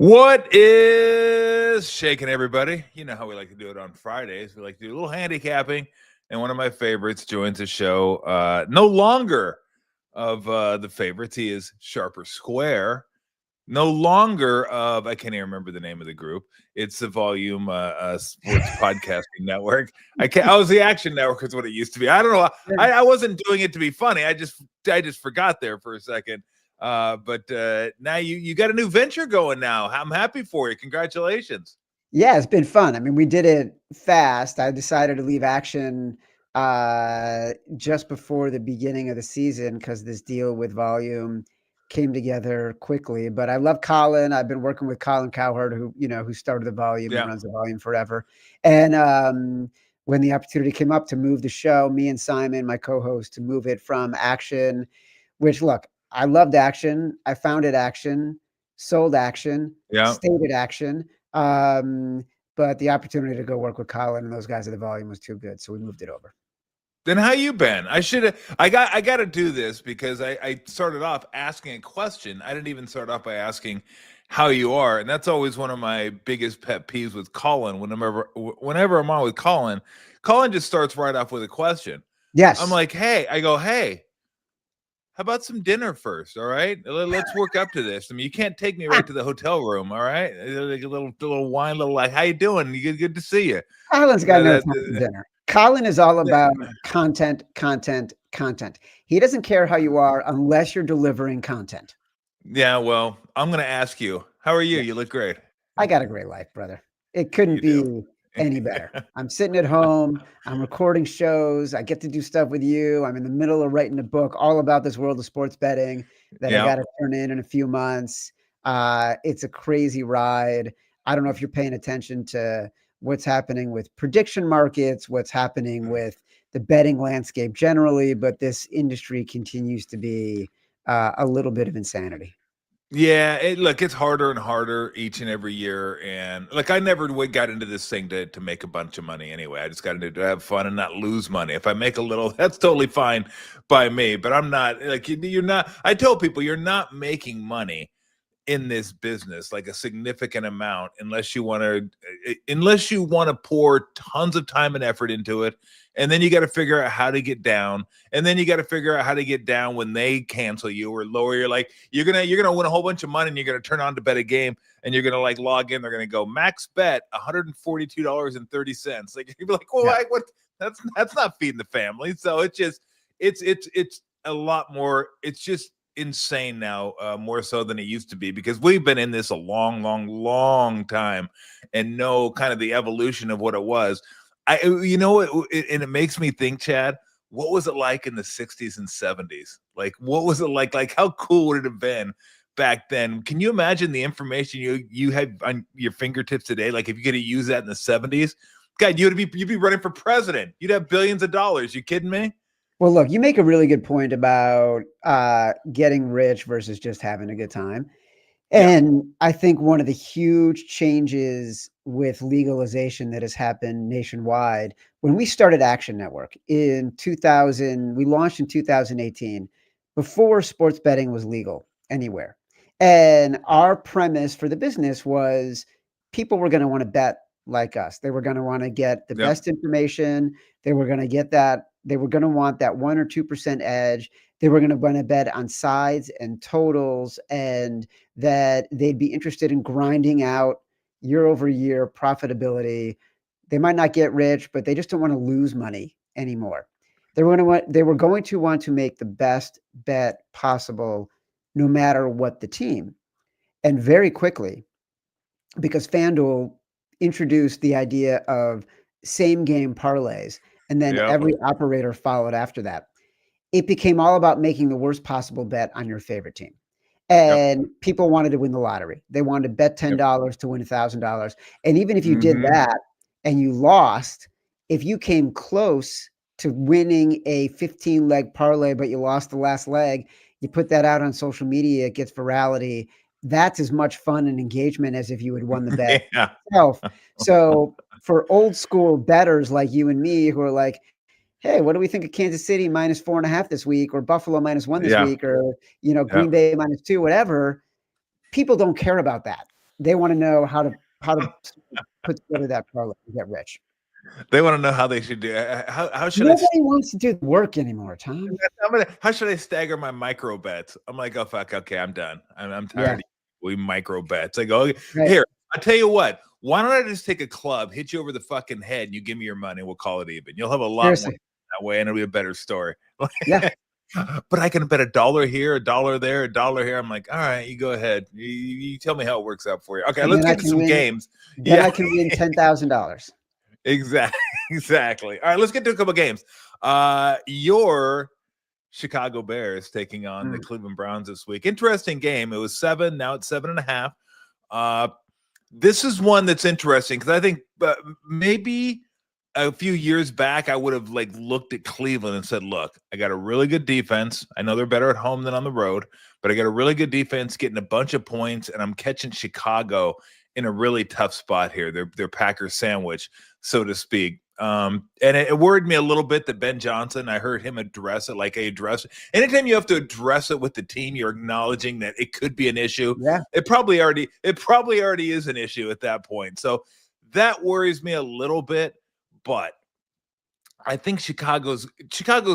What is shaking, everybody? You know how we like to do it on Fridays. We like to do a little handicapping, and one of my favorites joins the show. No longer of the favorites. He is Sharper Square. No longer of, I can't even remember the name of the group. It's the Volume Sports Podcasting Network. I was the Action Network is what it used to be. I don't know. I wasn't doing it to be funny. I just forgot there for a second. But now you got a new venture going now. I'm happy for you. Congratulations. Yeah, it's been fun. I mean, we did it fast. I decided to leave Action just before the beginning of the season because this deal with Volume came together quickly. But I love Colin. I've been working with Colin Cowherd, who started the Volume and runs the Volume forever. And when the opportunity came up to move the show, me and Simon, my co-host, to move it from Action, which, look, I loved Action. I founded Action, sold Action, stayed at Action. But the opportunity to go work with Colin and those guys at the Volume was too good, so we moved it over. Then how you been? I got to do this because I started off asking a question. I didn't even start off by asking how you are, and that's always one of my biggest pet peeves with Colin. Whenever I'm on with Colin just starts right off with a question. Yes. I'm like, hey, how about some dinner first? All right, let's work up to this. I mean, you can't take me right to the hotel room. All right, like a little wine, like, how you doing? Good to see you. Colin's got no time for dinner. Colin is all about content. He doesn't care how you are unless you're delivering content. Yeah, well, I'm going to ask you, how are you? Yeah. You look great. I got a great life, brother. It couldn't be any better. I'm sitting at home. I'm recording shows. I get to do stuff with you. I'm in the middle of writing a book all about this world of sports betting that I got to turn in a few months. It's a crazy ride. I don't know if you're paying attention to what's happening with prediction markets, what's happening with the betting landscape generally, but this industry continues to be a little bit of insanity. Yeah, it's harder and harder each and every year. And I never got into this thing to make a bunch of money anyway. I just got into to have fun and not lose money. If I make a little, that's totally fine by me. But I'm not you're not. I tell people you're not making money in this business, like a significant amount, unless you want to pour tons of time and effort into it. And then you got to figure out how to get down. And then you got to figure out how to get down when they cancel you or lower. You're like, you're going to win a whole bunch of money and you're going to turn on to bet a game and you're going to log in. They're going to go max bet $142.30. Like, you'd be like, well, what? That's not feeding the family. So it's a lot more. It's just insane now, more so than it used to be, because we've been in this a long time and know kind of the evolution of what it was. And it makes me think, Chad, what was it like in the 60s and 70s? Like, what was it like? Like, how cool would it have been back then? Can you imagine the information you had on your fingertips today? Like, if you could have used that in the 70s, God, you'd be running for president. You'd have billions of dollars. You kidding me? Well, look, you make a really good point about getting rich versus just having a good time. And I think one of the huge changes with legalization that has happened nationwide, when we started Action Network in 2000, we launched in 2018, before sports betting was legal anywhere. And our premise for the business was people were going to want to bet like us. They were going to want to get the best information. They were going to get that. They were going to want that 1 or 2% edge. They were going to want to bet on sides and totals, and that they'd be interested in grinding out year over year profitability. They might not get rich, but they just don't want to lose money anymore. They were going to want to make the best bet possible, no matter what the team. And very quickly, because FanDuel introduced the idea of same game parlays, and then every operator followed after that, it became all about making the worst possible bet on your favorite team. And people wanted to win the lottery. They wanted to bet $10 to win $1,000. And even if you did that and you lost, if you came close to winning a 15-leg parlay, but you lost the last leg, you put that out on social media, it gets virality. That's as much fun and engagement as if you had won the bet yourself. So for old school bettors like you and me who are like, hey, what do we think of Kansas City minus 4.5 this week, or Buffalo -1 this week, or Green Bay -2, whatever? People don't care about that. They want to know how to put together that parlay and get rich. They want to know how they should do. How should I? Nobody wants to do the work anymore, Tom. How should I stagger my micro bets? I'm like, oh fuck, okay, I'm done. I'm Yeah, tired. We micro bets. I go right. here. I tell you what. Why don't I just take a club, hit you over the fucking head, and you give me your money? We'll call it even. You'll have a lot more Seriously. that way, and it'll be a better story. Yeah. But I can bet $1 here, $1 there, $1 here. I'm like, all right, you go ahead. You tell me how it works out for you. Okay, And let's then I get to can some win. games. Then Yeah, I can win $10,000. exactly. Exactly. All right, let's get to a couple games. Your Chicago Bears taking on the Cleveland Browns this week. Interesting game. It was 7. Now it's 7.5. This is one that's interesting because I think maybe a few years back I would have like looked at Cleveland and said, "Look, I got a really good defense. I know they're better at home than on the road, but I got a really good defense, getting a bunch of points, and I'm catching Chicago in a really tough spot here. They're Packers sandwich, so to speak." And it worried me a little bit that Ben Johnson, I heard him address it like anytime you have to address it with the team, you're acknowledging that it could be an issue. Yeah. It probably already is an issue at that point. So that worries me a little bit, but I think Chicago's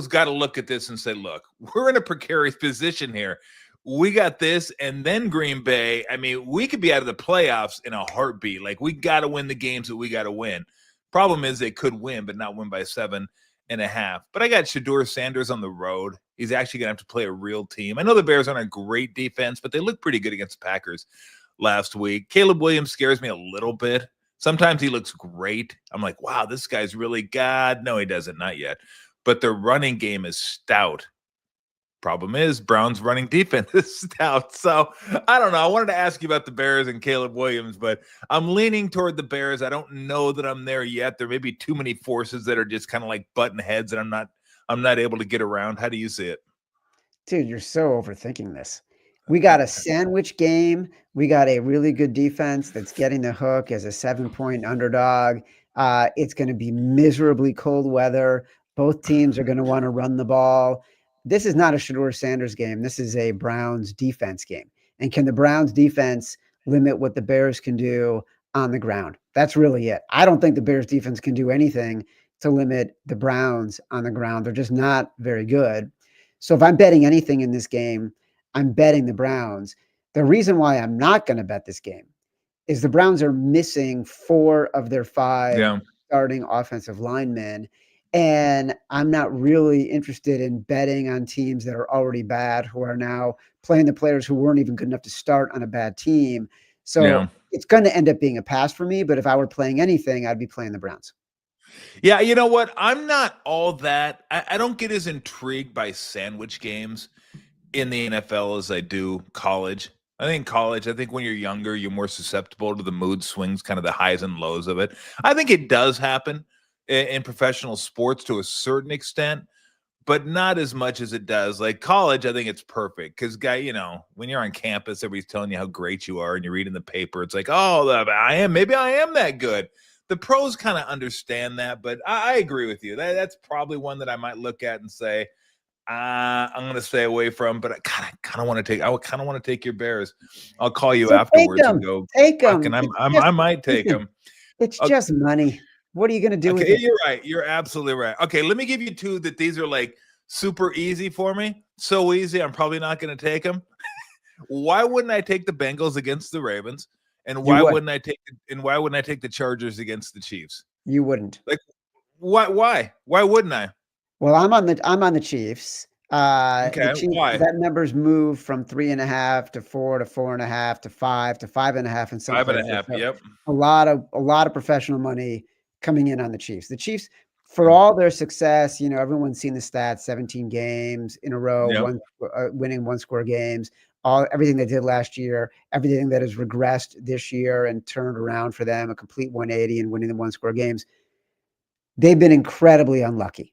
got to look at this and say, look, we're in a precarious position here. We got this, and then Green Bay. I mean, we could be out of the playoffs in a heartbeat. Like, we got to win the games that we got to win. Problem is they could win, but not win by 7.5. But I got Shedeur Sanders on the road. He's actually going to have to play a real team. I know the Bears aren't a great defense, but they look pretty good against the Packers last week. Caleb Williams scares me a little bit. Sometimes he looks great. I'm like, wow, this guy's really God. No, he doesn't. Not yet. But their running game is stout. Problem is, Brown's running defense is stout. So I don't know. I wanted to ask you about the Bears and Caleb Williams, but I'm leaning toward the Bears. I don't know that I'm there yet. There may be too many forces that are just kind of like button heads, and I'm not able to get around. How do you see it? Dude, you're so overthinking this. We got a sandwich game. We got a really good defense that's getting the hook as a 7-point underdog. It's going to be miserably cold weather. Both teams are going to want to run the ball. This is not a Shedeur Sanders game. This is a Browns defense game. And can the Browns defense limit what the Bears can do on the ground? That's really it. I don't think the Bears defense can do anything to limit the Browns on the ground. They're just not very good. So if I'm betting anything in this game, I'm betting the Browns. The reason why I'm not going to bet this game is the Browns are missing 4 of their 5 starting offensive linemen. And I'm not really interested in betting on teams that are already bad, who are now playing the players who weren't even good enough to start on a bad team. So it's going to end up being a pass for me. But if I were playing anything, I'd be playing the Browns. Yeah, you know what? I'm not all that. I don't get as intrigued by sandwich games in the NFL as I do college. I think when you're younger, you're more susceptible to the mood swings, kind of the highs and lows of it. I think it does happen in professional sports to a certain extent, but not as much as it does. Like college, I think it's perfect because, when you're on campus, everybody's telling you how great you are, and you're reading the paper. It's like, oh, maybe I am that good. The pros kind of understand that, but I agree with you. That's probably one that I might look at and say, I'm going to stay away from, but I kind of want to take your Bears. I'll call you afterwards and go, take them. I might take them. It's just money. What are you going to do with it? You're right. You're absolutely right. Okay, let me give you 2 that these are like super easy for me. So easy, I'm probably not going to take them. Why wouldn't I take the Bengals against the Ravens? And why wouldn't I take the Chargers against the Chiefs? You wouldn't. Like, why? Why wouldn't I? Well, I'm on the Chiefs. Okay, the Chiefs, why? That number's moved from 3.5 to 4 to 4.5 to 5 to 5.5 in some places. 5.5. Yep. A lot of professional money coming in on the Chiefs. The Chiefs, for all their success, everyone's seen the stats: 17 games in a row, winning 1-score games. Everything they did last year, everything that has regressed this year and turned around for them, a complete 180 and winning the 1-score games. They've been incredibly unlucky.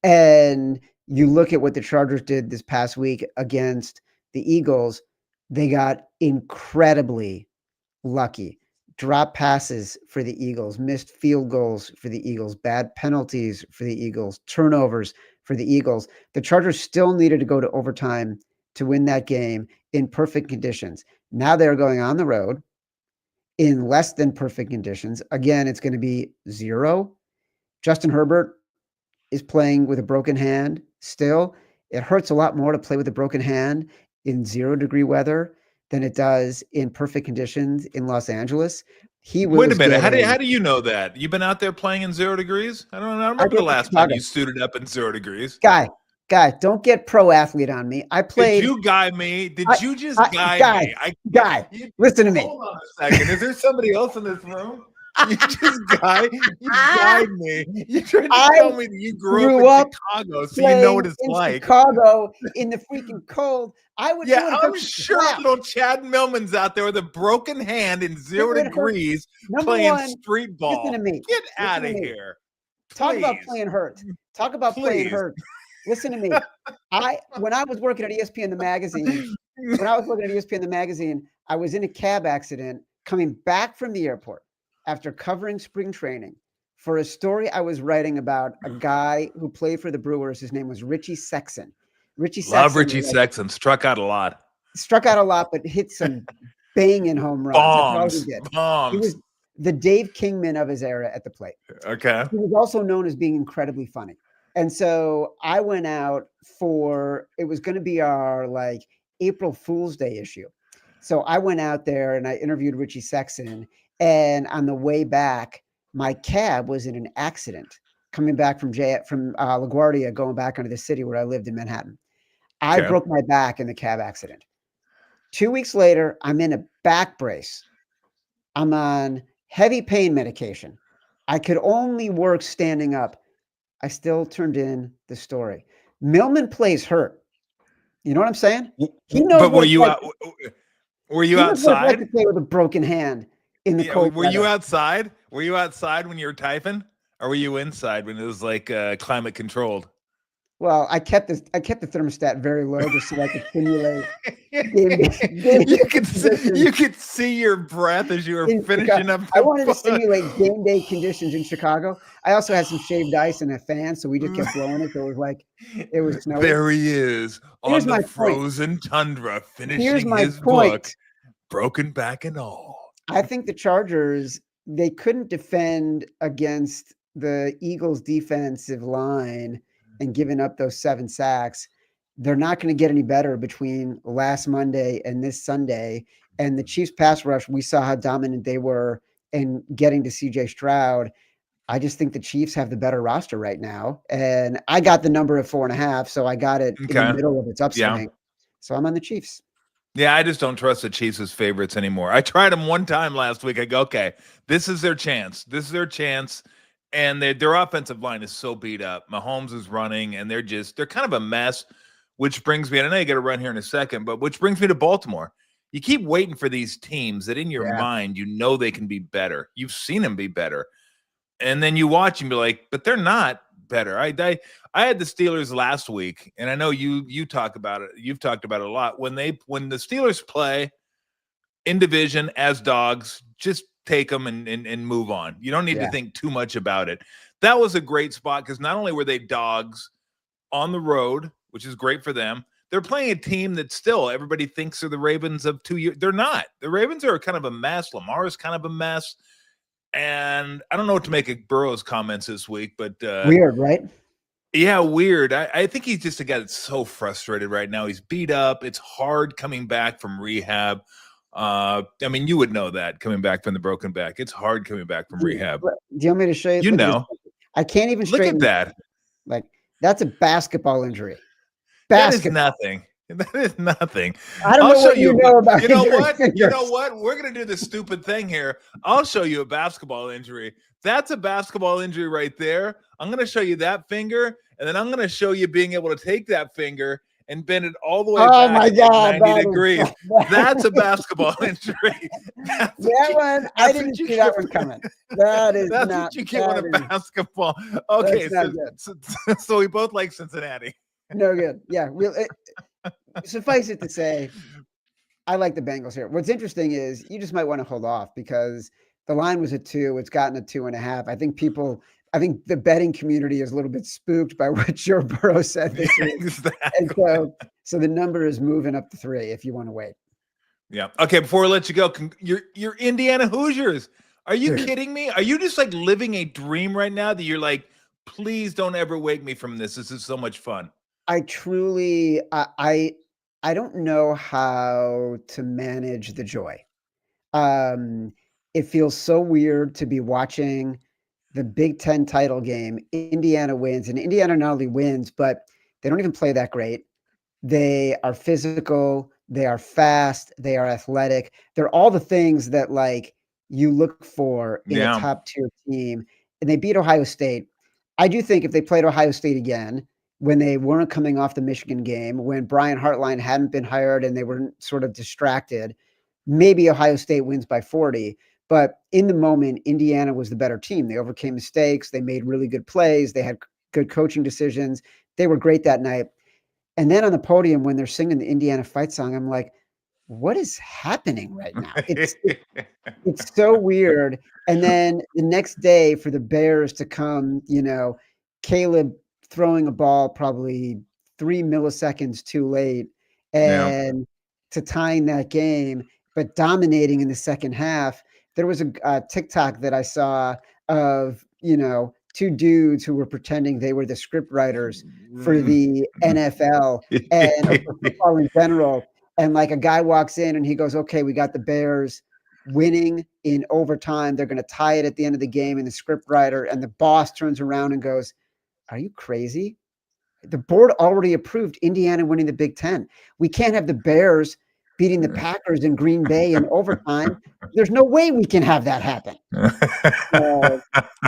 And you look at what the Chargers did this past week against the Eagles, they got incredibly lucky. Drop passes for the Eagles, missed field goals for the Eagles, bad penalties for the Eagles, turnovers for the Eagles. The Chargers still needed to go to overtime to win that game in perfect conditions. Now they're going on the road. in less than perfect conditions. Again, it's going to be 0. Justin Herbert is playing with a broken hand still. It hurts a lot more to play with a broken hand in 0-degree weather than it does in perfect conditions in Los Angeles. He Wait a was minute. How getting. do you know that? You've been out there playing in 0 degrees? I don't know. I I remember the did with last time Chicago. you suited up in 0 degrees. Guy, don't get pro athlete on me. I Did played. you guy me? I, Did you just guy guy, me? You, listen to me. hold on a second. Is there somebody else in this room? You guide me. You tried to I tell me that you grew up grew in up Chicago, so you know what playing it's in like. Chicago in the freaking cold. It Yeah, would I'm hurt to sure slap. little Chad Millman's out there with a broken hand in It 0 would hurt. degrees Number playing one, street listen to ball. me. Get Listen out to of me. here. Talk about Please. playing hurt. Talk about playing Please. hurt. Listen to me. When I was working at ESPN the magazine, I was in a cab accident coming back from the airport after covering spring training for a story I was writing about a guy who played for the Brewers. His name was Richie Sexson. Love Richie Sexson. Struck out a lot. Struck out a lot, but hit some banging home runs. That's all he did. He was the Dave Kingman of his era at the plate. Okay. He was also known as being incredibly funny. And so I went out it was going to be our like April Fool's Day issue. So I went out there and I interviewed Richie Sexson. And on the way back, my cab was in an accident coming back from LaGuardia, going back into the city where I lived in Manhattan. I broke my back in the cab accident. 2 weeks later, I'm in a back brace. I'm on heavy pain medication. I could only work standing up. I still turned in the story. Millman plays hurt. You know what I'm saying? He knows But what it's like. Were you He knows what it's like outside? to play with a broken hand in the cold Were weather. you outside? Were you outside when you were typing? Or were you inside when it was like climate controlled? Well, I kept the thermostat very low just so I could simulate you could see your breath as you were finishing up. I wanted to simulate game day conditions in Chicago. I also had some shaved ice and a fan, so we just kept blowing it. So it was snowy. There he is on the frozen tundra, finishing his book, broken back and all. I think the Chargers, they couldn't defend against the Eagles' defensive line and giving up those 7 sacks. They're not going to get any better between last Monday and this Sunday. And the Chiefs pass rush, we saw how dominant they were in getting to CJ Stroud. I just think the Chiefs have the better roster right now. And I got the number of 4.5, so I got it in the middle of its upswing. Yeah. So I'm on the Chiefs. Yeah, I just don't trust the Chiefs as favorites anymore. I tried them one time last week. I go, okay, this is their chance. And their offensive line is so beat up. Mahomes is running, and they're kind of a mess, which brings me, and I know you got to run here in a second, but which brings me to Baltimore. You keep waiting for these teams that in your mind, you know they can be better. You've seen them be better. And then you watch and be like, but they're not better. I had the Steelers last week, and I know you talk about it. You've talked about it a lot. When the Steelers play in division as dogs, just take them and move on. You don't need to think too much about it. That was a great spot because not only were they dogs on the road, which is great for them, they're playing a team that still everybody thinks are the Ravens of 2 years. They're not. The Ravens are kind of a mess. Lamar is kind of a mess. And I don't know what to make of Burrow's comments this week, but weird, right? Yeah, weird. I think he's just a guy that's so frustrated right now. He's beat up. It's hard coming back from rehab. I mean, you would know that coming back from the broken back. It's hard coming back from rehab. Do you want me to show you? You know. I can't even look at that. Like, that's a basketball injury. That is nothing. That is nothing. I don't know what you know about. You know what? You know what? We're gonna do the stupid thing here. I'll show you a basketball injury. That's a basketball injury right there. I'm gonna show you that finger, and then I'm gonna show you being able to take that finger and bend it all the way back my God, 90 degrees. That's a basketball injury. I didn't see that one coming. That's what you get with a basketball. Okay, so we both like Cincinnati. No good. Yeah, suffice it to say, I like the Bengals here. What's interesting is you just might want to hold off because the line was at 2. It's gotten a 2.5. I think the betting community is a little bit spooked by what Joe Burrow said this week. Exactly. And so the number is moving up to 3 if you want to wait. Yeah. Okay. Before I let you go, you're Indiana Hoosiers. Are you Dude, kidding me? Are you just like living a dream right now that you're like, please don't ever wake me from this. This is so much fun. I truly, I don't know how to manage the joy. Um, it feels so weird to be watching the Big Ten title game. Indiana wins, and Indiana not only wins, but they don't even play that great. They are physical, they are fast, they are athletic. They're all the things that like you look for in a Yeah. top tier team, and they beat Ohio State. I do think if they played Ohio State again, when they weren't coming off the Michigan game, when Brian Hartline hadn't been hired and they were sort of distracted, maybe Ohio State wins by 40. But in the moment, Indiana was the better team. They overcame mistakes, they made really good plays, they had good coaching decisions. They were great that night. And then on the podium, when they're singing the Indiana fight song, I'm like, what is happening right now? It's so weird. And then the next day for the Bears to come, Caleb throwing a ball probably 3 milliseconds too late Yeah. and to tying that game, but dominating in the second half. There was a TikTok that I saw of, two dudes who were pretending they were the script writers for the NFL and or for football in general. And like a guy walks in and he goes, okay, we got the Bears winning in overtime. They're going to tie it at the end of the game. And the script writer and the boss turns around and goes, are you crazy? The board already approved Indiana winning the Big Ten. We can't have the Bears beating the Packers in Green Bay in overtime. There's no way we can have that happen. So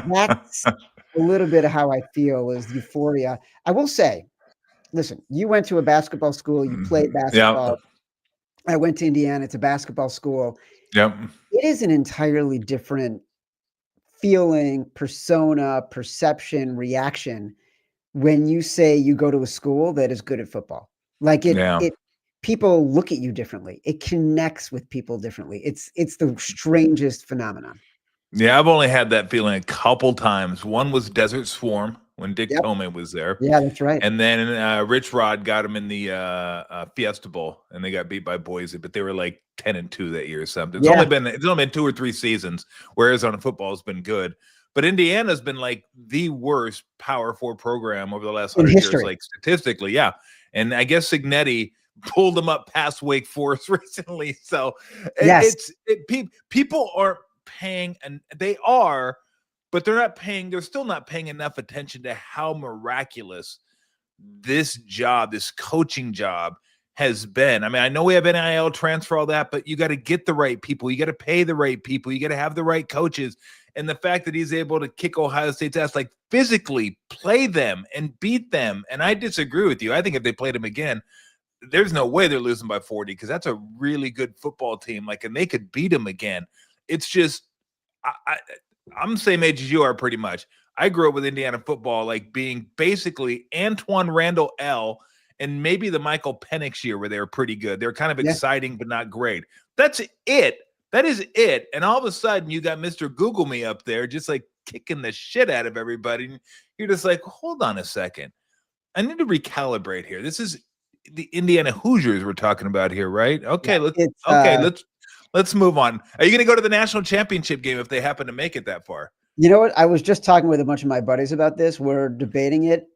that's a little bit of how I feel is euphoria. I will say, listen, you went to a basketball school, you played Yeah. basketball. I went to Indiana. It's a basketball school. Yep. It is an entirely different feeling, persona, perception, reaction when you say you go to a school that is good at football. Like Yeah. it people look at you differently. It connects with people differently. It's the strangest phenomenon. Yeah, I've only had that feeling a couple times. One was Desert Swarm when Dick Yep. Tomey was there. Yeah, that's right. And then Rich Rod got him in the Fiesta Bowl, and they got beat by Boise, but they were like 10-2 that year or something. It's Yeah. only been 2 or 3 seasons, where Arizona football has been good. But Indiana's been like the worst Power 4 program over the last In 100 years, history. like statistically, yeah. And I guess Signetti pulled them up past Wake Forest recently. So Yes. people aren't paying, and they are, but they're still not paying enough attention to how miraculous this coaching job has been. I mean, I know we have NIL transfer, all that, but you got to get the right people. You got to pay the right people. You got to have the right coaches. And the fact that he's able to kick Ohio State's ass, like physically play them and beat them. And I disagree with you. I think if they played him again, there's no way they're losing by 40 because that's a really good football team. Like, and they could beat him again. It's just, I'm the same age as you are pretty much. I grew up with Indiana football, like being basically Antoine Randall L. and maybe the Michael Penix year where they were pretty good. They were kind of exciting, but not great. That's it. That is it. And all of a sudden you got Mr. Google Me up there just like kicking the shit out of everybody. And you're just like, hold on a second. I need to recalibrate here. This is the Indiana Hoosiers we're talking about here, right? Okay, let's move on. Are you going to go to the national championship game if they happen to make it that far? You know what? I was just talking with a bunch of my buddies about this. We're debating it.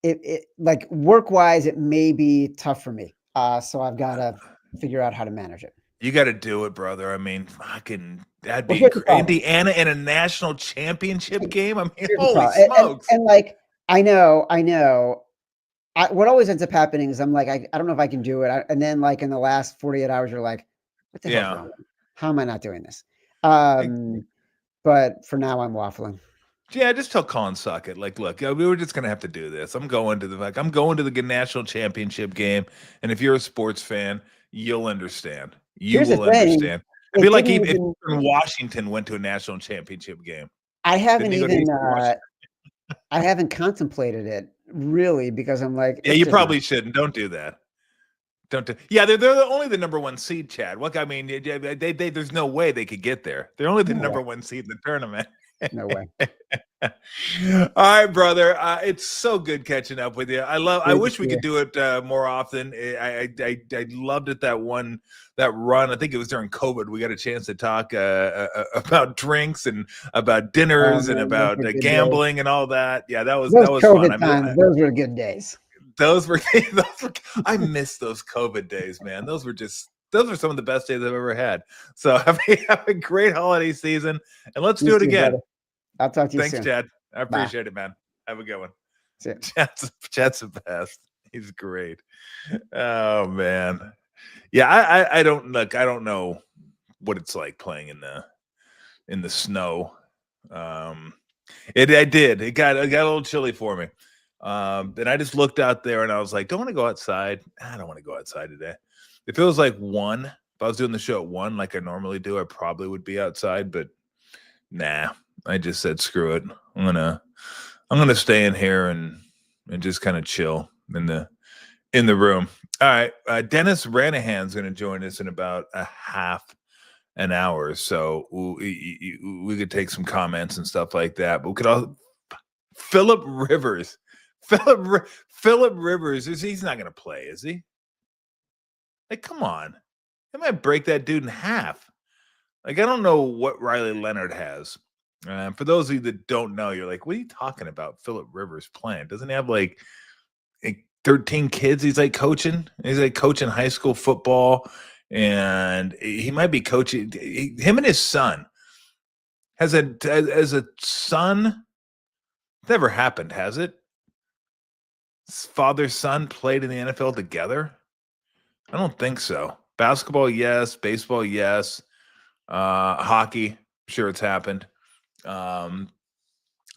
It like work-wise, it may be tough for me. So I've got to figure out how to manage it. You got to do it, brother. I mean, fucking, that'd be Indiana in a national championship game. I mean, holy smokes! And like, I know. What always ends up happening is I'm like, I don't know if I can do it. And then like in the last 48 hours, you're like, what the hell's wrong with me? How am I not doing this? But for now, I'm waffling. Yeah, just tell Colin suck it. Like, look, we were just gonna have to do this. I'm going to the national championship game, and if you're a sports fan, you'll understand. Here's will understand. I feel like if Washington went to a national championship game. I haven't I haven't contemplated it really because I'm like, yeah, you probably shouldn't. Don't do that. Yeah, they're only the number 1 seed, Chad. Look, I mean, they there's no way they could get there. They're only the number 1 seed in the tournament. No way. All right, brother. It's so good catching up with you. I wish we could do it more often. I loved it that run. I think it was during COVID. We got a chance to talk about drinks and about dinners and about gambling and all that. Yeah, that was COVID fun. times. Those were good days. Those were I miss those COVID days, man. Those were some of the best days I've ever had. So have a great holiday season, and let's do it again. Brother. I'll talk to you soon. Thanks, Chad. I appreciate it, man. Have a good one. Chad's the best. He's great. Oh man. Yeah, I don't know what it's like playing in the snow. It got a little chilly for me. And I just looked out there and I was like, don't want to go outside. I don't want to go outside today. If it was like 1, if I was doing the show at 1 like I normally do, I probably would be outside, but nah. I just said screw it. I'm gonna stay in here and just kind of chill in the room. All right, Dennis Ranahan's gonna join us in about a half an hour, so we could take some comments and stuff like that. But we could also Philip Rivers. Philip Rivers he's not gonna play, is he? Like, come on, they might break that dude in half. Like, I don't know what Riley Leonard has. For those of you that don't know, you're like, what are you talking about? Philip Rivers playing? Doesn't he have like 13 kids? He's like coaching. He's like coaching high school football, and he might be coaching. Him and his son as a son. Never happened, has it? His father son played in the NFL together. I don't think so. Basketball, yes. Baseball, yes. Hockey, sure it's happened. I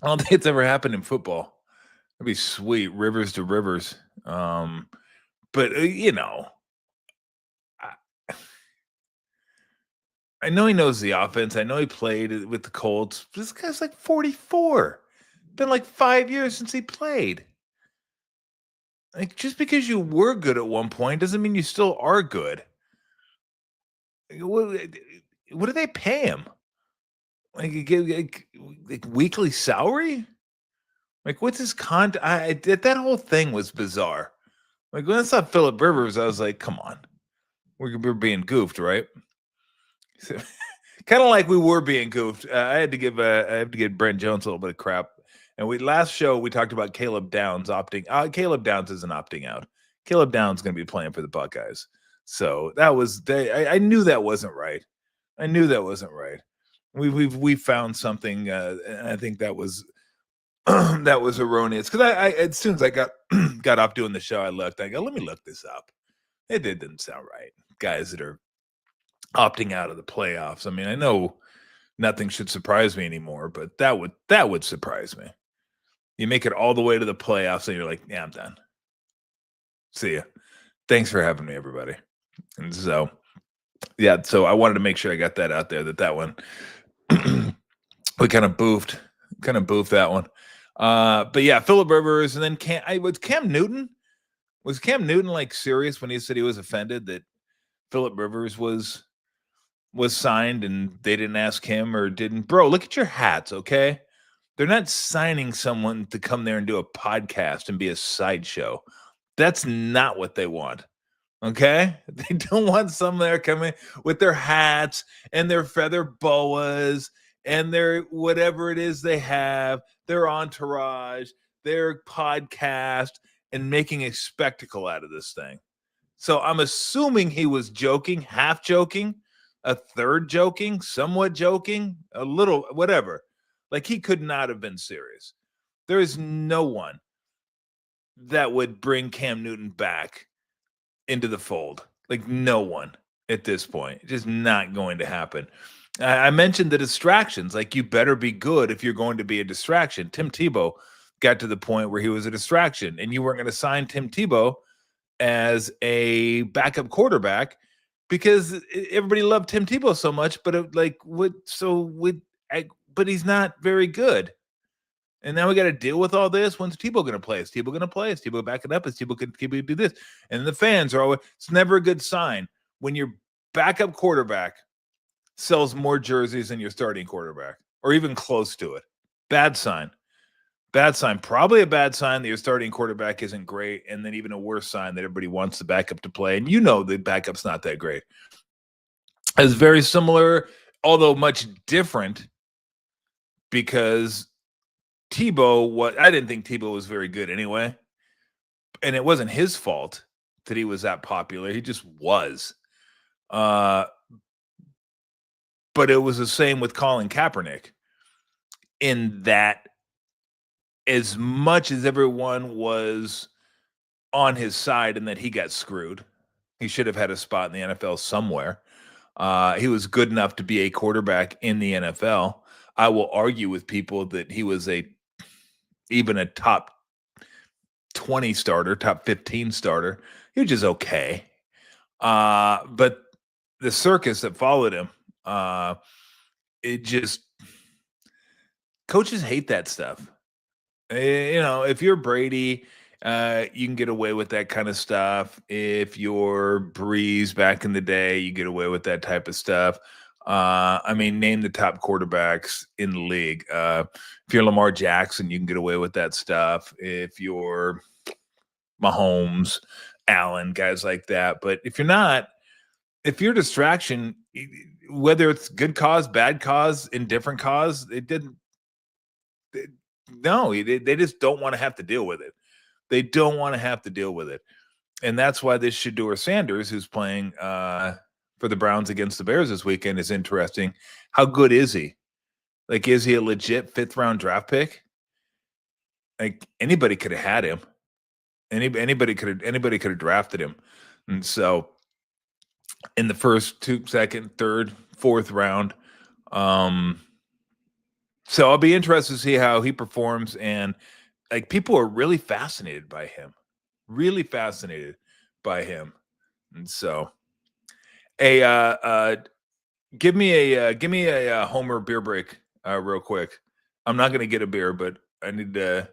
don't think it's ever happened in football. That'd be sweet, Rivers to Rivers. But I know he knows the offense. I know he played with the Colts. This guy's like 44. Been like 5 years since he played. Like, just because you were good at one point doesn't mean you still are good. What do they pay him? Like weekly salary? Like, what's his that whole thing was bizarre. Like, when I saw Philip Rivers, I was like, come on. We're being goofed, right? So, kind of like we were being goofed. I have to give Brent Jones a little bit of crap. And last show we talked about Caleb Downs opting out. Caleb Downs isn't opting out. Caleb Downs is going to be playing for the Buckeyes. So that was I knew that wasn't right. We found something, and I think that was that was erroneous. Because I as soon as I got off doing the show, I looked. I go, let me look this up. It didn't sound right. Guys that are opting out of the playoffs. I mean, I know nothing should surprise me anymore, but that would surprise me. You make it all the way to the playoffs, and you're like, yeah, I'm done. See ya. Thanks for having me, everybody. And so, yeah, so I wanted to make sure I got that out there. That one we kind of boofed that one. But yeah, Philip Rivers, and then Cam Newton. Was Cam Newton like serious when he said he was offended that Philip Rivers was signed and they didn't ask him or didn't? Bro, look at your hats, okay? They're not signing someone to come there and do a podcast and be a sideshow. That's not what they want. Okay? They don't want someone there coming with their hats and their feather boas and their whatever it is they have, their entourage, their podcast, and making a spectacle out of this thing. So I'm assuming he was joking, half joking, a third joking, somewhat joking, a little, whatever. Like, he could not have been serious. There is no one that would bring Cam Newton back into the fold. Like, no one at this point. Just not going to happen. I mentioned the distractions. Like, you better be good if you're going to be a distraction. Tim Tebow got to the point where he was a distraction, and you weren't going to sign Tim Tebow as a backup quarterback because everybody loved Tim Tebow so much. But but he's not very good. And now we got to deal with all this. When's Tebow going to play? Is Tebow going to play? Is Tebow backing up? Is Tebow going to do this? And the fans are always, it's never a good sign when your backup quarterback sells more jerseys than your starting quarterback or even close to it. Bad sign. Bad sign. Probably a bad sign that your starting quarterback isn't great, and then even a worse sign that everybody wants the backup to play, and the backup's not that great. It's very similar, although much different, because I didn't think Tebow was very good anyway, and it wasn't his fault that he was that popular. He just was. But it was the same with Colin Kaepernick, in that as much as everyone was on his side and that he got screwed, he should have had a spot in the NFL somewhere. He was good enough to be a quarterback in the NFL. I will argue with people that he was even a top 20 starter, top 15 starter. He was just okay. But the circus that followed him, coaches hate that stuff. If you're Brady, you can get away with that kind of stuff. If you're Breeze back in the day, you get away with that type of stuff. Name the top quarterbacks in the league. If you're Lamar Jackson, you can get away with that stuff. If you're Mahomes, Allen, guys like that. But if you're not, if you're a distraction, whether it's good cause, bad cause, indifferent cause, they just don't want to have to deal with it. They don't want to have to deal with it. And that's why this Shedeur Sanders, who's playing for the Browns against the Bears this weekend, is interesting. How good is he? Like, is he a legit 5th-round draft pick? Like, anybody could have had him. Anybody could have drafted him. And so in the first, 2nd, 2nd, 3rd, 4th round. So I'll be interested to see how he performs, and like, people are really fascinated by him. And so, give me a Homer beer break real quick. I'm not going to get a beer, but I need to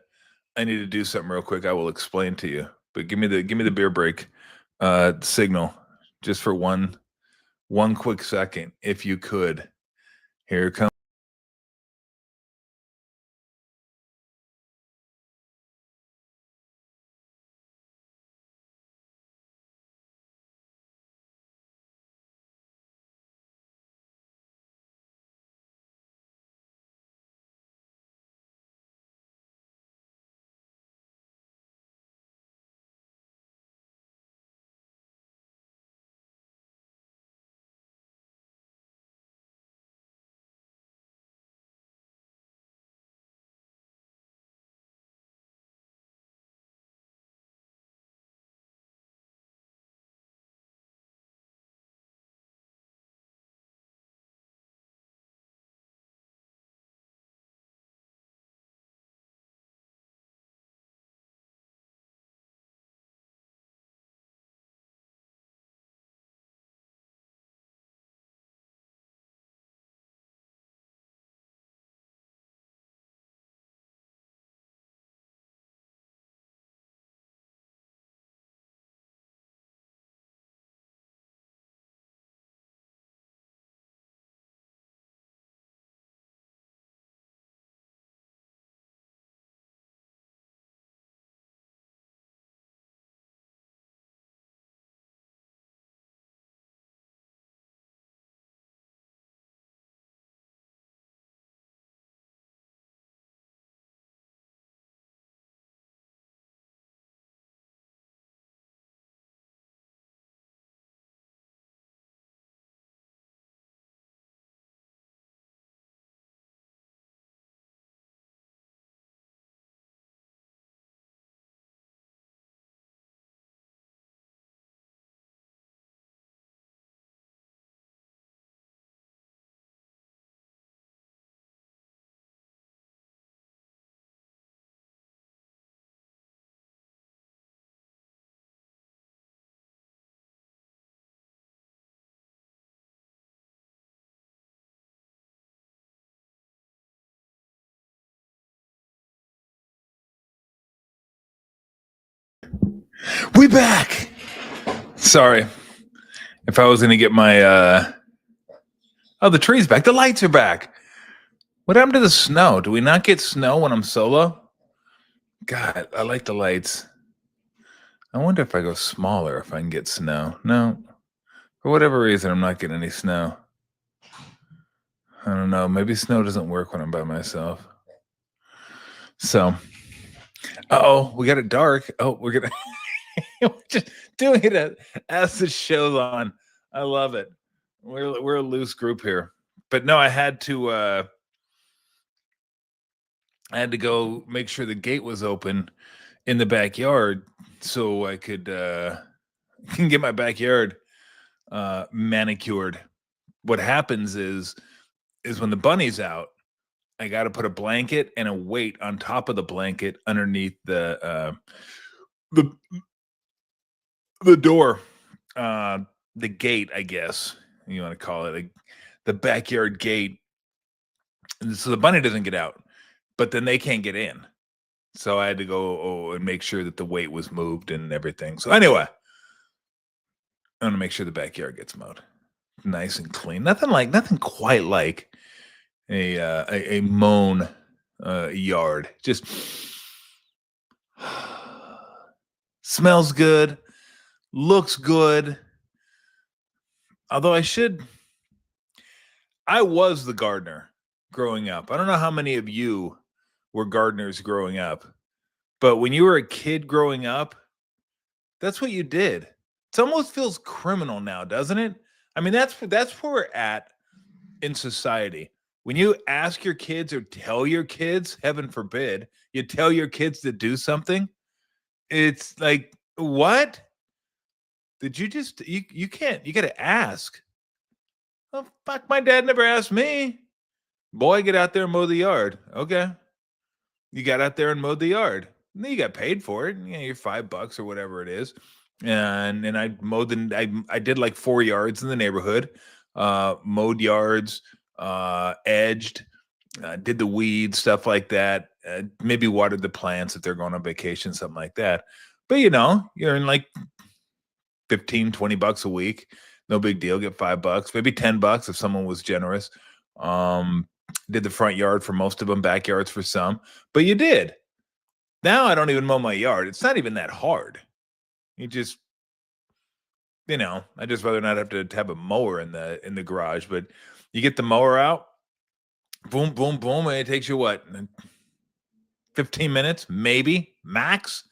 do something real quick. I will explain to you. But give me the beer break signal just for one quick second, if you could. Here it comes. We back. Sorry. If I was going to get my the tree's back. The lights are back. What happened to the snow? Do we not get snow when I'm solo? God, I like the lights. I wonder if I go smaller if I can get snow. No. For whatever reason, I'm not getting any snow. I don't know. Maybe snow doesn't work when I'm by myself. So, oh, we got it dark. Oh, we're gonna we're just doing it as the show's on. I love it. We're a loose group here, but no, I had to go make sure the gate was open in the backyard so I could can get my backyard manicured. What happens is when the bunny's out, I got to put a blanket and a weight on top of the blanket underneath the door, the gate, I guess you want to call it, the backyard gate, and so the bunny doesn't get out, but then they can't get in. So I had to go and make sure that the weight was moved and everything. So anyway, I'm gonna make sure the backyard gets mowed, nice and clean. Nothing quite like a mown yard. Just smells good, looks good. Although I was the gardener growing up. I don't know how many of you were gardeners growing up, but when you were a kid growing up, that's what you did. It almost feels criminal now, doesn't it? I mean, that's where we're at in society. When you ask your kids or tell your kids, heaven forbid, you tell your kids to do something, it's like, what? Did you just you can't, you got to ask. Oh, fuck, my dad never asked me. Boy, get out there and mow the yard. Okay. You got out there and mowed the yard. And then you got paid for it. You know, you're $5 or whatever it is. And I mowed I did like 4 yards in the neighborhood. Mowed yards, edged, did the weeds, stuff like that. Maybe watered the plants if they're going on vacation, something like that. But you're in like 15, $20 a week. No big deal. Get $5, maybe $10 if someone was generous. Did the front yard for most of them, backyards for some, but you did. Now I don't even mow my yard. It's not even that hard. You just, I just rather not have to have a mower in the garage, but you get the mower out, boom, boom, boom, and it takes you what, 15 minutes, maybe max,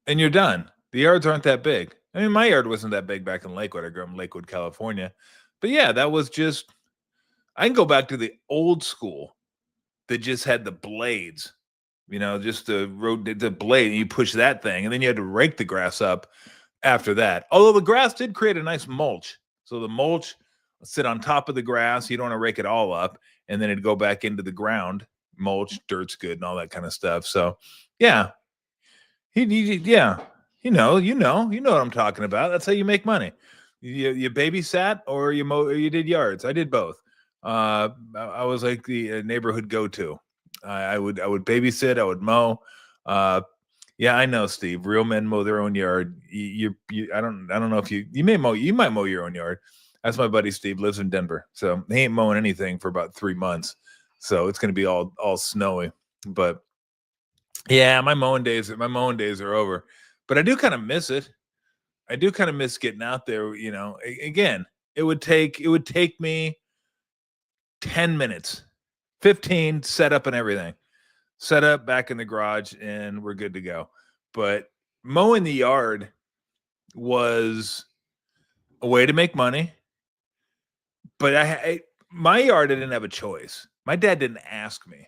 and you're done. The yards aren't that big. I mean, my yard wasn't that big back in Lakewood. I grew up in Lakewood, California, but yeah, that was just. I can go back to the old school that just had the blades, just the blade, and you push that thing, and then you had to rake the grass up after that. Although the grass did create a nice mulch. So the mulch would sit on top of the grass. You don't want to rake it all up, and then it'd go back into the ground. Mulch, dirt's good, and all that kind of stuff. So, yeah. Yeah. You know what I'm talking about. That's how you make money. You babysat or you did yards. I did both. I was like the neighborhood go-to. I would babysit. I would mow. Yeah, I know, Steve. Real men mow their own yard. I don't know if you might mow your own yard. That's my buddy Steve, lives in Denver, so he ain't mowing anything for about 3 months. So it's gonna be all snowy. But yeah, my mowing days are over. But I do kind of miss it. I do kind of miss getting out there. Again, it would take me 10 minutes, 15, set up and everything. Set up back in the garage and we're good to go. But mowing the yard was a way to make money. But my yard, I didn't have a choice. My dad didn't ask me,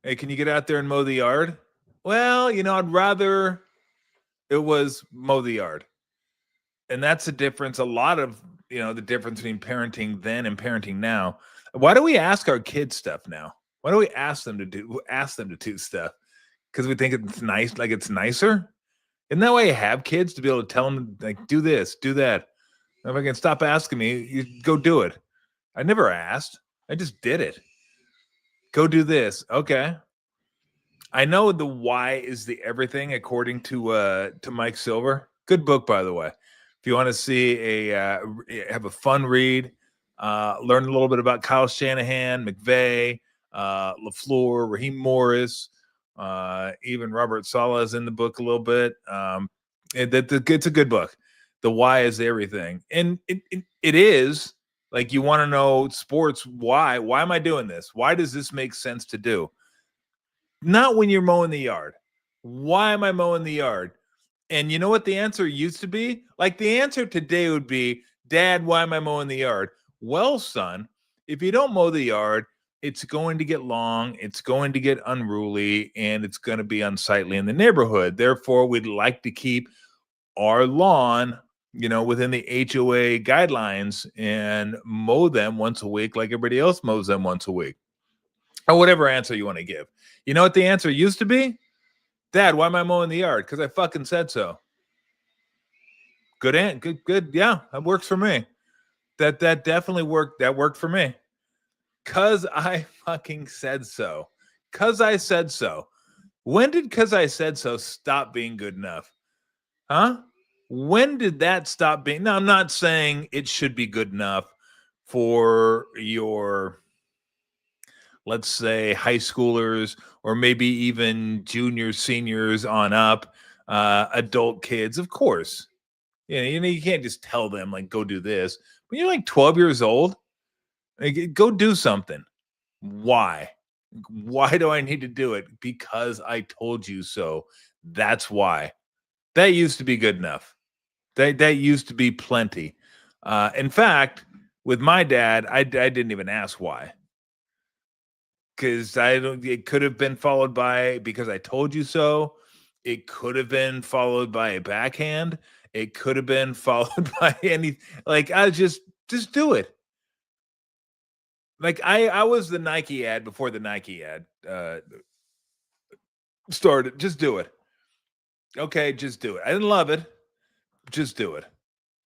hey, can you get out there and mow the yard? Well, I'd rather it was mow the yard. And that's the difference. A lot of, the difference between parenting then and parenting now. Why do we ask our kids stuff now? Why do we ask them to do stuff? Because we think it's nice, like it's nicer. Isn't that why you have kids, to be able to tell them, like, do this, do that? If I can stop asking me, you go do it. I never asked. I just did it. Go do this. Okay. I know the why is the everything, according to Mike Silver. Good book, by the way. If you want to see have a fun read, learn a little bit about Kyle Shanahan, McVay, LaFleur, Raheem Morris, even Robert Saleh is in the book a little bit. It's a good book. The why is everything. And it is like, you want to know sports. Why am I doing this? Why does this make sense to do? Not when you're mowing the yard. Why am I mowing the yard? And you know what the answer used to be? Like, the answer today would be, Dad, why am I mowing the yard? Well, son, if you don't mow the yard, it's going to get long, it's going to get unruly, and it's going to be unsightly in the neighborhood. Therefore, we'd like to keep our lawn, within the HOA guidelines and mow them once a week like everybody else mows them once a week. Or whatever answer you want to give. You know what the answer used to be? Dad, why am I mowing the yard? Because I fucking said so. Good. Yeah, that works for me. That definitely worked. That worked for me. Because I fucking said so. Because I said so. When did because I said so stop being good enough? Huh? When did that stop being? Now, I'm not saying it should be good enough for your, let's say, high schoolers, or maybe even juniors, seniors on up, adult kids, of course. You can't just tell them, like, go do this. When you're like 12 years old, like, go do something. Why? Why do I need to do it? Because I told you so. That's why. That used to be good enough. That used to be plenty. In fact, with my dad, I didn't even ask why. Because it could have been followed by, because I told you so. It could have been followed by a backhand. It could have been followed by any, like, I just do it. Like, I was the Nike ad before the Nike ad started. Just do it. Okay, just do it. I didn't love it. Just do it.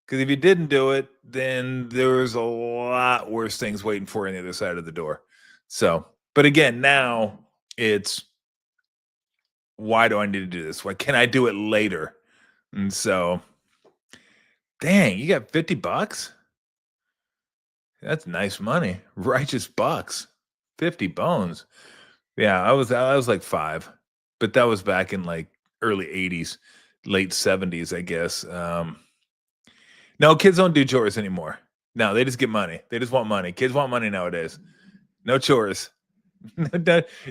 Because if you didn't do it, then there's a lot worse things waiting for you on the other side of the door. So, but again, now it's, why do I need to do this? Why can't I do it later? And so, dang, you got $50? That's nice money. Righteous bucks. 50 bones. Yeah, I was like 5, but that was back in like early 80s, late 70s, I guess. No, kids don't do chores anymore. No, they just get money. They just want money. Kids want money nowadays. No chores.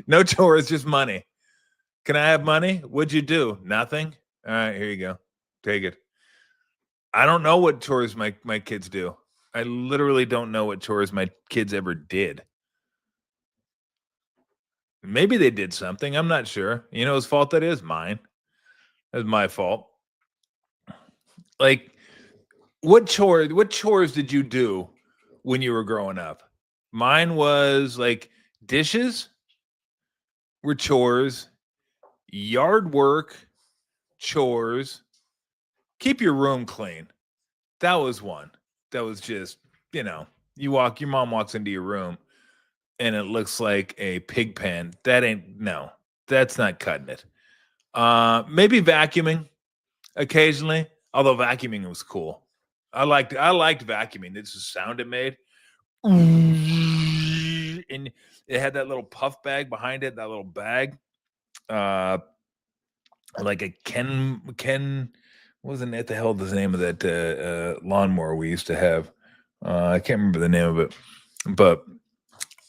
No chores, just money. Can I have money? What'd you do? Nothing? All right, here you go. Take it. I don't know what chores my kids do. I literally don't know what chores my kids ever did. Maybe they did something. I'm not sure. Whose fault that is? Mine. That's my fault. Like, what chores did you do when you were growing up? Mine was like dishes were chores, yard work, chores, keep your room clean. That was one. That was just, your mom walks into your room and it looks like a pig pen. That's not cutting it. Maybe vacuuming occasionally, although vacuuming was cool. I liked vacuuming. It's the sound it made. And it had that little puff bag behind it, that little bag. Like a Ken, wasn't it, the hell was the name of that lawnmower we used to have? I can't remember the name of it, but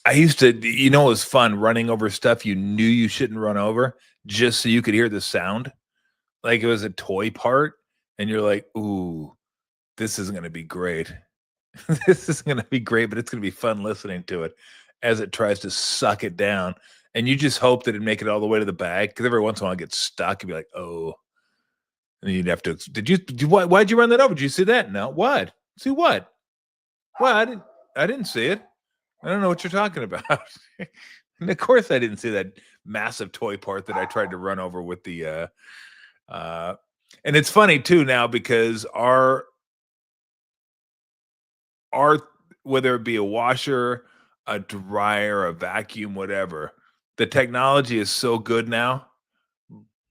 I used to, it was fun running over stuff you knew you shouldn't run over, just so you could hear the sound. Like, it was a toy part, and you're like, ooh, this isn't going to be great. This is going to be great, but it's going to be fun listening to it as it tries to suck it down. And you just hope that it'd make it all the way to the bag, because every once in a while it gets stuck and be like, oh. And you'd have to, why'd you run that over? Did you see that? No. What? See what? Well, I didn't see it. I don't know what you're talking about. And of course I didn't see that massive toy part that I tried to run over with the and it's funny too now, because our whether it be a washer, a dryer, a vacuum, whatever, the technology is so good now,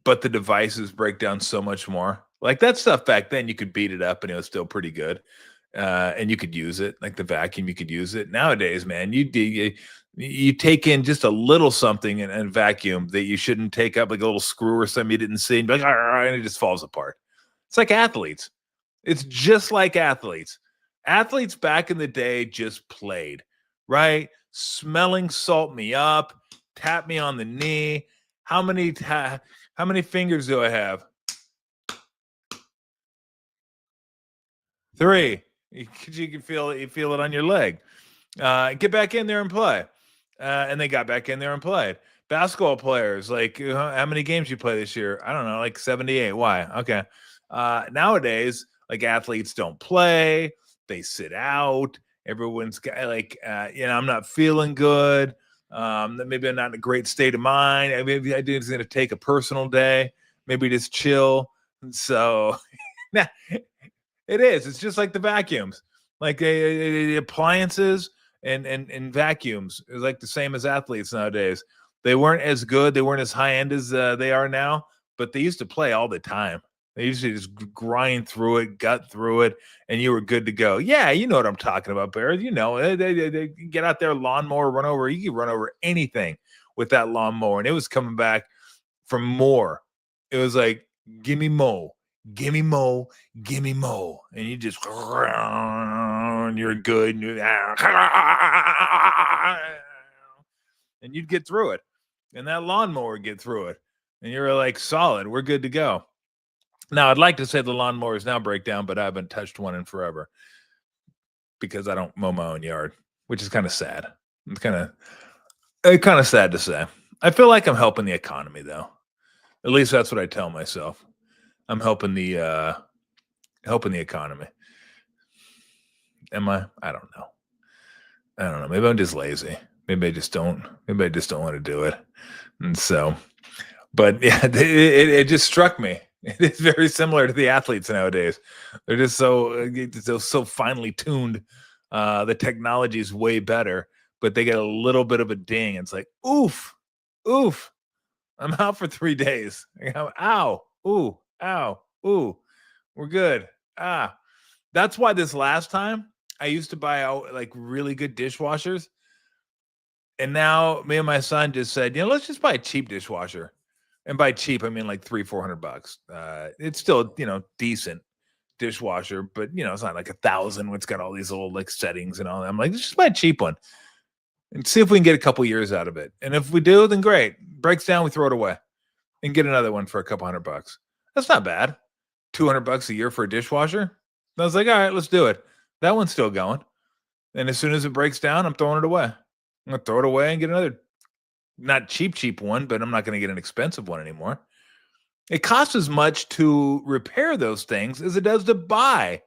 but the devices break down so much more. Like, that stuff back then, you could beat it up and it was still pretty good. And you could use it. Like the vacuum, you could use it. Nowadays, man, You take in just a little something and vacuum that you shouldn't take up, like a little screw or something you didn't see, and be like, and it just falls apart. It's like athletes. It's just like athletes. Athletes back in the day just played, right? Smelling salt me up, tap me on the knee. How many fingers do I have? 3. You can feel it. You feel it on your leg. Get back in there and play. And they got back in there and played. Basketball players, like how many games you play this year? I don't know, like 78. Why? Okay. Nowadays, like athletes don't play, they sit out. Everyone's got like, I'm not feeling good. Maybe I'm not in a great state of mind. Maybe I do going to take a personal day, maybe just chill. So it is. It's just like the vacuums, like appliances and vacuums is like the same as athletes nowadays. They weren't as good. They weren't as high end as they are now, but they used to play all the time. They used to just grind through it, gut through it, and you were good to go. Yeah, you know what I'm talking about, Barrett. You know, they get out there, lawnmower, run over. You can run over anything with that lawnmower, and it was coming back for more. It was like, give me more. Give me more, give me more. And you just, and you're good. And you'd get through it. And that lawnmower would get through it. And you're like, solid, we're good to go. Now, I'd like to say the lawnmowers now break down, but I haven't touched one in forever because I don't mow my own yard, which is kind of sad. It's kind of sad to say. I feel like I'm helping the economy, though. At least that's what I tell myself. I'm helping the economy. Am I? I don't know. Maybe I'm just lazy. Maybe I just don't want to do it. And so, but yeah, it just struck me. It is very similar to the athletes nowadays. They're just so finely tuned. The technology is way better, but they get a little bit of a ding. It's like, oof. I'm out for 3 days. Ow. Ooh. Ow. Ooh. We're good. That's why this last time I used to buy out like really good dishwashers. And now me and my son just said, let's just buy a cheap dishwasher. And by cheap, I mean like $300-$400. It's still, decent dishwasher, but it's not like 1,000. It's got all these little like settings and all that. I'm like, let's just buy a cheap one and see if we can get a couple years out of it. And if we do, then great. Breaks down, we throw it away and get another one for a couple $100. That's not bad. $200 a year for a dishwasher. And I was like, all right, let's do it. That one's still going. And as soon as it breaks down, I'm throwing it away. I'm going to throw it away and get another, not cheap one, but I'm not going to get an expensive one anymore. It costs as much to repair those things as it does to buy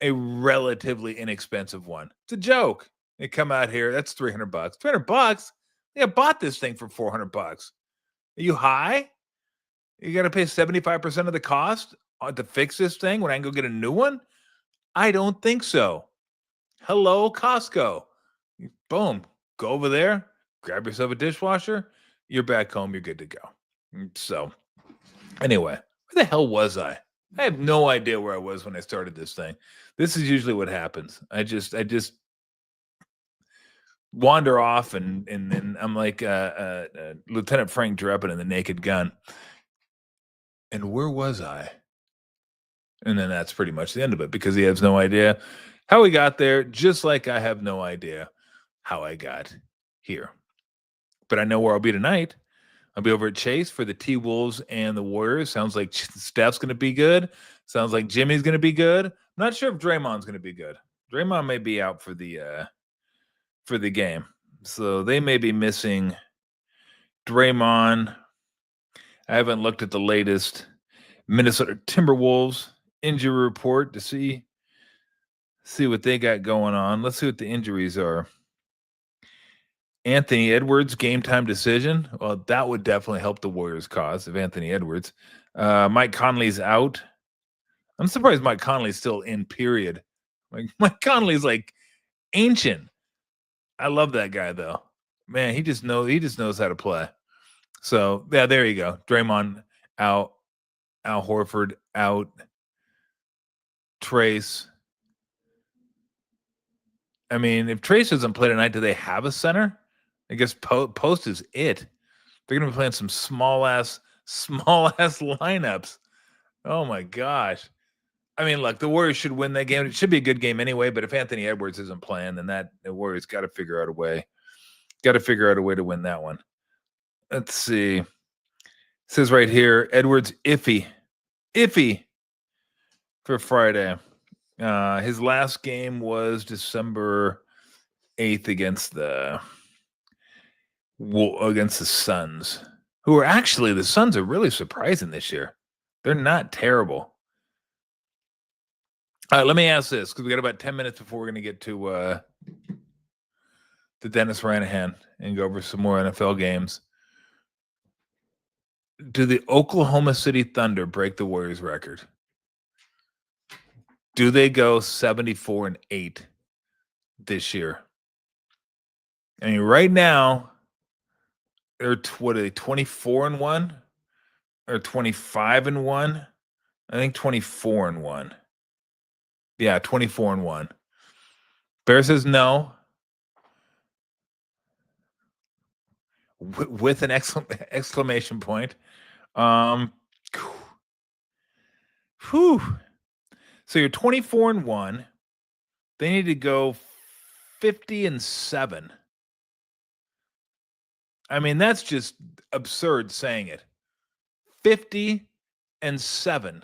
a relatively inexpensive one. It's a joke. They come out here, that's $300. $300? Yeah, I bought this thing for $400. Are you high? You got to pay 75% of the cost to fix this thing when I can go get a new one? I don't think so. Hello, Costco. Boom. Go over there, grab yourself a dishwasher. You're back home. You're good to go. So anyway, where the hell was I? I have no idea where I was when I started this thing. This is usually what happens. I just wander off and then I'm like Lieutenant Frank Drebin in The Naked Gun. And where was I? And then that's pretty much the end of it because he has no idea how he got there, just like I have no idea how I got here. But I know where I'll be tonight. I'll be over at Chase for the T-Wolves and the Warriors. Sounds like Steph's going to be good. Sounds like Jimmy's going to be good. I'm not sure if Draymond's going to be good. Draymond may be out for the game. So they may be missing Draymond. I haven't looked at the latest Minnesota Timberwolves injury report to see what they got going on. Let's see what the injuries are. Anthony Edwards, game time decision. Well, that would definitely help the Warriors' cause if Anthony Edwards. Mike Conley's out. I'm surprised Mike Conley's still in, period. Like Mike Conley's like ancient. I love that guy though. Man, he just knows how to play. So yeah, there you go. Draymond out, Al Horford out, Trace. I mean, if Trace doesn't play tonight, do they have a center? I guess Post is it. They're going to be playing some small ass lineups. Oh my gosh. I mean, look, the Warriors should win that game. It should be a good game anyway, but if Anthony Edwards isn't playing, then the Warriors got to figure out a way. Got to figure out a way to win that one. Let's see. It says right here, Edwards iffy for Friday. His last game was December 8th against the Suns, who are actually, the Suns are really surprising this year. They're not terrible. All right, let me ask this, because we got about 10 minutes before we're going to get to Dennis Ranahan and go over some more NFL games. Do the Oklahoma City Thunder break the Warriors record? Do they go 74-8 this year? I mean, right now, they're 24-1 or 25-1? I think 24-1. Yeah, 24-1. Bear says no. With an exclamation point. Whew. So you're 24-1. They need to go 50-7. I mean, that's just absurd saying it. 50-7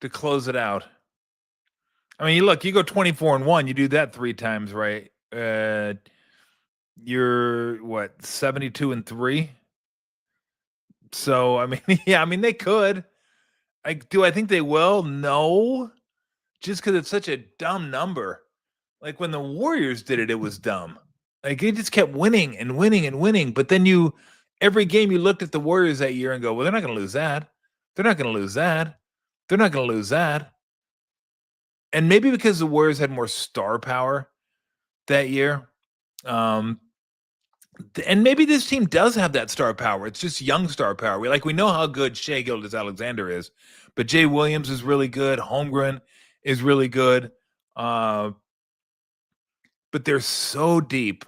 to close it out. I mean, look, you go 24-1, you do that 3 times, right? You're what, 72-3? So, I mean, yeah, I mean, they could. Do I think they will? No. Just because it's such a dumb number. Like when the Warriors did it, it was dumb. Like they just kept winning and winning and winning. But then every game you looked at the Warriors that year and go, well, they're not going to lose that. They're not going to lose that. They're not going to lose that. And maybe because the Warriors had more star power that year. And maybe this team does have that star power. It's just young star power. We know how good Shai Gilgeous-Alexander is, but Jay Williams is really good. Holmgren is really good. But they're so deep.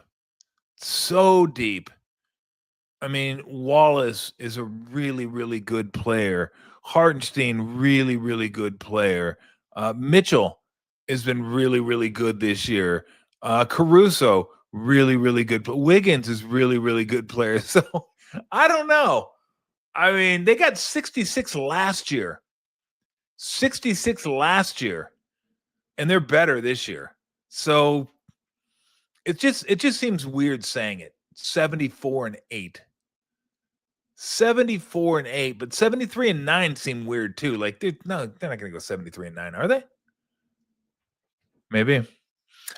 So deep. I mean, Wallace is a really, really good player. Hartenstein, really, really good player. Mitchell has been really, really good this year. Caruso, really, really good. Wiggins is really, really good player. So I don't know. I mean, they got 66 last year. 66 last year. And they're better this year. So it just seems weird saying it. 74-8. 74-8, but 73-9 seem weird too. Like they're not going to go 73-9, are they? Maybe. All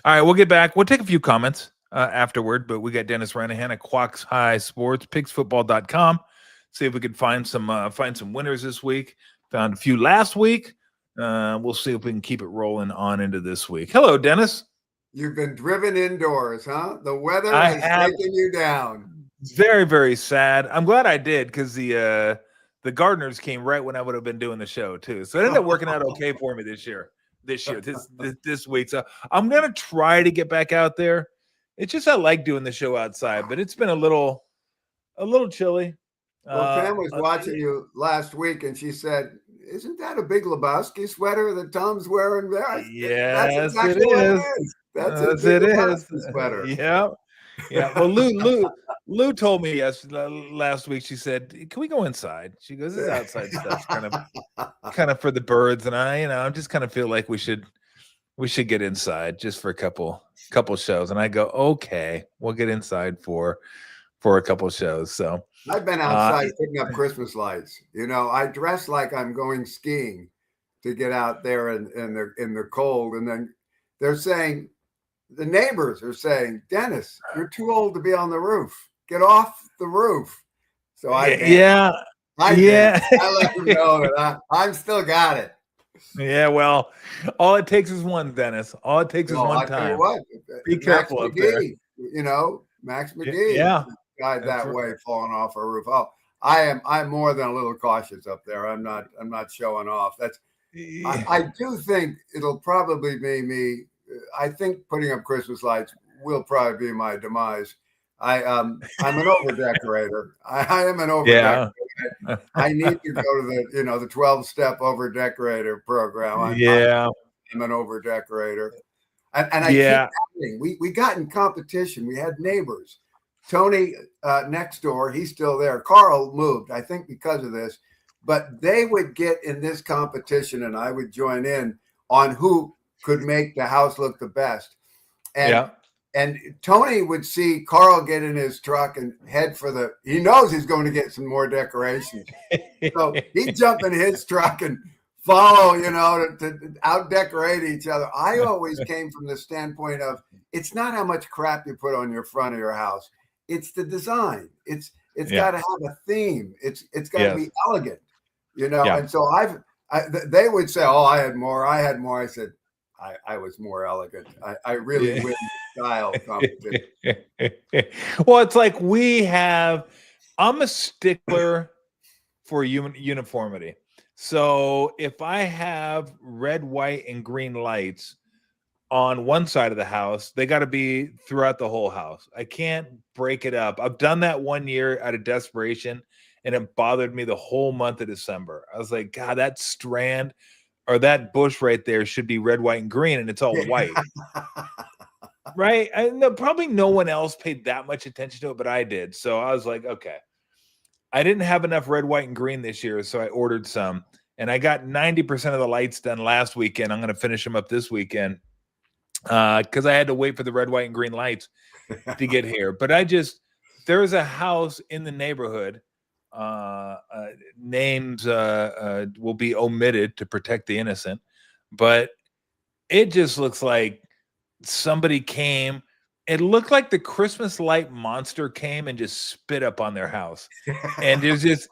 right, we'll get back. We'll take a few comments afterward, but we got Dennis Ranahan at Quacks High Sports, pigsfootball.com. See if we can find some winners this week. Found a few last week. We'll see if we can keep it rolling on into this week. Hello, Dennis. You've been driven indoors, huh? The weather has taken you down. Very, very sad. I'm glad I did because the gardeners came right when I would have been doing the show too. So it ended up working out okay for me this week. So I'm gonna try to get back out there. It's just I like doing the show outside, but it's been a little chilly. Well, Pam was watching you last week, and she said, "Isn't that a big Lebowski sweater that Tom's wearing there?" Yes, that's exactly what it is. That's a big Lebowski sweater. Yeah. Yeah. Well, Lou told me last week. She said, "Can we go inside?" She goes, "This outside stuff's kind of for the birds," and I just kind of feel like we should get inside just for a couple shows. And I go, "Okay, we'll get inside for a couple shows." So I've been outside picking up Christmas lights. I dress like I'm going skiing to get out there in the cold, and then they're saying. The neighbors are saying, "Dennis, you're too old to be on the roof. Get off the roof." So I let them know that I'm still got it. Yeah, well, all it takes is one, Dennis. All it takes is one time. Be careful up there. Max McGee. Yeah, died that way, falling off a roof. Oh, I'm more than a little cautious up there. I'm not showing off. I do think it'll probably be me. I think putting up Christmas lights will probably be my demise. I'm an over decorator. I am an over decorator. I need to go to the 12-step over decorator program. I'm an over decorator. And I keep happening. We got in competition. We had neighbors. Tony next door, he's still there. Carl moved, I think, because of this. But they would get in this competition, and I would join in on who could make the house look the best. And Tony would see Carl get in his truck and head for he knows he's going to get some more decorations. So he'd jump in his truck and follow, to out-decorate each other. I always came from the standpoint of, it's not how much crap you put on your front of your house. It's the design. It's got to have a theme. It's got to be elegant, And so they would say, oh, I had more. I said, I was more elegant. I really win the style competition. Well, it's like I'm a stickler for uniformity. So if I have red, white, and green lights on one side of the house, they got to be throughout the whole house. I can't break it up. I've done that one year out of desperation, and it bothered me the whole month of December. I was like, God, that strand or that bush right there should be red, white, and green, and it's all white. Right? Probably no one else paid that much attention to it, but I did. So I was like, okay. I didn't have enough red, white, and green this year, so I ordered some. And I got 90% of the lights done last weekend. I'm going to finish them up this weekend because I had to wait for the red, white, and green lights to get here. But there's a house in the neighborhood. Names will be omitted to protect the innocent, but it just looks like somebody came. It looked like the Christmas light monster came and just spit up on their house, and there's just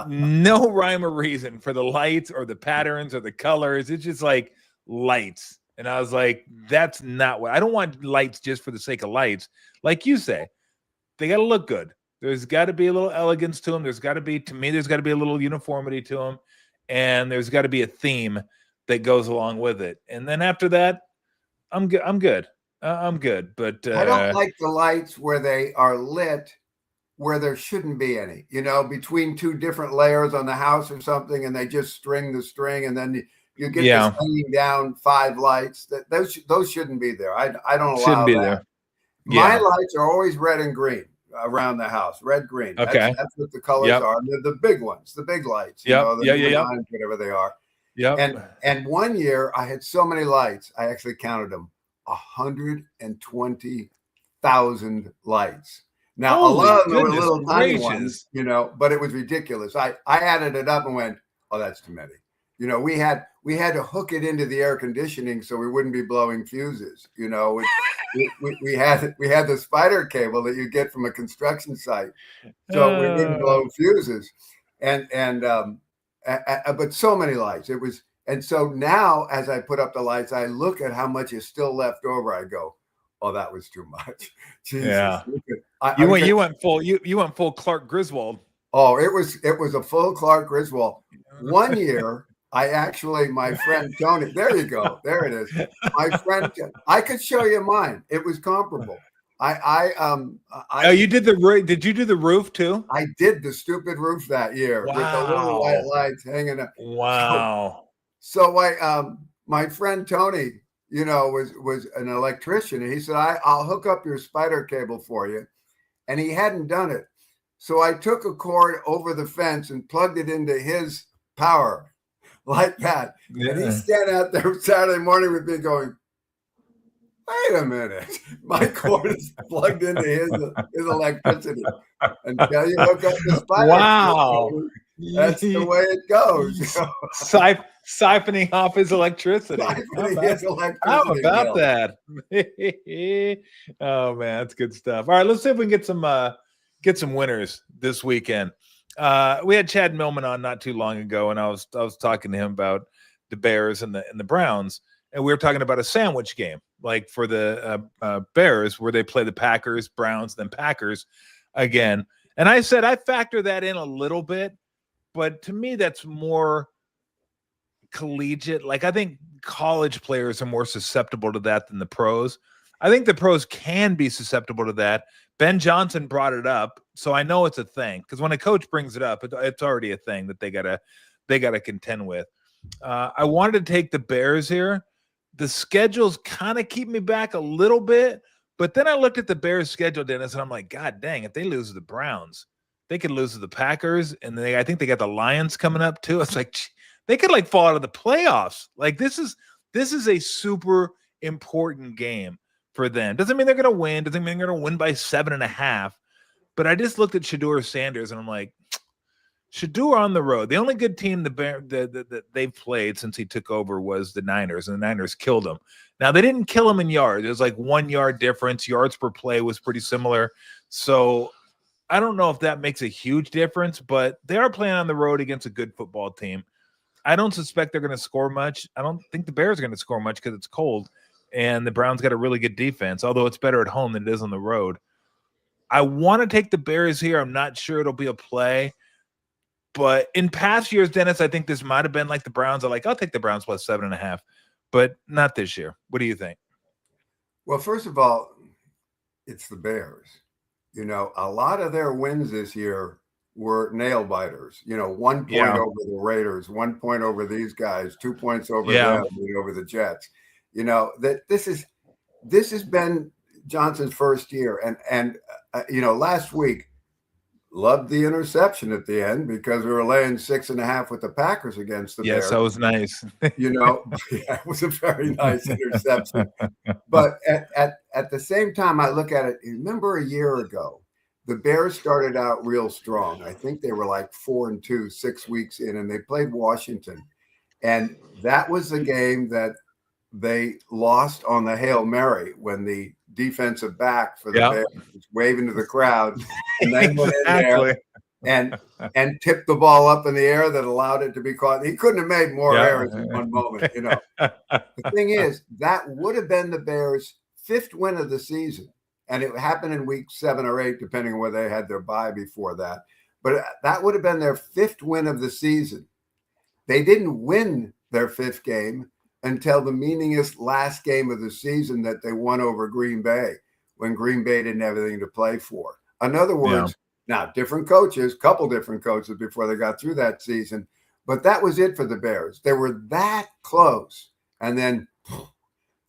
no rhyme or reason for the lights or the patterns or the colors. It's just like lights, and I was like, that's not what I don't want. Lights just for the sake of lights, like you say, they got to look good. There's got to be a little elegance to them. There's got to be a little uniformity to them. And there's got to be a theme that goes along with it. And then after that, I'm good. I'm good. But I don't like the lights where they are lit where there shouldn't be any, between two different layers on the house or something, and they just string the string, and then you get this hanging down 5 lights. Those shouldn't be there. I don't allow that. There. My lights are always red and green around the house, red, green. Okay. That's what the colors are. They're the big ones, the big lights, whatever they are. Yeah. And one year I had so many lights, I actually counted them, 120,000 lights. Now, a lot of them were little tiny ones, but it was ridiculous. I added it up and went, oh, that's too many. We had to hook it into the air conditioning so we wouldn't be blowing fuses. We had the spider cable that you get from a construction site, so we wouldn't blow fuses. But so many lights. And so now, as I put up the lights, I look at how much is still left over. I go, oh, that was too much. Jesus. Yeah. You went full Clark Griswold. Oh, it was a full Clark Griswold. One year, my friend Tony, there you go. There it is. My friend, I could show you mine. It was comparable. You did did you do the roof too? I did the stupid roof that year with the little white lights hanging up. Wow. So my friend Tony, was an electrician, and he said, I'll hook up your spider cable for you. And he hadn't done it. So I took a cord over the fence and plugged it into his power like that. Yeah. And he's standing out there Saturday morning with me going, wait a minute, my cord is plugged into his electricity. Until you hook up the spider cable, that's the way it goes. Siphoning off his electricity. How about that? Oh man, that's good stuff. All right, let's see if we can get some winners this weekend. We had Chad Millman on not too long ago, and I was talking to him about the Bears and the Browns, and we were talking about a sandwich game, like for the Bears, where they play the Packers, Browns, then Packers again. And I said I factor that in a little bit, but to me that's more collegiate. Like I think college players are more susceptible to that than the pros. I think the pros can be susceptible to that. Ben Johnson brought it up, so I know it's a thing. Because when a coach brings it up, it's already a thing that they gotta contend with. I wanted to take the Bears here. The schedules kind of keep me back a little bit, but then I looked at the Bears' schedule, Dennis, and I'm like, God dang, if they lose to the Browns, they could lose to the Packers, and I think they got the Lions coming up too. It's like they could like fall out of the playoffs. Like this is a super important game for them. Doesn't mean they're going to win. Doesn't mean they're going to win by 7.5. But I just looked at Shedeur Sanders and I'm like, Shedeur on the road. The only good team that they've played since he took over was the Niners, and the Niners killed him. Now, they didn't kill him in yards. It was like 1 yard difference. Yards per play was pretty similar. So I don't know if that makes a huge difference, but they are playing on the road against a good football team. I don't suspect they're going to score much. I don't think the Bears are going to score much because it's cold, and the Browns got a really good defense, although it's better at home than it is on the road. I want to take the Bears here. I'm not sure it'll be a play. But in past years, Dennis, I think this might have been like the Browns. I'll take the Browns plus 7.5, but not this year. What do you think? Well, first of all, it's the Bears. You know, a lot of their wins this year were nail biters. You know, 1 point over the Raiders, 1 point over these guys, 2 points over them, over the Jets. You know, that this has been Johnson's first year, and you know, last week. Loved the interception at the end because we were laying 6.5 with the Packers against the Bears. Yes, that was nice. You know, yeah, it was a very nice interception. But at the same time, I look at it. Remember a year ago, the Bears started out real strong. I think they were like 4-2, 6 weeks in, and they played Washington. And that was the game that they lost on the Hail Mary when the defensive back for the Bears was waving to the crowd and then went in there and tipped the ball up in the air that allowed it to be caught. He couldn't have made more errors in one moment, you know. The thing is, that would have been the Bears' 5th win of the season. And it happened in week 7 or 8, depending on whether they had their bye before that. But that would have been their 5th win of the season. They didn't win their 5th game until the meaningless last game of the season that they won over Green Bay when Green Bay didn't have anything to play for. In other words, now different coaches, couple different coaches before they got through that season, but that was it for the Bears. They were that close. And then,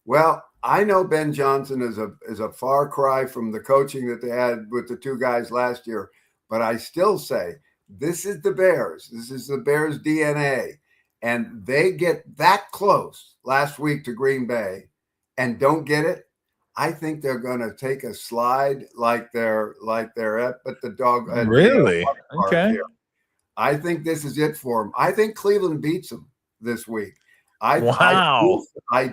well, I know Ben Johnson is a far cry from the coaching that they had with the 2 guys last year, but I still say this is the Bears. This is the Bears DNA. And they get that close last week to Green Bay and don't get it. I think they're going to take a slide like they're at the dog. Really? Okay. Here. I think this is it for them. I think Cleveland beats them this week. I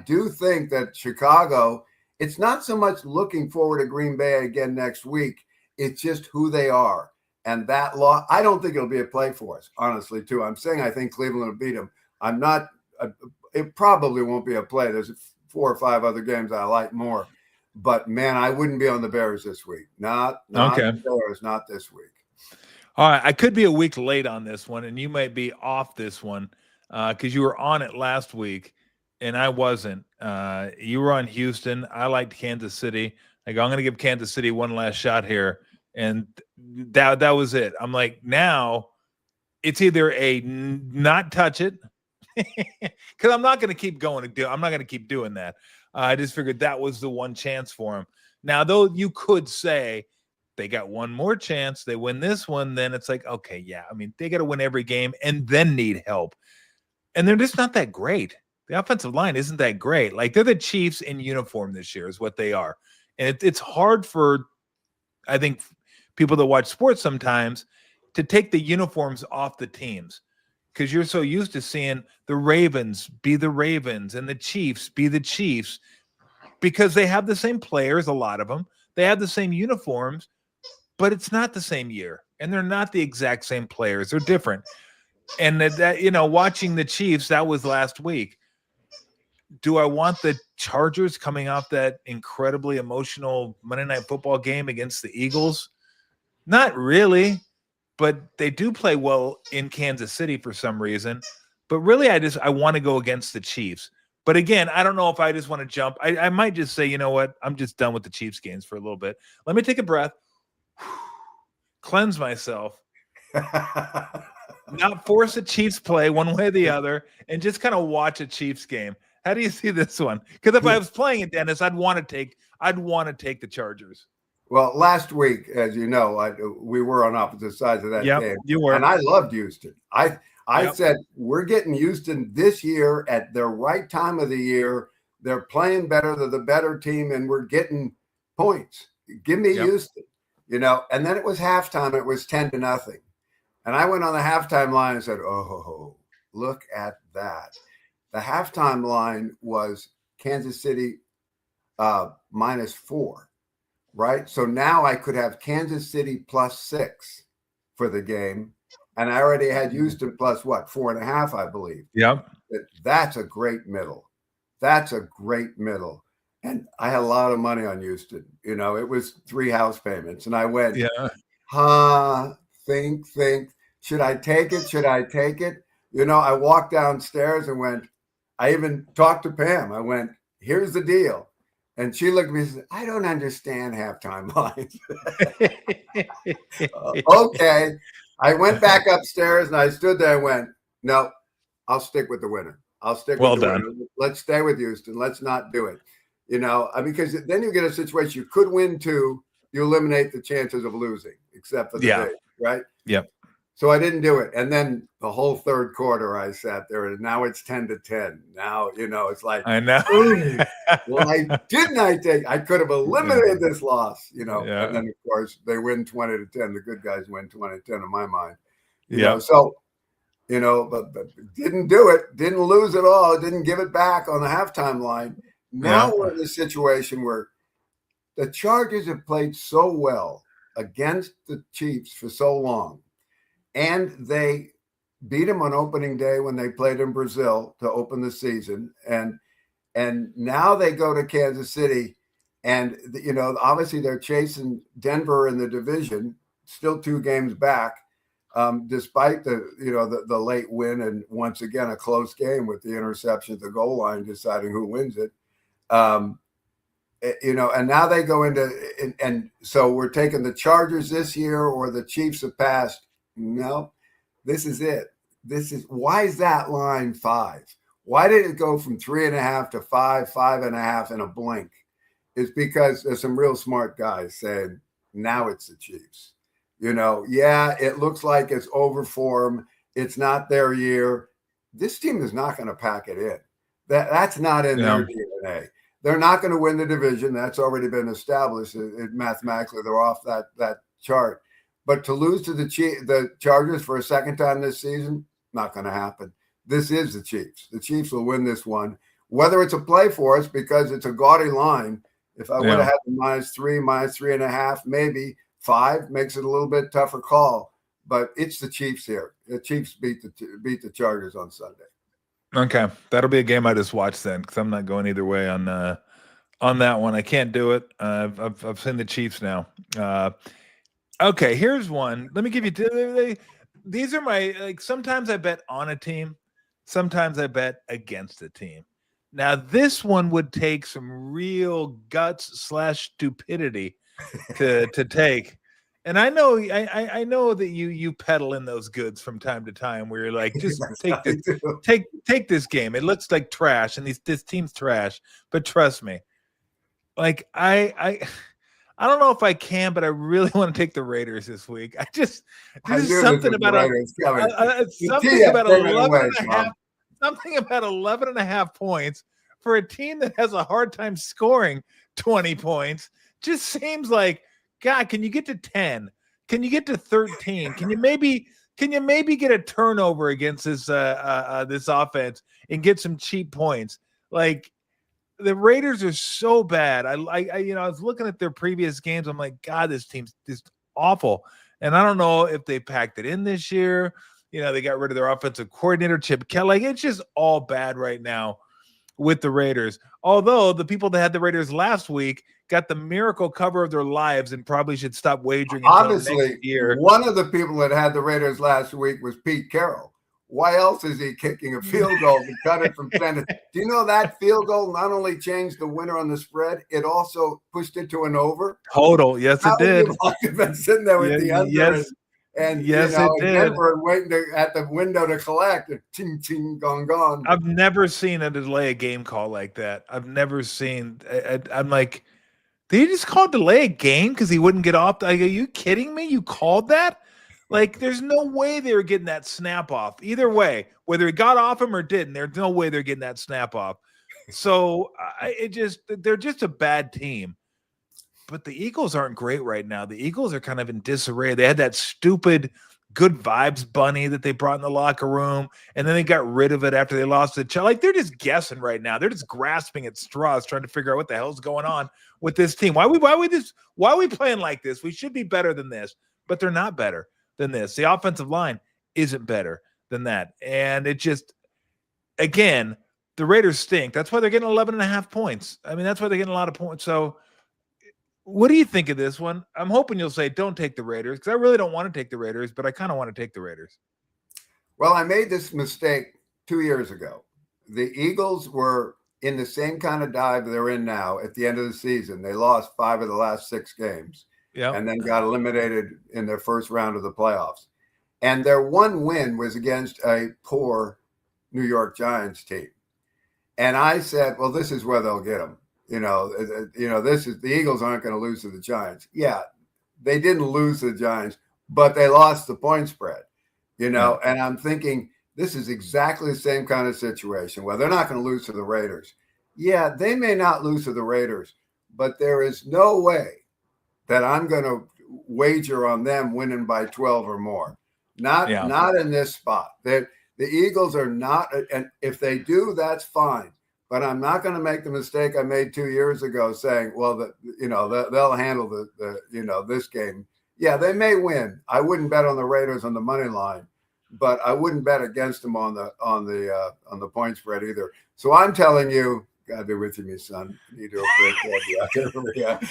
do think that Chicago, it's not so much looking forward to Green Bay again next week. It's just who they are. And that law, I don't think it'll be a play for us, honestly, too. I'm saying I think Cleveland will beat them. I'm not, it probably won't be a play. There's 4 or 5 other games I like more. But, man, I wouldn't be on the Bears this week. Not the Bears, not this week. All right. I could be a week late on this one, and you might be off this one because you were on it last week, and I wasn't. You were on Houston. I liked Kansas City. I'm going to give Kansas City one last shot here. And that was it. I'm like, now it's either a not touch it because I'm not going to keep going. I'm not going to keep doing that. I just figured that was the one chance for him. Now, though, you could say they got one more chance. They win this one. Then it's like, okay, yeah. I mean, they got to win every game and then need help. And they're just not that great. The offensive line isn't that great. Like they're the Chiefs in uniform this year is what they are. And it's hard for, I think, people that watch sports sometimes to take the uniforms off the teams because you're so used to seeing the Ravens be the Ravens and the Chiefs be the Chiefs because they have the same players, a lot of them. They have the same uniforms, but it's not the same year. And they're not the exact same players. They're different. And that you know, watching the Chiefs, that was last week. Do I want the Chargers coming off that incredibly emotional Monday Night Football game against the Eagles? Not really, but they do play well in Kansas City for some reason. But really, I want to go against the Chiefs. But again, I don't know if I just want to jump. I might just say, you know what? I'm just done with the Chiefs games for a little bit. Let me take a breath, cleanse myself, not force a Chiefs play one way or the other, and just kind of watch a Chiefs game. How do you see this one? Because if I was playing it, Dennis, I'd want to take the Chargers. Well, last week, as you know, we were on opposite sides of that game. You were. And I loved Houston. I said, we're getting Houston this year at the right time of the year. They're playing better. They're the better team, and we're getting points. Give me Houston, you know. And then it was halftime. It was 10-0. And I went on the halftime line and said, oh, look at that. The halftime line was Kansas City -4. Right. So now I could have Kansas City +6 for the game. And I already had Houston plus 4.5, I believe. Yep. That's a great middle. That's a great middle. And I had a lot of money on Houston. You know, it was 3 house payments. And I went, think. Should I take it? Should I take it? You know, I walked downstairs and went, I even talked to Pam. I went, here's the deal. And she looked at me and said, I don't understand halftime lines. Okay. I went back upstairs and I stood there and went, no, I'll stick with the winner. I'll stick with the winner. Let's stay with Houston. Let's not do it. You know, because then you get a situation you could win 2. You eliminate the chances of losing, except for the day, right? Yep. So I didn't do it. And then the whole third quarter, I sat there, and now it's 10-10. Now, you know, it's like, I know. Why didn't I take? I could have eliminated this loss, you know. And then, of course, they win 20-10. The good guys win 20-10 in my mind. You know, so, you know, but didn't do it. Didn't lose at all. Didn't give it back on the halftime line. Now we're in a situation where the Chargers have played so well against the Chiefs for so long. And they beat them on opening day when they played in Brazil to open the season. And now they go to Kansas City. And, you know, obviously they're chasing Denver in the division, still 2 games back, despite the late win and once again a close game with the interception at the goal line deciding who wins it. You know, and now they go into and so we're taking the Chargers this year or the Chiefs have passed. No, this is it. Why is that line 5? Why did it go from 3.5 to 5, 5.5 in a blink? It's because there's some real smart guys saying now it's the Chiefs. You know, it looks like it's over for them. It's not their year. This team is not going to pack it in. That's not in their DNA. They're not going to win the division. That's already been established. Mathematically, they're off that chart. But to lose to the Chargers for a second time this season, not going to happen. This is the Chiefs. The Chiefs will win this one, whether it's a play for us because it's a gaudy line. If I would have had the -3, -3.5, maybe 5 makes it a little bit tougher call. But it's the Chiefs here. The Chiefs beat the Chargers on Sunday. Okay, that'll be a game I just watch then because I'm not going either way on that one. I can't do it. I've seen the Chiefs now. Okay, here's one. Let me give you these are my sometimes I bet on a team, sometimes I bet against a team. Now this one would take some real guts / stupidity to take. And I know I know that you peddle in those goods from time to time where you're like, just take this game. It looks like trash and this team's trash, but trust me. Like I don't know if I can, but I really want to take the Raiders this week. There's something about 11.5 points for a team that has a hard time scoring 20 points. Just seems like, God, can you get to 10? Can you get to 13? Can you maybe get a turnover against this offense and get some cheap points? Like, the Raiders are so bad. I was looking at their previous games. I'm like, God, this team's just awful. And I don't know if they packed it in this year. You know, they got rid of their offensive coordinator, Chip Kelly. It's just all bad right now with the Raiders. Although the people that had the Raiders last week got the miracle cover of their lives and probably should stop wagering until Obviously, next year. One of the people that had the Raiders last week was Pete Carroll. why else is he kicking a field goal to cut it from 10? Do you know that field goal not only changed the winner on the spread, it also pushed it to an over? Total. Yes, How it did. would you have been sitting there with the under Yes. and Yes, you know, it in did. Denver and waiting at the window to collect? Ting, ting, gone, gone. I've never seen a delay a game call like that. I've never seen. I'm like, did he just call delay a game because he wouldn't get off? Like, are you kidding me? You called that? Like, there's no way they were getting that snap off. Either way, whether it got off him or didn't, there's no way they're getting that snap off. So they're just a bad team. But the Eagles aren't great right now. The Eagles are kind of in disarray. They had that stupid good vibes bunny that they brought in the locker room, and then they got rid of it after they lost the child. Like, they're just guessing right now. They're just grasping at straws, trying to figure out what the hell's going on with this team. Why are we playing like this? We should be better than this, but they're not better than this. The offensive line isn't better than that. And it just, again, the Raiders stink. That's why they're getting 11.5 points. I mean, that's why they're getting a lot of points. So what do you think of this one? I'm hoping you'll say don't take the Raiders, because I really don't want to take the Raiders, but I kind of want to take the Raiders. Well, I made this mistake 2 years ago. The Eagles were in the same kind of dive they're in now at the end of the season. They lost 5 of the last 6 games. Yeah, and then got eliminated in their first round of the playoffs. And their one win was against a poor New York Giants team. And I said, well, this is where they'll get them. This is the Eagles aren't going to lose to the Giants. Yeah, they didn't lose to the Giants, but they lost the point spread, And I'm thinking this is exactly the same kind of situation where they're not going to lose to the Raiders. Yeah, they may not lose to the Raiders, but there is no way that I'm going to wager on them winning by 12 or more. Not in this spot. The Eagles are not, and if they do, that's fine. But I'm not going to make the mistake I made 2 years ago saying, well, they'll handle this game. Yeah, they may win. I wouldn't bet on the Raiders on the money line, but I wouldn't bet against them on the point spread either. So I'm telling you, God be with you, my son. You do a great job.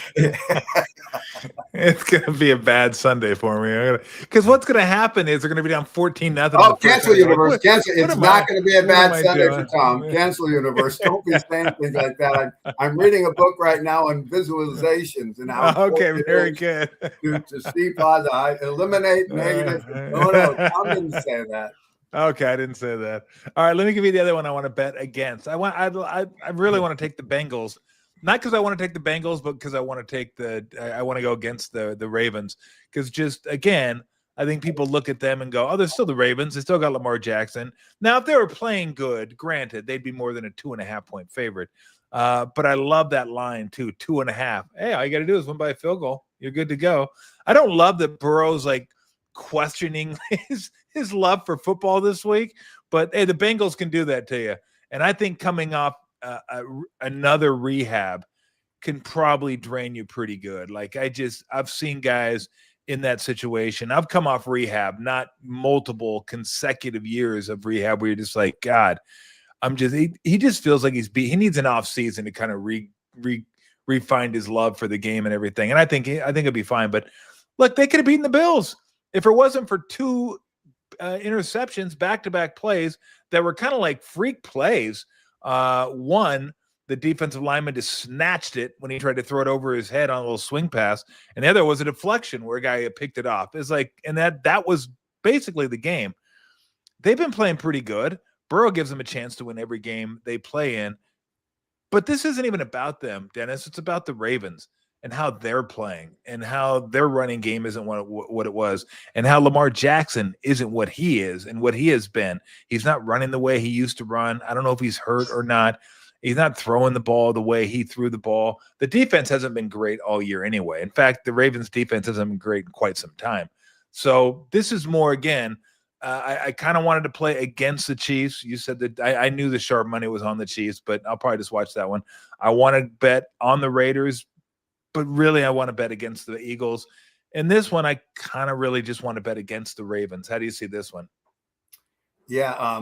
It's going to be a bad Sunday for me. Because what's going to happen is they're going to be down 14-0. Oh, cancel universe. Cancel. It's not going to be a bad Sunday for Tom. Cancel universe. Don't be saying things like that. I'm reading a book right now on visualizations and how. Okay, very good. To see positive, eliminate negative. No, Tom didn't say that. Okay, I didn't say that. All right, let me give you the other one I want to bet against. I really want to take the Bengals, not because I want to take the Bengals, but because I want to go against the Ravens. Because just again, I think people look at them and go, "Oh, they're still the Ravens. They still got Lamar Jackson." Now, if they were playing good, granted, they'd be more than a 2.5 point favorite. But I love that line too, 2.5. Hey, all you got to do is win by a field goal. You're good to go. I don't love that Burrow's like questioning his love for football this week, but hey, the Bengals can do that to you. And I think coming off another rehab can probably drain you pretty good. Like I've seen guys in that situation. I've come off rehab, not multiple consecutive years of rehab where you're just like, God, he just feels like he needs an off season to kind of re-find his love for the game and everything. And I think it'll be fine. But look, they could have beaten the Bills if it wasn't for 2 interceptions, back-to-back plays that were kind of like freak plays. One, the defensive lineman just snatched it when he tried to throw it over his head on a little swing pass, and the other was a deflection where a guy picked it off. It's like, and that was basically the game. They've been playing pretty good. Burrow gives them a chance to win every game they play in, but this isn't even about them, Dennis. It's about the Ravens and how they're playing and how their running game isn't what it was, and how Lamar Jackson isn't what he is and what he has been. He's not running the way he used to run. I don't know if he's hurt or not. He's not throwing the ball the way he threw the ball. The defense hasn't been great all year anyway. In fact, the Ravens defense hasn't been great in quite some time. So this is more, again, I kind of wanted to play against the Chiefs. You said that I knew the sharp money was on the Chiefs, but I'll probably just watch that one. I want to bet on the Raiders, but really I want to bet against the Eagles. And this one, I kind of really just want to bet against the Ravens. How do you see this one? Yeah.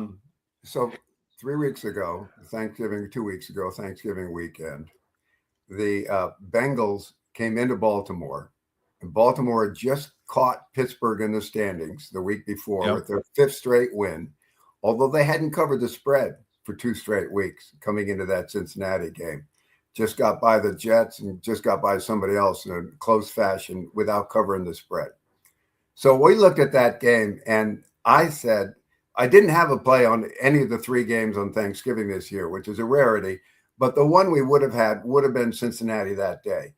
So 2 weeks ago, Thanksgiving weekend, the Bengals came into Baltimore, and Baltimore had just caught Pittsburgh in the standings the week before with their 5th straight win. although they hadn't covered the spread for 2 straight weeks coming into that Cincinnati game. Just got by the Jets and just got by somebody else in a close fashion without covering the spread. So we looked at that game, and I said, I didn't have a play on any of the 3 games on Thanksgiving this year, which is a rarity, but the one we would have had would have been Cincinnati that day,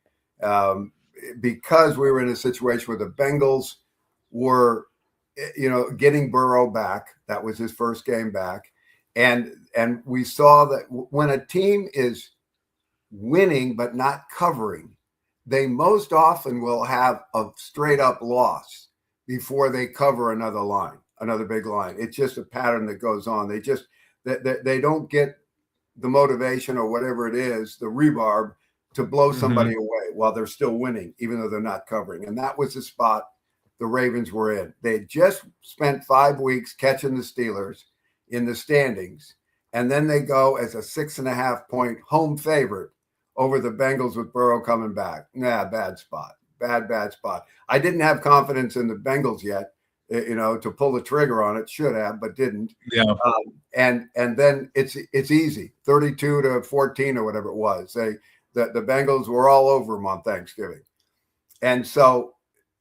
because we were in a situation where the Bengals were, getting Burrow back. That was his first game back. And we saw that when a team is winning but not covering, they most often will have a straight up loss before they cover another big line. It's just a pattern that goes on. They don't get the motivation or whatever it is, the rebarb, to blow somebody away while they're still winning, even though they're not covering. And that was the spot the Ravens were in. They had just spent 5 weeks catching the Steelers in the standings, and then they go as a 6.5-point home favorite over the Bengals with Burrow coming back. Bad spot. Bad spot. I didn't have confidence in the Bengals yet, to pull the trigger on it. Should have, but didn't. Yeah. And then it's easy, 32-14 or whatever it was. The Bengals were all over them on Thanksgiving. And so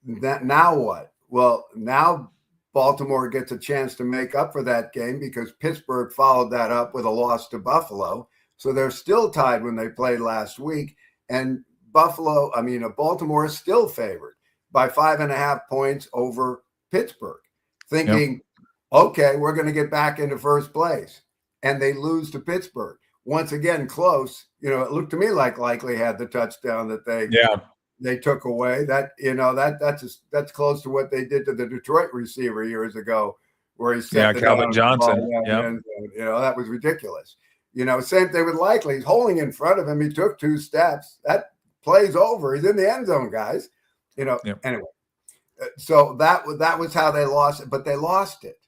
now what? Well, now Baltimore gets a chance to make up for that game because Pittsburgh followed that up with a loss to Buffalo. So they're still tied when they played last week. And Baltimore is still favored by 5.5 points over Pittsburgh, thinking, okay, we're going to get back into first place. And they lose to Pittsburgh. Once again, close. It looked to me like Likely had the touchdown that they took away. That's close to what they did to the Detroit receiver years ago, where he set Calvin Johnson. That was ridiculous. Same thing with Likely. He's holding in front of him. He took 2 steps. That play's over. He's in the end zone, guys. Anyway. So that was how they lost it, but they lost it.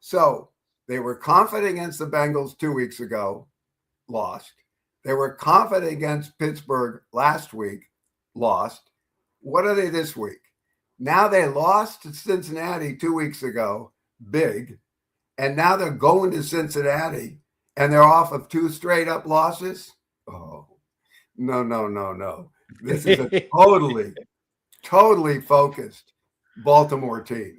So they were confident against the Bengals 2 weeks ago, lost. They were confident against Pittsburgh last week, lost. What are they this week? Now they lost to Cincinnati 2 weeks ago, big, and now they're going to Cincinnati, and they're off of 2 straight up losses. Oh, no. This is a totally focused Baltimore team.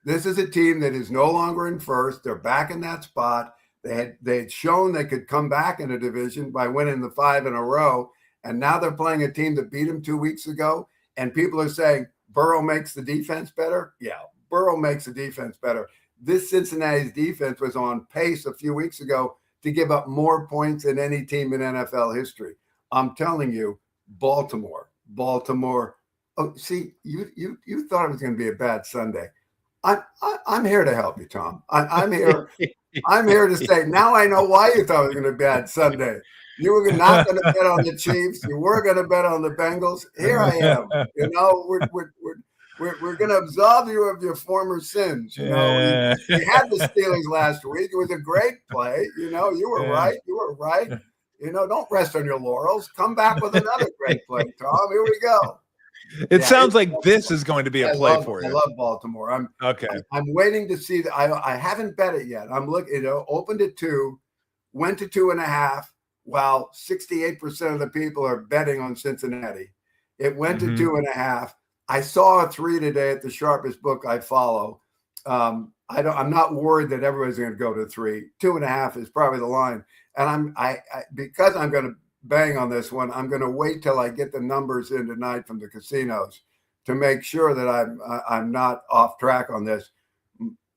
This is a team that is no longer in first. They're back in that spot. They had shown they could come back in a division by winning the 5 in a row. And now they're playing a team that beat them 2 weeks ago. And people are saying Burrow makes the defense better. Yeah, Burrow makes the defense better. This Cincinnati's defense was on pace a few weeks ago to give up more points than any team in NFL history. I'm telling you, Baltimore. Oh, see, you thought it was going to be a bad Sunday. I'm here to help you, Tom. I'm here. I'm here to say now I know why you thought it was going to be a bad Sunday. You were not going to bet on the Chiefs. You were going to bet on the Bengals. Here I am. We're going to absolve you of your former sins. We had the Steelers last week. It was a great play. You were right. You were right. Don't rest on your laurels. Come back with another great play, Tom. Here we go. It sounds like this is going to be a play for you. I love Baltimore. I'm waiting to see that. I haven't bet it yet. I'm looking. Opened at 2, went to 2.5. While 68% of the people are betting on Cincinnati, it went to 2.5. I saw a 3 today at the sharpest book I follow. I'm not worried that everybody's going to go to 3. 2.5 is probably the line. And because I'm going to bang on this one, I'm going to wait till I get the numbers in tonight from the casinos to make sure that I'm not off track on this.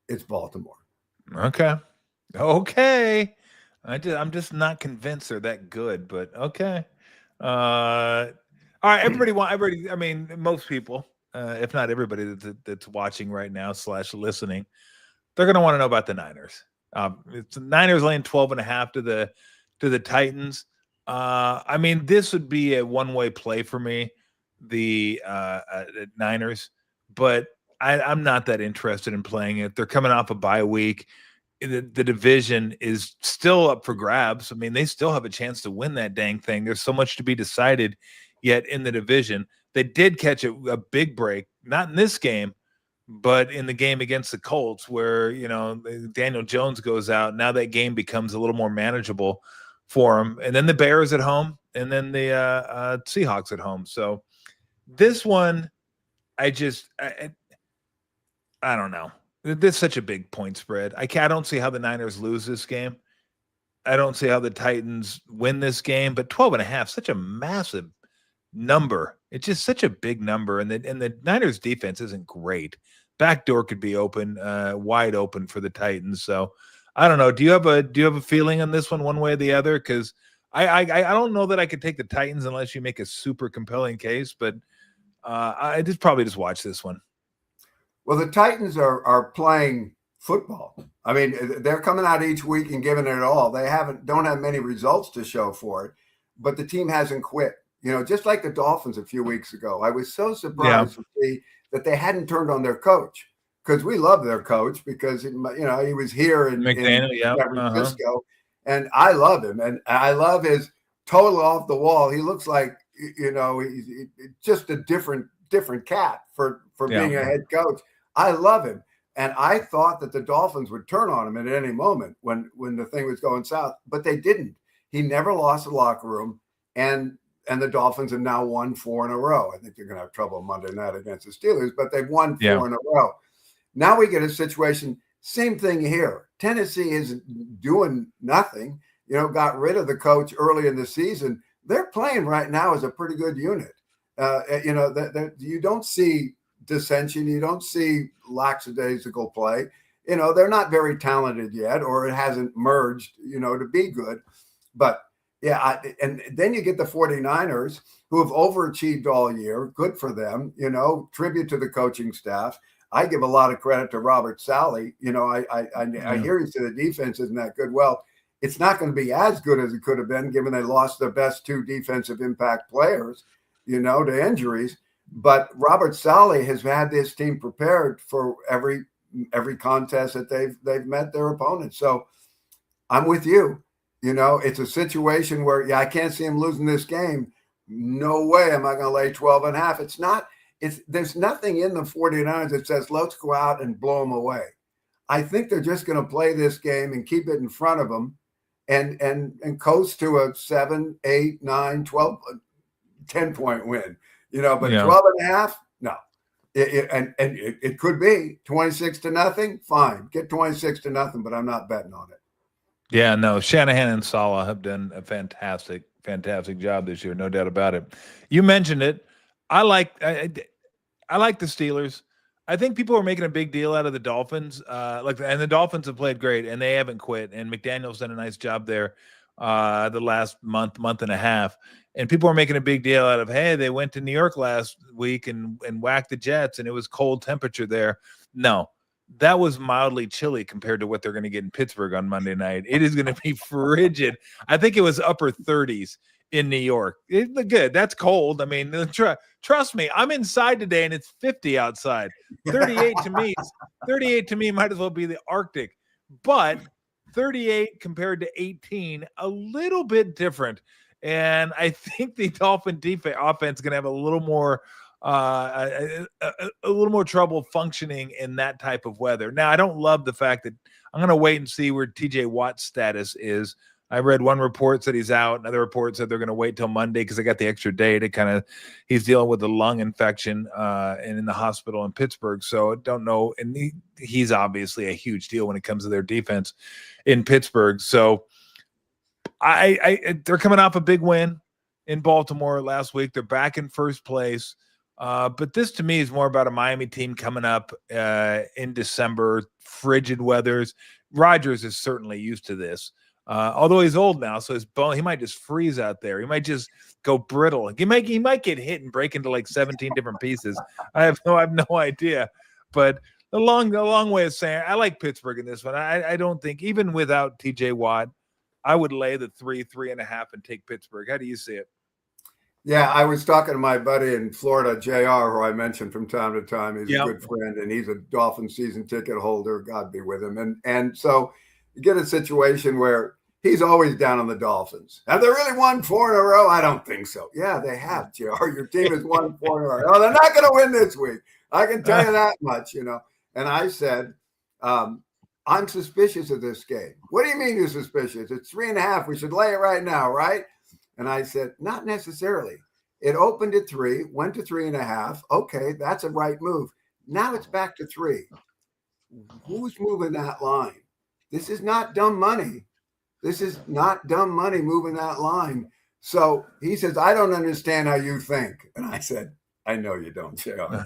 It's Baltimore. Okay. I'm just not convinced they're that good, but okay. All right, everybody. I mean, most people, if not everybody that's watching right now / listening, they're going to want to know about the Niners. It's the Niners laying 12.5 to the Titans. I mean, this would be a one-way play for me, the Niners, but I'm not that interested in playing it. They're coming off a bye week. The division is still up for grabs. I mean, they still have a chance to win that dang thing. There's so much to be decided yet in the division. They did catch a big break, not in this game, But in the game against the Colts, where Daniel Jones goes out, now that game becomes a little more manageable for him. And then the Bears at home, and then the Seahawks at home. So this one, I don't know. This is such a big point spread. I don't see how the Niners lose this game. I don't see how the Titans win this game. But 12.5, such a massive number. It's just such a big number, and the Niners defense isn't great. Back door could be open, wide open for the Titans. So I don't know. Do you have a feeling on this one way or the other? Because I don't know that I could take the Titans unless you make a super compelling case. But I just probably just watch this one. Well, the Titans are playing football. I mean, they're coming out each week and giving it all. They don't have many results to show for it, but the team hasn't quit. Just like the Dolphins a few weeks ago. I was so surprised to see that they hadn't turned on their coach, because we love their coach because he was here in San Francisco, and I love him, and I love his total off the wall. He looks like he's just a different cat for being a head coach. I love him, and I thought that the Dolphins would turn on him at any moment when the thing was going south, but they didn't. He never lost the locker room, and the Dolphins have now won 4 in a row. I think they're going to have trouble Monday night against the Steelers, but they've won 4 in a row. Now we get a situation, same thing here. Tennessee isn't doing nothing, got rid of the coach early in the season. They're playing right now as a pretty good unit. You don't see dissension. You don't see lackadaisical play. They're not very talented yet, or it hasn't merged, to be good. But yeah, and then you get the 49ers, who have overachieved all year. Good for them. Tribute to the coaching staff. I give a lot of credit to Robert Saleh. I hear you say the defense isn't that good. Well, it's not going to be as good as it could have been, given they lost their best 2 defensive impact players, to injuries. But Robert Saleh has had this team prepared for every contest that they've met their opponents. So I'm with you. It's a situation where, I can't see him losing this game. No way am I going to lay 12.5. There's nothing in the 49ers that says, let's go out and blow them away. I think they're just going to play this game and keep it in front of them and coast to a 7, 8, 9, 12, 10-point win, but 12.5, no. It could be 26-0. Fine. Get 26-0, but I'm not betting on it. Yeah, no, Shanahan and Saleh have done a fantastic job this year, no doubt about it. You mentioned it. I like the Steelers. I think people are making a big deal out of the Dolphins. And the Dolphins have played great, and they haven't quit. And McDaniel's done a nice job there the last month and a half. And people are making a big deal out of, hey, they went to New York last week and whacked the Jets, and it was cold temperature there. No. That was mildly chilly compared to what they're going to get in Pittsburgh on Monday night. It is going to be frigid. I think it was upper 30s in New York. Good. That's cold. I mean, trust me, I'm inside today and it's 50 outside. 38 to me might as well be the Arctic. But 38 compared to 18, a little bit different. And I think the Dolphin offense is going to have a little more trouble functioning in that type of weather. Now, I don't love the fact that I'm going to wait and see where TJ Watt's status is. I read one report said he's out. Another report said they're going to wait till Monday because they got the extra day to he's dealing with a lung infection and in the hospital in Pittsburgh. So I don't know. And he's obviously a huge deal when it comes to their defense in Pittsburgh. So they're coming off a big win in Baltimore last week. They're back in first place. But this to me is more about a Miami team coming up in December, frigid weathers. Rodgers is certainly used to this. Although he's old now, so his bone, he might just freeze out there. He might just go brittle. He might get hit and break into like 17 different pieces. I have no idea. But a long way of saying I like Pittsburgh in this one. I don't think, even without TJ Watt, I would lay the 3.5 and take Pittsburgh. How do you see it? Yeah, I was talking to my buddy in Florida, JR, who I mentioned from time to time. He's a good friend, and he's a Dolphin season ticket holder. God be with him. And so you get a situation where he's always down on the Dolphins. Have they really won 4 in a row? I don't think so. Yeah, they have, JR. Your team has won 4 in a row. No, they're not going to win this week. I can tell you that much, And I said, I'm suspicious of this game. What do you mean you're suspicious? It's 3.5. We should lay it right now, right? And I said, not necessarily. It opened at 3, went to 3.5. Okay, that's a right move. Now it's back to 3. Who's moving that line? This is not dumb money. This is not dumb money moving that line. So he says, I don't understand how you think. And I said, I know you don't, Joe.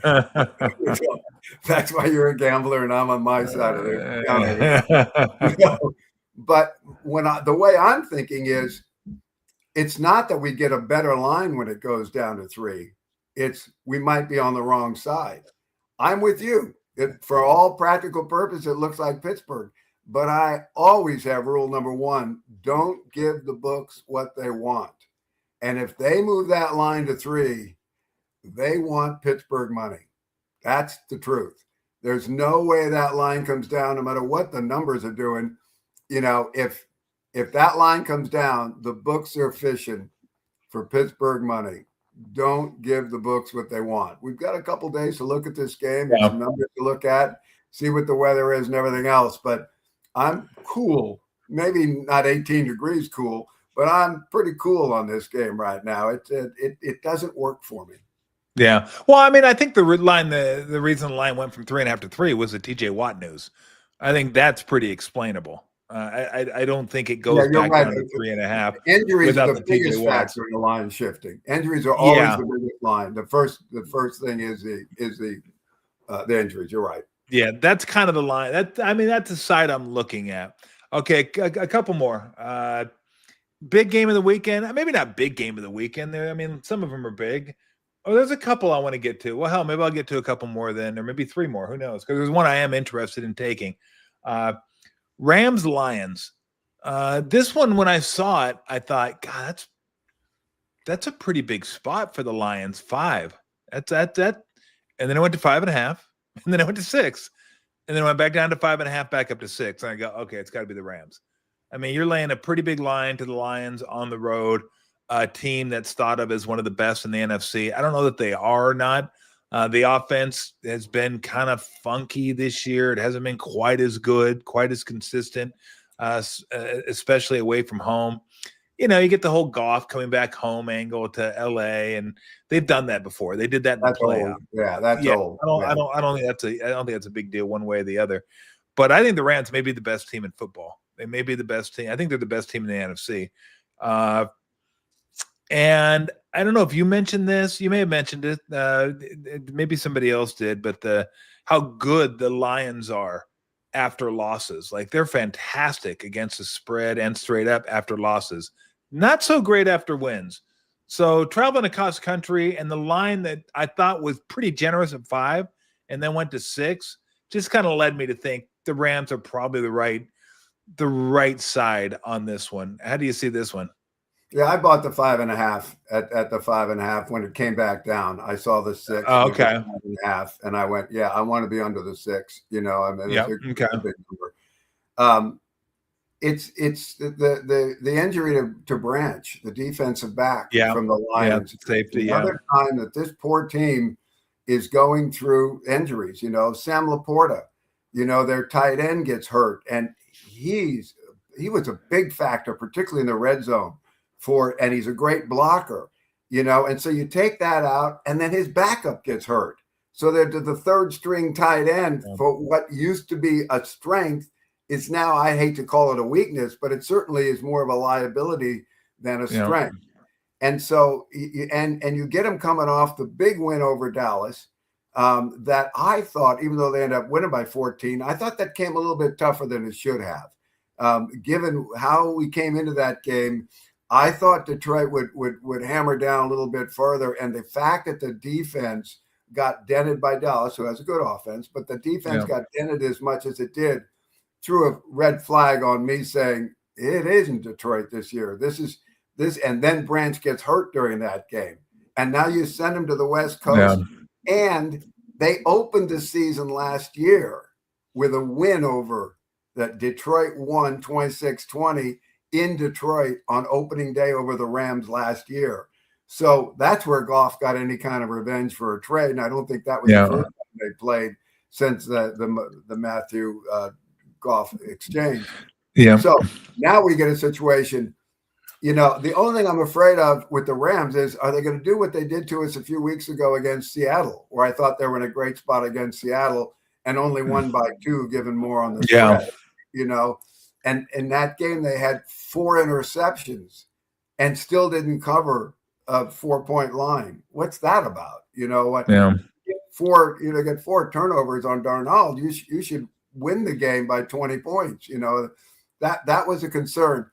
That's why you're a gambler and I'm on my side of the counter. But the way I'm thinking is, it's not that we get a better line when it goes down to 3. It's we might be on the wrong side. I'm with you. For all practical purposes, it looks like Pittsburgh. But I always have rule number 1, don't give the books what they want. And if they move that line to 3, they want Pittsburgh money. That's the truth. There's no way that line comes down, no matter what the numbers are doing. If that line comes down, the books are fishing for Pittsburgh money. Don't give the books what they want. We've got a couple days to look at this game, some numbers to look at, see what the weather is and everything else. But I'm cool, maybe not 18 degrees cool, but I'm pretty cool on this game right now. It doesn't work for me. Yeah. Well, I mean, I think the reason the line went from 3.5 to 3 was the TJ Watt news. I think that's pretty explainable. I don't think it goes back down to 3.5. Injuries are the biggest factor in the line shifting. Injuries are always the biggest line. The first thing is the injuries. You're right. Yeah, that's kind of the line. That's the side I'm looking at. Okay, a couple more. Big game of the weekend. Maybe not big game of the weekend. There. I mean, some of them are big. Oh, there's a couple I want to get to. Well, hell, maybe I'll get to a couple more then, or maybe 3 more. Who knows? Because there's one I am interested in taking. Rams-Lions. This one, when I saw it, I thought, God, that's a pretty big spot for the Lions. 5. That's that. And then it went to 5.5. And then it went to 6. And then it went back down to 5.5, back up to 6. And I go, okay, it's got to be the Rams. I mean, you're laying a pretty big line to the Lions on the road, a team that's thought of as one of the best in the NFC. I don't know that they are or not. The offense has been kind of funky this year. It hasn't been quite as good, quite as consistent, especially away from home. You get the whole Goff coming back home angle to LA, and they've done that before. They did that in the playoff. Yeah, that's old. I don't think that's a big deal one way or the other. But I think the Rams may be the best team in football. They may be the best team. I think they're the best team in the NFC. And I don't know if you mentioned this. You may have mentioned it. Maybe somebody else did. But how good the Lions are after losses. Like, they're fantastic against the spread and straight up after losses. Not so great after wins. So traveling across country, and the line that I thought was pretty generous at 5 and then went to 6 just kind of led me to think the Rams are probably the right side on this one. How do you see this one? Yeah, I bought the 5.5 at the 5.5 when it came back down. I saw the 6. Oh, okay. 5.5, and I went, yeah, I want to be under the 6. I mean, it's a big number. It's the injury to Branch, the defensive back from the Lions. Safety. Another time that this poor team is going through injuries. Sam Laporta, their tight end gets hurt, and he was a big factor, particularly in the red zone. And he's a great blocker, and so you take that out, and then his backup gets hurt. So they're the third string tight end for what used to be a strength is now, I hate to call it a weakness, but it certainly is more of a liability than a strength. And so, and you get him coming off the big win over Dallas that I thought, even though they ended up winning by 14, I thought that came a little bit tougher than it should have. Given how we came into that game, I thought Detroit would hammer down a little bit further. And the fact that the defense got dented by Dallas, who has a good offense, but the defense got dented as much as it did, threw a red flag on me saying, it isn't Detroit this year. This. And then Branch gets hurt during that game. And now you send him to the West Coast. Yeah. And they opened the season last year with a win over that Detroit won 26-20 in Detroit on opening day over the Rams last year. So that's where Goff got any kind of revenge for a trade. And I don't think that was the first time they played since the Matthew Goff exchange. Yeah. So now we get a situation. The only thing I'm afraid of with the Rams is, are they going to do what they did to us a few weeks ago against Seattle, where I thought they were in a great spot against Seattle and only won by 2, given more on the spread. And in that game they had 4 interceptions and still didn't cover a 4-point line. What's that about? Yeah. Get 4 turnovers on Darnold. You should win the game by 20 points. That was a concern.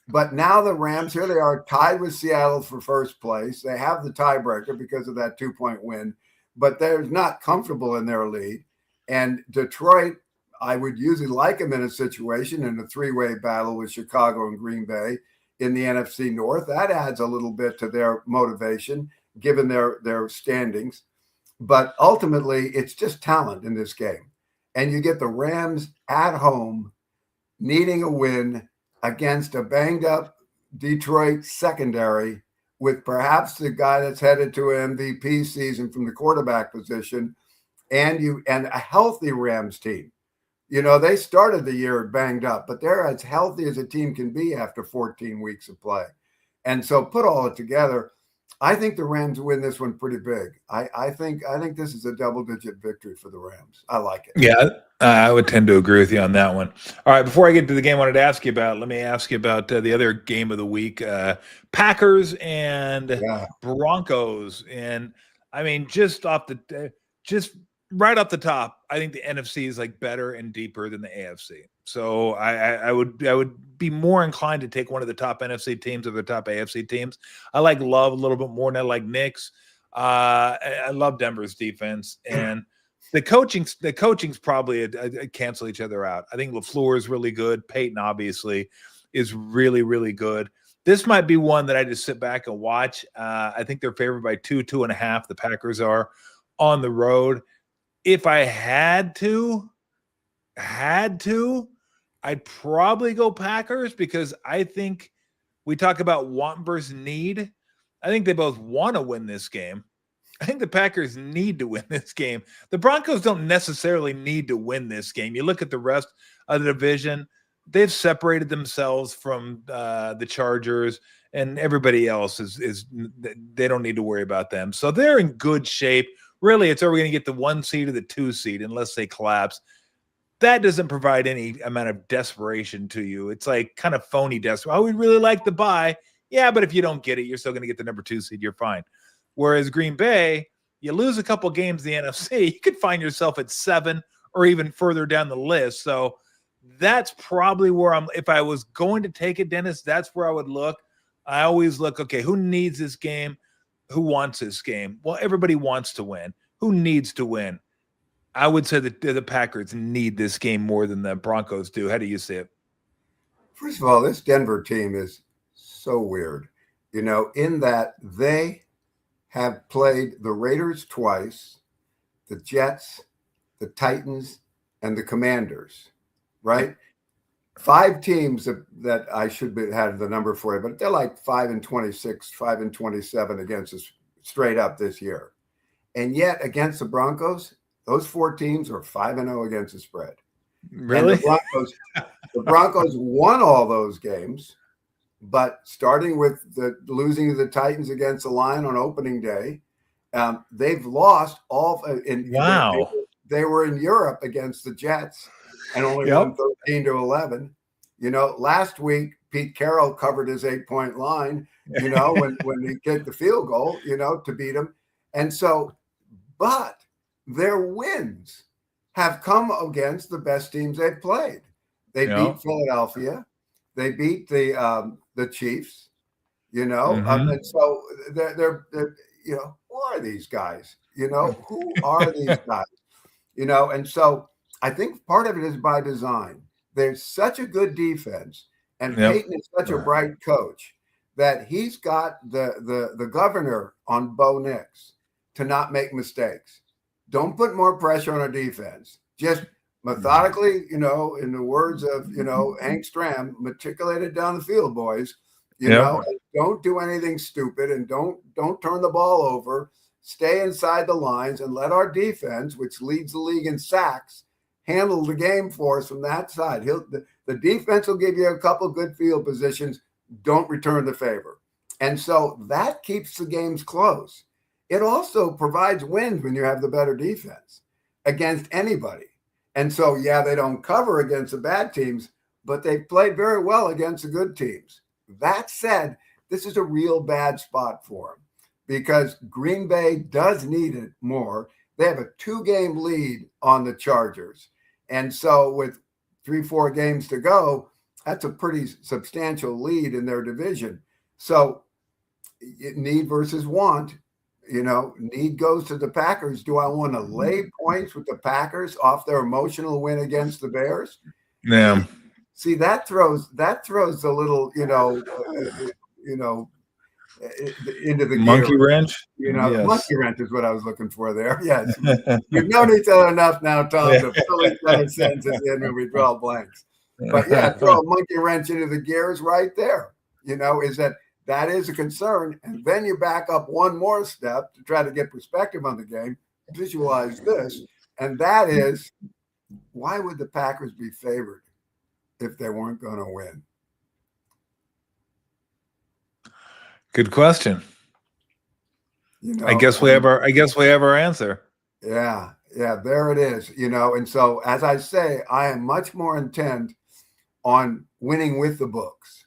But now the Rams, here they are tied with Seattle for first place. They have the tiebreaker because of that 2-point win, but they're not comfortable in their lead. And Detroit, I would usually like them in a situation in a 3-way battle with Chicago and Green Bay in the NFC North. That adds a little bit to their motivation, given their standings. But ultimately, it's just talent in this game. And you get the Rams at home needing a win against a banged-up Detroit secondary with perhaps the guy that's headed to an MVP season from the quarterback position, and a healthy Rams team. They started the year banged up, but they're as healthy as a team can be after 14 weeks of play. And so put all it together, I think the Rams win this one pretty big. I think this is a double-digit victory for the Rams. I like it. Yeah, I would tend to agree with you on that one. All right, before I get to the game I wanted to ask you about, let me ask you about the other game of the week, Packers and Broncos. And I mean, just right off the top, I think the NFC is like better and deeper than the AFC. So I would be more inclined to take one of the top NFC teams over the top AFC teams. I like Love a little bit more than I like Knicks. I love Denver's defense, and the coaching's probably cancel each other out. I think LaFleur is really good. Peyton obviously is really, really good. This might be one that I just sit back and watch. I think they're favored by 2.5. The Packers are on the road. If I had to, I'd probably go Packers, because I think we talk about want versus need. I think they both want to win this game. I think the Packers need to win this game. The Broncos don't necessarily need to win this game. You look at the rest of the division, they've separated themselves from the Chargers, and everybody else is they don't need to worry about them. So they're in good shape. Really, it's are we going to get the 1 seed or the 2 seed unless they collapse. That doesn't provide any amount of desperation to you. It's like kind of phony desperation. Oh, we really like the bye. Yeah, but if you don't get it, you're still going to get the number 2 seed. You're fine. Whereas Green Bay, you lose a couple games in the NFC, you could find yourself at 7 or even further down the list. So that's probably where if I was going to take it, Dennis, that's where I would look. I always look, okay, who needs this game? Who wants this game? Well, everybody wants to win. Who needs to win? I would say that the Packers need this game more than the Broncos do. How do you see it? First of all, this Denver team is so weird, in that they have played the Raiders twice, the Jets, the Titans, and the Commanders, right? 5 teams that I should have the number for you, but they're like 5-26, 5-27 against us straight up this year. And yet against the Broncos, those 4 teams are 5-0 against the spread. Really? And the Broncos won all those games, but starting with the losing to the Titans against the Lions on opening day, they've lost all. Wow. They were in Europe against the Jets and only won 13-11. Last week Pete Carroll covered his 8-point line. When he kicked the field goal, to beat him, and so, but their wins have come against the best teams they've played. They beat Philadelphia. They beat the Chiefs, and so they're who are these guys? Who are these guys? And so I think part of it is by design. There's such a good defense, and Peyton is such a bright coach that he's got the governor on Bo Nix to not make mistakes. Don't put more pressure on our defense. Just methodically, in the words of, Hank Stram, matriculate it down the field, boys. Don't do anything stupid, and don't turn the ball over. stay inside the lines and let our defense, which leads the league in sacks, handle the game for us from that side. The defense will give you a couple good field positions. Don't return the favor. And so that keeps the games close. It also provides wins when you have the better defense against anybody. And so, yeah, they don't cover against the bad teams, but they played very well against the good teams. That said, this is a real bad spot for them because Green Bay does need it more. They have a 2-game lead on the Chargers. And so with 3-4 games to go, that's a pretty substantial lead in their division. So need versus want. Need goes to the Packers. Do I want to lay points with the Packers off their emotional win against the Bears? Yeah. See, that throws a little, into the monkey gear. wrench. Yes. Monkey wrench is what I was looking for there. Yes. We've known each other enough now, Tom, to fill each other's sentences in when we draw blanks. But yeah, throw a monkey wrench into the gears right there. Is that is a concern. And then you back up one more step to try to get perspective on the game, visualize this. And that is, why would the Packers be favored if they weren't going to win? Good question. I guess we have our answer. Yeah, there it is. And so as I say, I am much more intent on winning with the books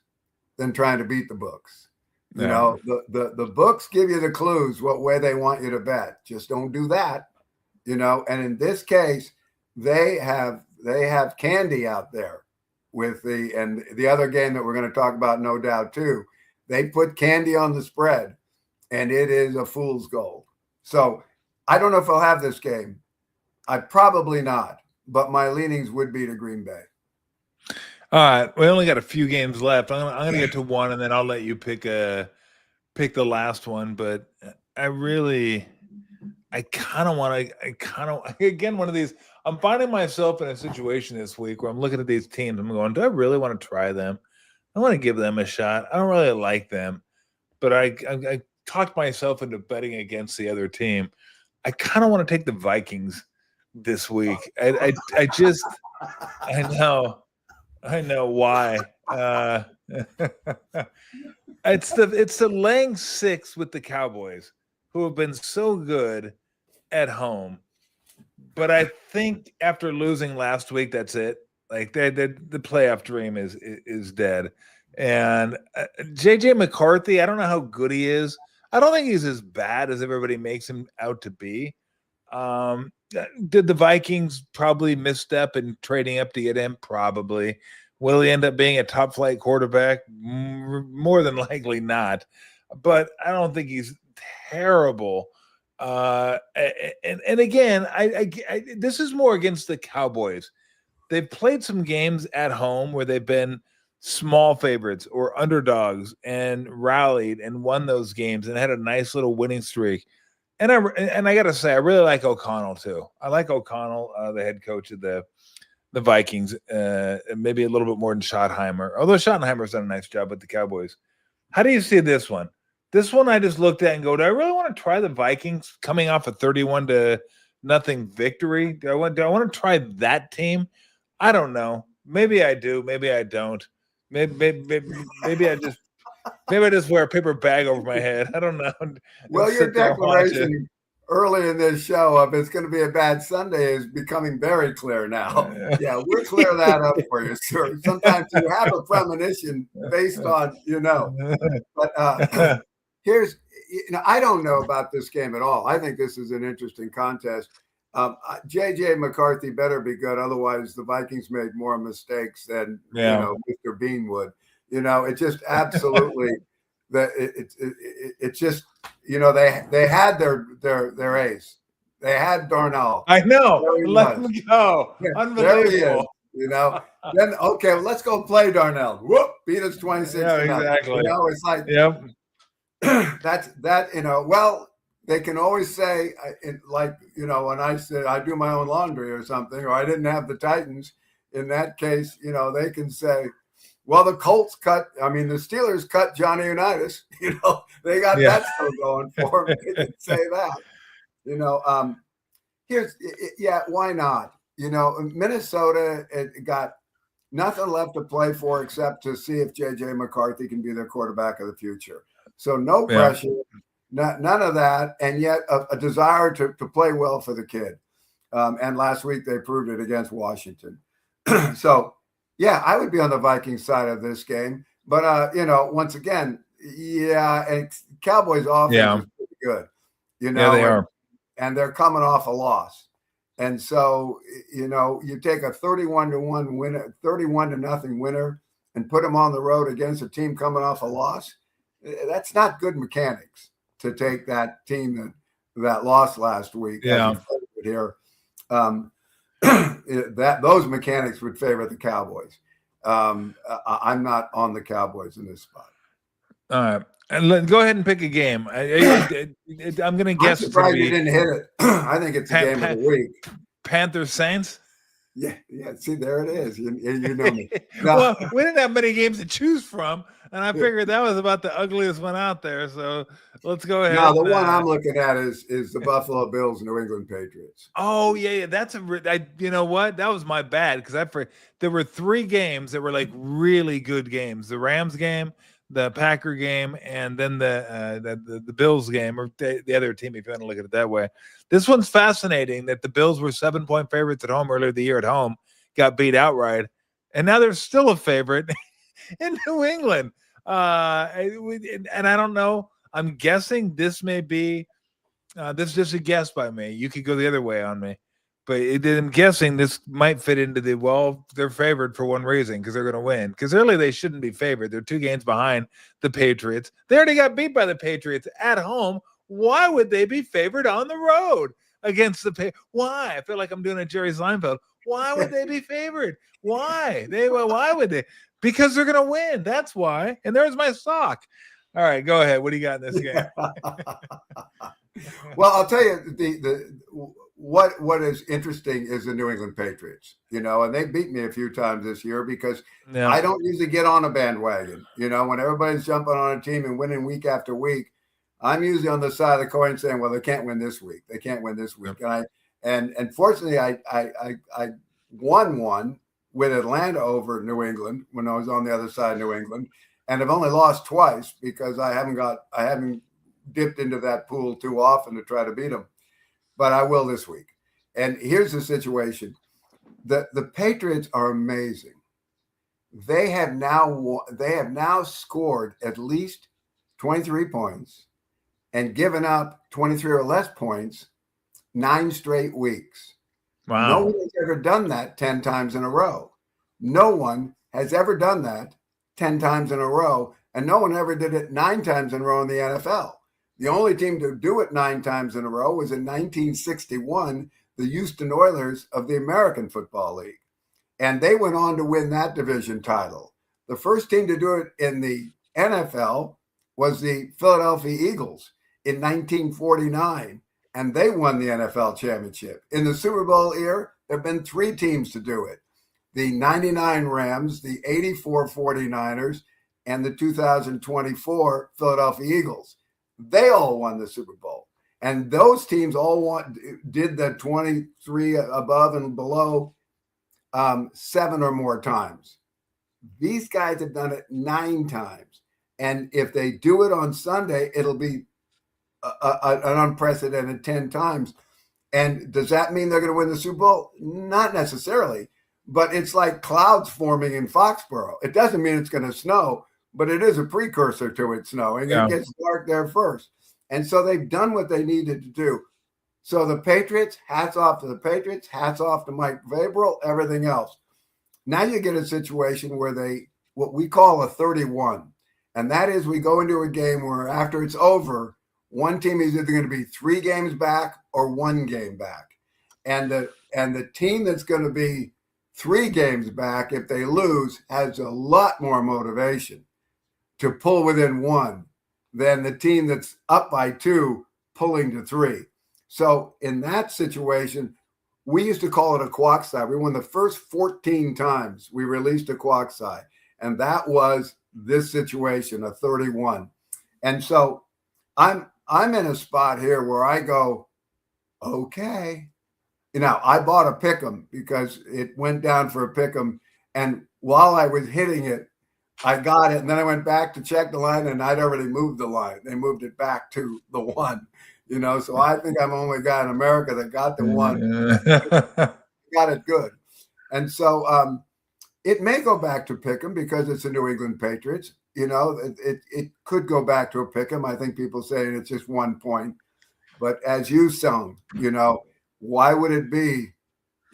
than trying to beat the books. The books give you the clues what way they want you to bet. Just don't do that. And in this case, they have candy out there with the other game that we're going to talk about, no doubt too. They put candy on the spread, and it is a fool's gold. So I don't know if I'll have this game. I probably not, but my leanings would be to Green Bay. All right, we only got a few games left. I'm gonna get to one, and then I'll let you pick the last one. But again, one of these. I'm finding myself in a situation this week where I'm looking at these teams. I'm going, do I really want to try them? I want to give them a shot. I don't really like them, but I talked myself into betting against the other team. I kind of want to take the Vikings this week. I know why. It's the laying 6 with the Cowboys, who have been so good at home. But I think after losing last week, that's it. Like the playoff dream is dead. And JJ McCarthy, I don't know how good he is. I don't think he's as bad as everybody makes him out to be. Did the Vikings probably misstep in trading up to get him? Probably. Will he end up being a top flight quarterback? More than likely not. But I don't think he's terrible. And again, I this is more against the Cowboys. They've played some games at home where they've been small favorites or underdogs and rallied and won those games and had a nice little winning streak. And I got to say, I really like O'Connell too. I like O'Connell, the head coach of the Vikings, maybe a little bit more than Schottenheimer, although Schottenheimer's done a nice job with the Cowboys. How do you see this one? This one I just looked at and go, do I really want to try the Vikings coming off a 31-0 victory? Do I want to try that team? I don't know. Maybe I do. Maybe I don't. Maybe I just wear a paper bag over my head. I don't know. Well, your declaration early in this show of it's going to be a bad Sunday is becoming very clear now. Yeah, we'll clear that up for you, sir. Sometimes you have a premonition based on, But here's, I don't know about this game at all. I think this is an interesting contest. JJ McCarthy better be good. Otherwise, the Vikings made more mistakes than, Mr. Bean would. It just absolutely it's just, they had their ace. They had Darnell. I know. Let him go. Yeah, unbelievable. Then okay, let's go play Darnell. Whoop, beat us 26. Yeah, exactly. It's like, yep. That's that. Well, they can always say, when I said I do my own laundry or something, or I didn't have the Titans. In that case, they can say, Well, the Steelers cut Johnny Unitas. They got that still going for them. They didn't say that. Why not? Minnesota got nothing left to play for except to see if J.J. McCarthy can be their quarterback of the future. So no pressure, none of that, and yet a desire to play well for the kid. And last week they proved it against Washington. So, I would be on the Vikings side of this game. But, once again, and Cowboys offense is pretty good. They are. And they're coming off a loss. And so, you take a 31-1 winner, 31-0 winner, and put them on the road against a team coming off a loss. That's not good mechanics to take that team that lost last week. Yeah. Here, those mechanics would favor the Cowboys. I'm not on the Cowboys in this spot. All right. And go ahead and pick a game. I'm going to guess. I'm surprised you didn't hit it. I think it's the game of the week. Panthers Saints. Yeah. See, there it is. You know me. No. Well, we didn't have many games to choose from, and I figured that was about the ugliest one out there. So let's go ahead. No, the one I'm looking at is the Buffalo Bills, New England Patriots. Oh yeah, that's you know what? That was my bad because there were 3 games that were like really good games: the Rams game, the Packer game, and then the Bills game, or the other team, if you want to look at it that way. This one's fascinating that the Bills were 7-point favorites at home earlier the year at home, got beat outright, and now they're still a favorite in New England. And I don't know. I'm guessing this may be this is just a guess by me. You could go the other way on me. But I'm guessing this might fit into they're favored for one reason, because they're going to win. Because really they shouldn't be favored. They're 2 games behind the Patriots. They already got beat by the Patriots at home. Why would they be favored on the road against the Patriots? Why? I feel like I'm doing a Jerry Seinfeld. Why would they be favored? Why? Why would they? Because they're going to win. That's why. And there's my sock. All right, go ahead. What do you got in this game? Well, I'll tell you what is interesting is the New England Patriots, and they beat me a few times this year because I don't usually get on a bandwagon. When everybody's jumping on a team and winning week after week, I'm usually on the side of the coin saying, well, they can't win this week. They can't win this week. Yep. And fortunately, I won one with Atlanta over New England when I was on the other side of New England, and I've only lost twice because I haven't dipped into that pool too often to try to beat them. But I will this week. And here's the situation. The Patriots are amazing. They have now scored at least 23 points and given up 23 or less points 9 straight weeks. Wow. No one has ever done that 10 times in a row. No one has ever done that 10 times in a row, and no one ever did it 9 times in a row in the NFL. The only team to do it 9 times in a row was in 1961, the Houston Oilers of the American Football League. And they went on to win that division title. The first team to do it in the NFL was the Philadelphia Eagles in 1949, and they won the NFL championship. In the Super Bowl era, there have been 3 teams to do it: the 99 Rams, the 84 49ers, and the 2024 Philadelphia Eagles. They all won the Super Bowl. And those teams all did the 23 above and below 7 or more times. These guys have done it 9 times. And if they do it on Sunday, it'll be an unprecedented 10 times. And does that mean they're going to win the Super Bowl? Not necessarily. But it's like clouds forming in Foxborough. It doesn't mean it's going to snow, but it is a precursor to it snowing. Yeah. It gets dark there first. And so they've done what they needed to do. So the Patriots, hats off to the Patriots, hats off to Mike Vrabel, everything else. Now you get a situation where what we call a 31. And that is, we go into a game where after it's over, one team is either going to be 3 games back or 1 game back. And the team that's going to be 3 games back, if they lose, has a lot more motivation to pull within 1 than the team that's up by 2 pulling to 3. So in that situation, we used to call it a quack side. We won the first 14 times we released a quack side. And that was this situation, a 31. And so I'm in a spot here where I go, okay. I bought a pick'em because it went down for a pick'em. And while I was hitting it, I got it. And then I went back to check the line and I'd already moved the line. They moved it back to the 1, so I think I'm the only guy in America that got the 1, got it good. And so it may go back to pick'em because it's the New England Patriots. It could go back to a pick'em. I think people saying it's just 1 point. But as you sound, why would it be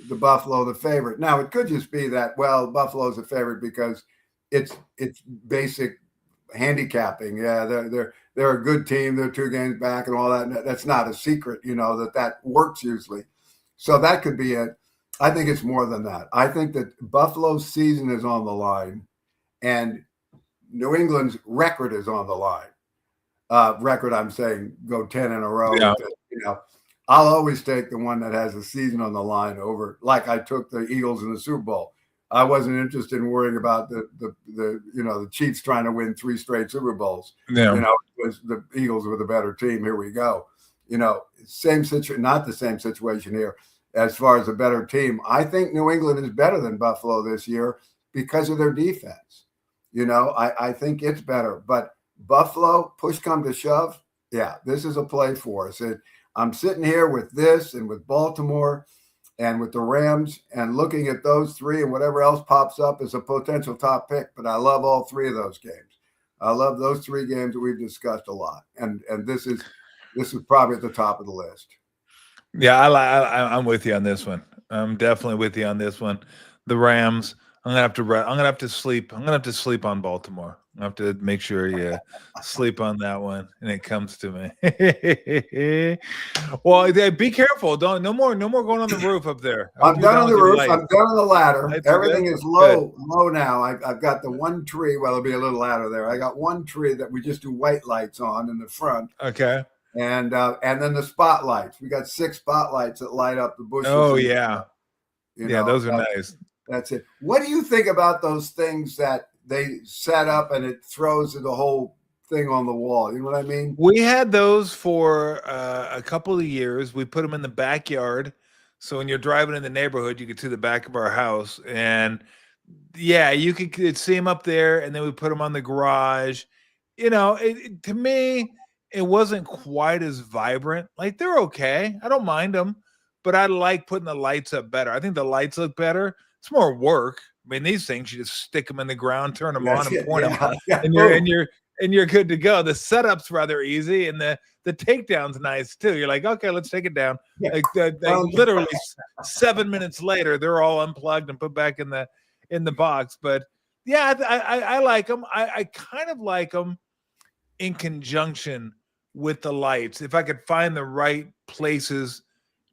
the Buffalo the favorite? Now, it could just be that, well, Buffalo's a favorite because it's basic handicapping. Yeah, they're a good team. They're 2 games back and all that. That's not a secret, that works usually. So that could be it. I think it's more than that. I think that Buffalo's season is on the line and New England's record is on the line. Record, I'm saying, go 10 in a row. Yeah. I'll always take the one that has a season on the line over, like I took the Eagles in the Super Bowl. I wasn't interested in worrying about the Chiefs trying to win 3 straight Super Bowls. Yeah. Because the Eagles were the better team. Here we go. Same situation, not the same situation here as far as a better team. I think New England is better than Buffalo this year because of their defense. I think it's better. But Buffalo, push come to shove, yeah, this is a play for us. I'm sitting here with this and with Baltimore and with the Rams and looking at those 3 and whatever else pops up as a potential top pick. But I love all 3 of those games. I love those 3 games that we've discussed a lot. And this is probably at the top of the list. Yeah, I'm with you on this one. I'm definitely with you on this one. The Rams. I'm gonna have to sleep. I'm gonna have to sleep on Baltimore. I have to make sure you sleep on that one, and it comes to me. Well, be careful. No more going on the roof up there. I'm done on the roof. I'm done on the ladder. Everything is low now. I've got the 1 tree. Well, there'll be a little ladder there. I got 1 tree that we just do white lights on in the front. Okay. And then the spotlights. We got 6 spotlights that light up the bushes. Oh yeah. Those are nice. That's it. What do you think about those things that they set up and it throws the whole thing on the wall? You know what I mean? We had those for a couple of years. We put them in the backyard. So when you're driving in the neighborhood, you could see the back of our house. And yeah, you could see them up there. And then we put them on the garage. To me, it wasn't quite as vibrant. Like, they're okay. I don't mind them. But I like putting the lights up better. I think the lights look better. It's more work. I mean, these things, you just stick them in the ground, turn them on, and point them, and you're good to go. The setup's rather easy, and the takedown's nice too. You're like, okay, let's take it down. Yeah. Literally 7 minutes later, they're all unplugged and put back in the box. But yeah, I like them. I kind of like them in conjunction with the lights, if I could find the right places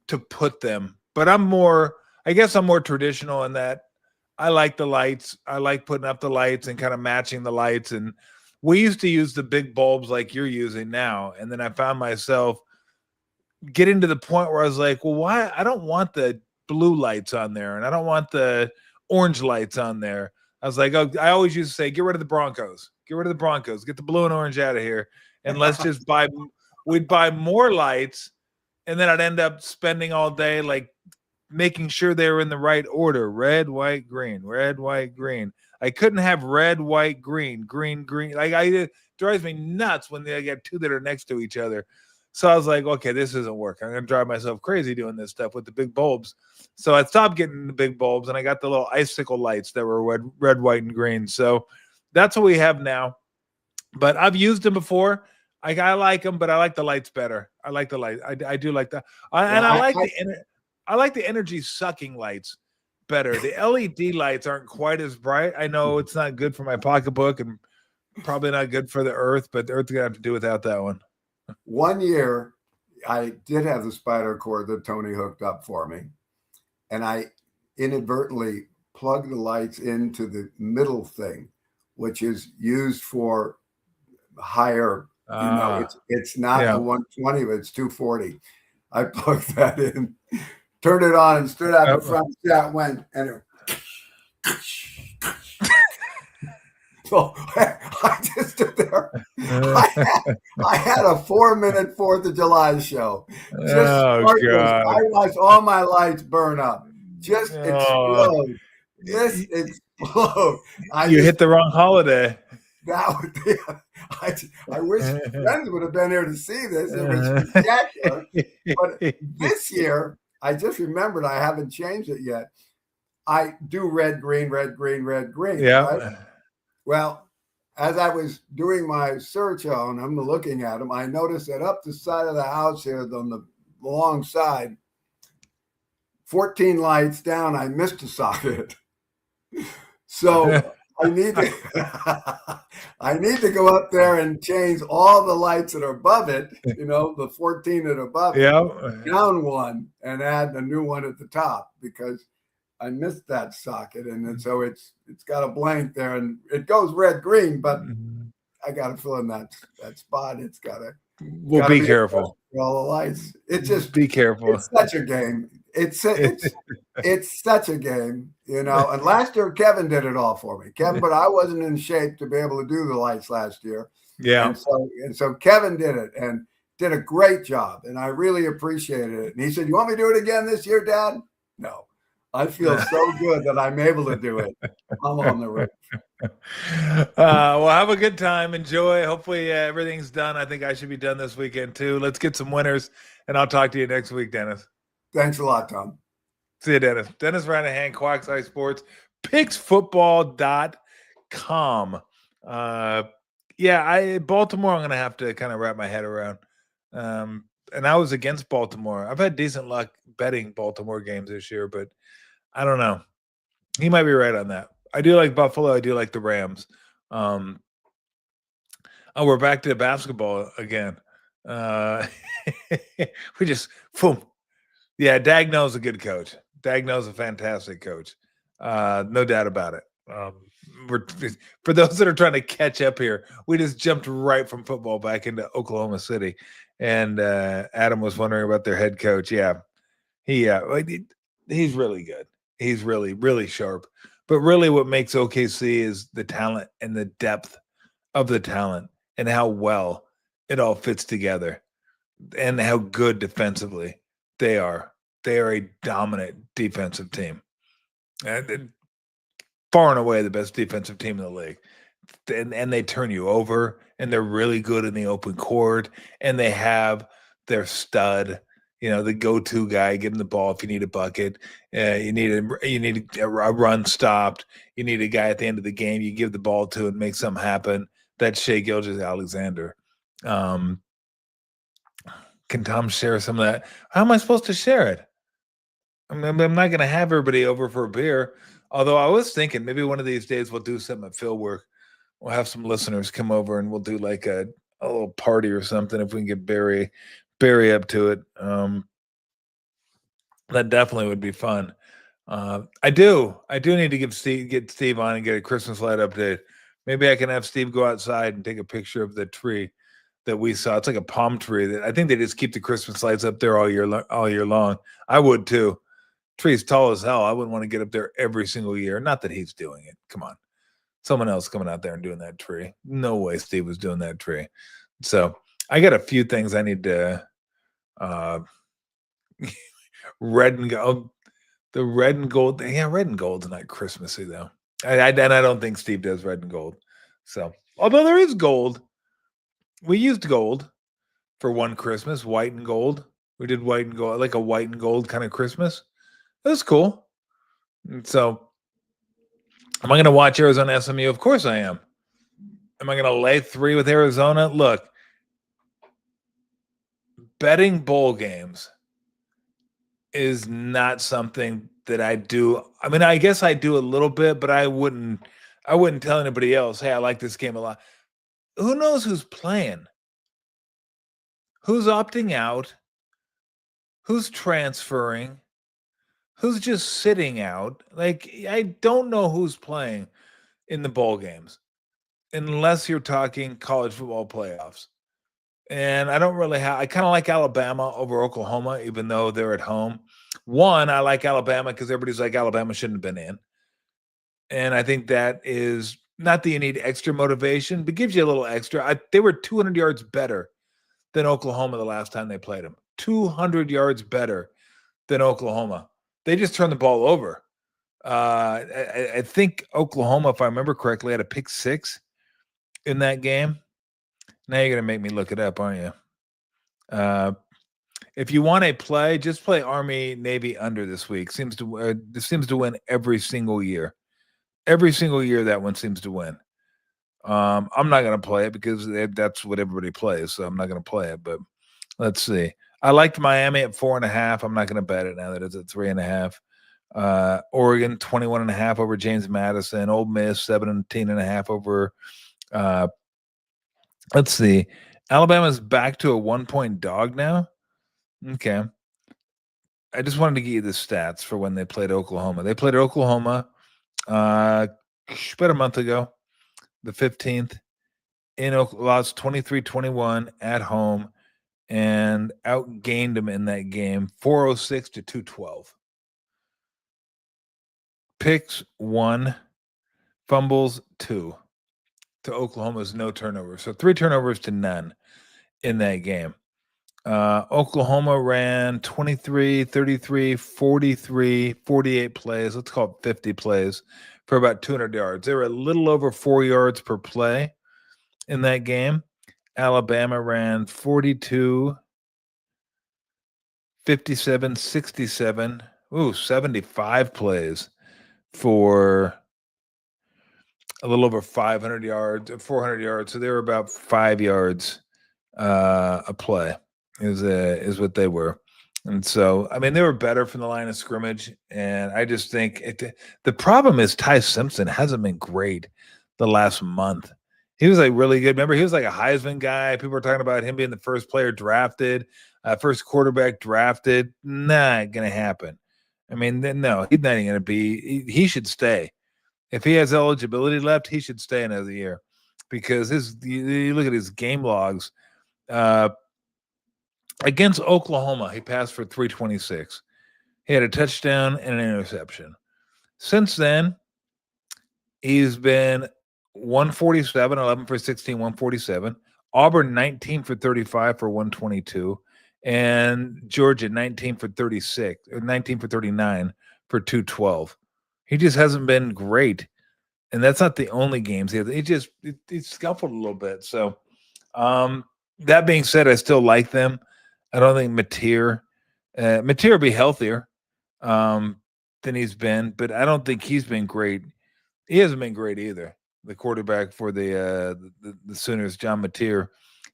to put them. But I guess I'm more traditional in that I like the lights. I like putting up the lights and kind of matching the lights. And we used to use the big bulbs like you're using now. And then I found myself getting to the point where I was like, well, why? I don't want the blue lights on there. And I don't want the orange lights on there. I was like, I always used to say, get rid of the Broncos. Get rid of the Broncos. Get the blue and orange out of here. And let's just we'd buy more lights. And then I'd end up spending all day like making sure they were in the right order. Red, white, green, red, white, green. I couldn't have red, white, green, green, green. Like, it drives me nuts when they get 2 that are next to each other. So I was like, okay, this isn't working. I'm going to drive myself crazy doing this stuff with the big bulbs. So I stopped getting the big bulbs and I got the little icicle lights that were red, white, and green. So that's what we have now. But I've used them before. I like them, but I like the lights better. I like the light. I do like that. I like the energy sucking lights better. The LED lights aren't quite as bright. I know it's not good for my pocketbook and probably not good for the earth, but the earth's gonna have to do without that one. 1 year, I did have the spider cord that Tony hooked up for me, and I inadvertently plugged the lights into the middle thing, which is used for higher. It's not the 120, but it's 240. I plugged that in, turned it on, and stood out the front. Yeah, it went, and So I just stood there. I had a 4-minute 4th of July show. Just Oh sparklers. God! I watched all my lights burn up. Just Oh, explode. Just explode. you hit the wrong holiday. That would be, I wish friends would have been here to see this. It was spectacular. But this year, I just remembered I haven't changed it yet. I do red, green, red, green, red, green. Yeah. Right? Well, as I was doing my search on them, looking at them, I noticed that up the side of the house here, on the long side, 14 lights down, I missed a socket. So I need to go up there and change all the lights that are above it, the 14 that are above it, down one and add a new one at the top, because I missed that socket. And so it's got a blank there, and it goes red, green, but I got to fill in that spot. It's got to. Well, be careful. All the lights. It just be careful. It's such a game. It's such a game, And last year Kevin did it all for me, Kevin. But I wasn't in shape to be able to do the lights last year. Yeah. And so Kevin did it and did a great job, and I really appreciated it. And he said, "You want me to do it again this year, Dad?" No. I feel so good that I'm able to do it. I'm on the roof. Well, have a good time. Enjoy. Hopefully everything's done. I think I should be done this weekend too. Let's get some winners, and I'll talk to you next week, Dennis. Thanks a lot, Tom. See you, Dennis. Dennis Ranahan, Quack's Eye Sports, picksfootball.com. Baltimore, I'm going to have to kind of wrap my head around. And I was against Baltimore. I've had decent luck betting Baltimore games this year, but I don't know. He might be right on that. I do like Buffalo. I do like the Rams. We're back to basketball again. We just, boom. Yeah, Dagnall's a good coach. Dagnall's a fantastic coach. No doubt about it. For those that are trying to catch up here, we just jumped right from football back into Oklahoma City. And Adam was wondering about their head coach. Yeah, he's really good. He's really, really sharp. But really what makes OKC is the talent and the depth of the talent and how well it all fits together and how good defensively they are. They are a dominant defensive team. And far and away the best defensive team in the league. And they turn you over, and they're really good in the open court, and they have their stud, the go-to guy, getting the ball if you need a bucket. You need a run stopped. You need a guy at the end of the game you give the ball to and make something happen. That's Shai Gilgeous-Alexander. Can Tom share some of that? How am I supposed to share it? I'm not going to have everybody over for a beer. Although I was thinking maybe one of these days we'll do something at Phil Work. We'll have some listeners come over and we'll do like a little party or something if we can get Barry up to it. That definitely would be fun. I do need to get Steve on and get a Christmas light update. Maybe I can have Steve go outside and take a picture of the tree that we saw. It's like a palm tree that I think they just keep the Christmas lights up there all year long. I would too. Tree's tall as hell. I wouldn't want to get up there every single year. Not that he's doing it. Come on. Someone else coming out there and doing that tree. No way Steve was doing that tree. So I got a few things I need to red and gold. The red and gold. Yeah, red and gold's not Christmassy though. I don't think Steve does red and gold. So although there is gold, we used gold for one Christmas, white and gold. We did white and gold, like a white and gold kind of Christmas. That was cool. And so am I going to watch Arizona SMU? Of course I am. Am I going to lay 3 with Arizona? Look, betting bowl games is not something that I do. I mean, I guess I do a little bit, but I wouldn't tell anybody else, hey, I like this game a lot. Who knows who's playing? Who's opting out? Who's transferring? Who's just sitting out? Like, I don't know who's playing in the bowl games unless you're talking college football playoffs. And I don't really I kind of like Alabama over Oklahoma, even though they're at home. One, I like Alabama because everybody's like, Alabama shouldn't have been in. And I think that is Not that you need extra motivation, but gives you a little extra. They were 200 yards better than Oklahoma the last time they played them. 200 yards better than Oklahoma. They just turned the ball over. I think Oklahoma, if I remember correctly, had a pick 6 in that game. Now you're going to make me look it up, aren't you? If you want a play, just play Army Navy under this week. Seems to win every single year. Every single year that one seems to win. I'm not going to play it because that's what everybody plays, so I'm not going to play it. But let's see. I liked Miami at 4.5. I'm not going to bet it now that it's at 3.5. Oregon 21.5 over James Madison. Ole Miss 17.5 over. Let's see. Alabama's back to a 1-point dog now. Okay. I just wanted to give you the stats for when they played Oklahoma. They played Oklahoma about a month ago, the 15th, lost 23-21 at home and outgained them in that game 406 to 212. Picks 1, fumbles 2 to Oklahoma's no turnovers. So 3 turnovers to none in that game. Oklahoma ran 23, 33, 43, 48 plays. Let's call it 50 plays for about 200 yards. They were a little over 4 yards per play in that game. Alabama ran 42, 57, 67, 75 plays for a little over 500 yards, 400 yards. So they were about 5 yards a play is what they were. And so, I mean, they were better from the line of scrimmage. And I just think the problem is Ty Simpson hasn't been great the last month. He was like really good. Remember, he was like a Heisman guy. People were talking about him being the first player drafted, first quarterback drafted. Not going to happen. I mean, no, he's not even going to be. He should stay. If he has eligibility left, he should stay another year because you look at his game logs. Against Oklahoma, he passed for 326. He had a touchdown and an interception. Since then, he's been 147, 11 for 16, 147. Auburn, 19 for 35 for 122. And Georgia, 19 for 36, or 19 for 39 for 212. He just hasn't been great. And that's not the only games he scuffled a little bit. So that being said, I still like them. I don't think Mateer will be healthier than he's been, but I don't think he's been great. He hasn't been great either. The quarterback for the Sooners, John Mateer.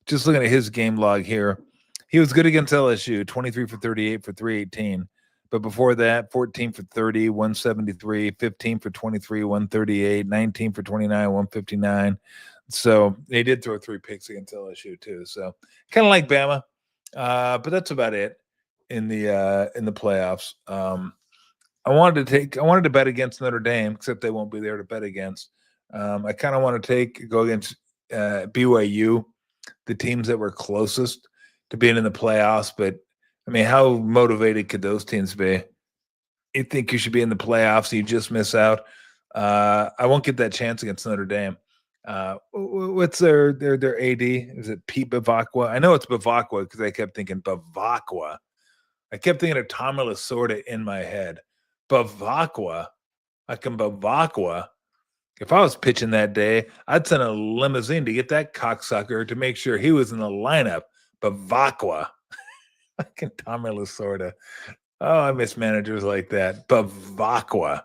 Just looking at his game log here, he was good against LSU, 23 for 38 for 318. But before that, 14 for 30, 173, 15 for 23, 138, 19 for 29, 159. So they did throw 3 picks against LSU too. So kind of like Bama. But that's about it in the playoffs. I wanted to bet against Notre Dame, except they won't be there to bet against. I kind of want to go against BYU, the teams that were closest to being in the playoffs. But I mean, how motivated could those teams be? You think you should be in the playoffs, you just miss out. I won't get that chance against Notre Dame. What's their AD? Is it Pete Bavacqua? I know it's Bavacqua because I kept thinking Bavacqua. I kept thinking of Tommy Lasorda in my head. Bavacqua. Bavacqua. If I was pitching that day, I'd send a limousine to get that cocksucker to make sure he was in the lineup. Bavacqua. Fucking Tommy Lasorda. Oh, I miss managers like that. Bavacqua.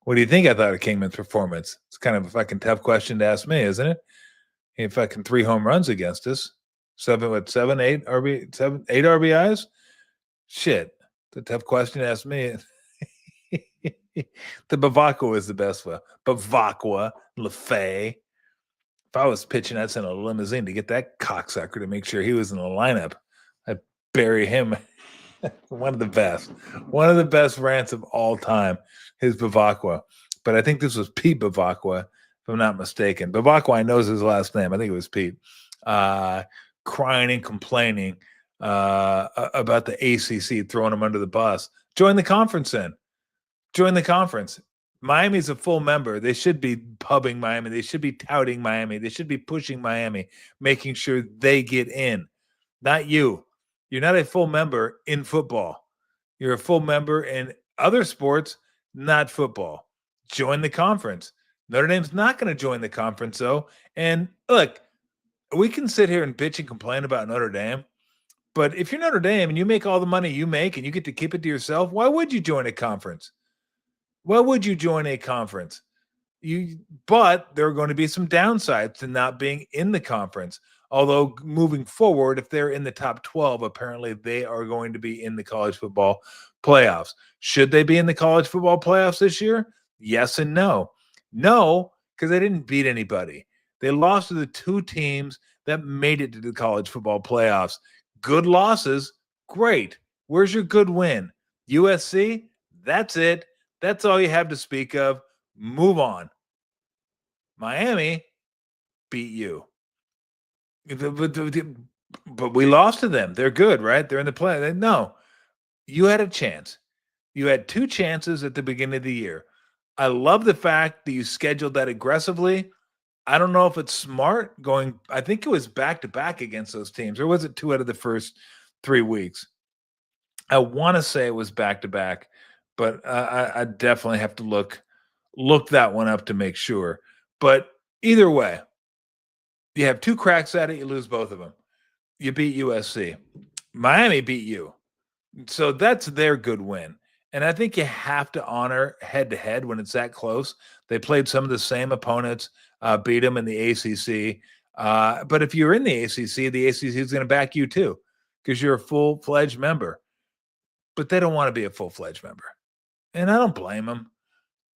What do you think I thought of Kingman's performance? It's kind of a fucking tough question to ask me, isn't it? He had fucking 3 home runs against us. 8 RBIs? Shit. It's a tough question to ask me. The Bavacqua is the best one. Bavacqua, LaFay. If I was pitching, I'd send a limousine to get that cocksucker to make sure he was in the lineup. I'd bury him. One of the best rants of all time is Bavacqua. But I think this was Pete Bavacqua, if I'm not mistaken. Bavacqua, I know is his last name. I think it was Pete. Crying and complaining about the ACC throwing him under the bus. Join the conference then. Join the conference. Miami's a full member. They should be pubbing Miami. They should be touting Miami. They should be pushing Miami, making sure they get in. Not you. You're not a full member in football. You're a full member in other sports, not football. Join the conference. Notre Dame's not going to join the conference, though. And look, we can sit here and bitch and complain about Notre Dame, but if you're Notre Dame and you make all the money you make and you get to keep it to yourself, why would you join a conference? Why would you join a conference? But there are going to be some downsides to not being in the conference. Although moving forward, if they're in the top 12, apparently they are going to be in the college football playoffs. Should they be in the college football playoffs this year? Yes and no. No, because they didn't beat anybody. They lost to the two teams that made it to the college football playoffs. Good losses, great. Where's your good win? USC? That's it. That's all you have to speak of. Move on. Miami beat you. But we lost to them. They're good, right? They're in the play. No, you had a chance. You had two chances at the beginning of the year. I love the fact that you scheduled that aggressively. I don't know if it's smart going. I think it was back-to-back against those teams. Or was it 2 out of the first 3 weeks? I want to say it was back-to-back, but I definitely have to look that one up to make sure. But either way, you have 2 cracks at it, you lose both of them. You beat USC. Miami beat you. So that's their good win. And I think you have to honor head-to-head when it's that close. They played some of the same opponents, beat them in the ACC. But if you're in the ACC is going to back you too because you're a full-fledged member. But they don't want to be a full-fledged member. And I don't blame them.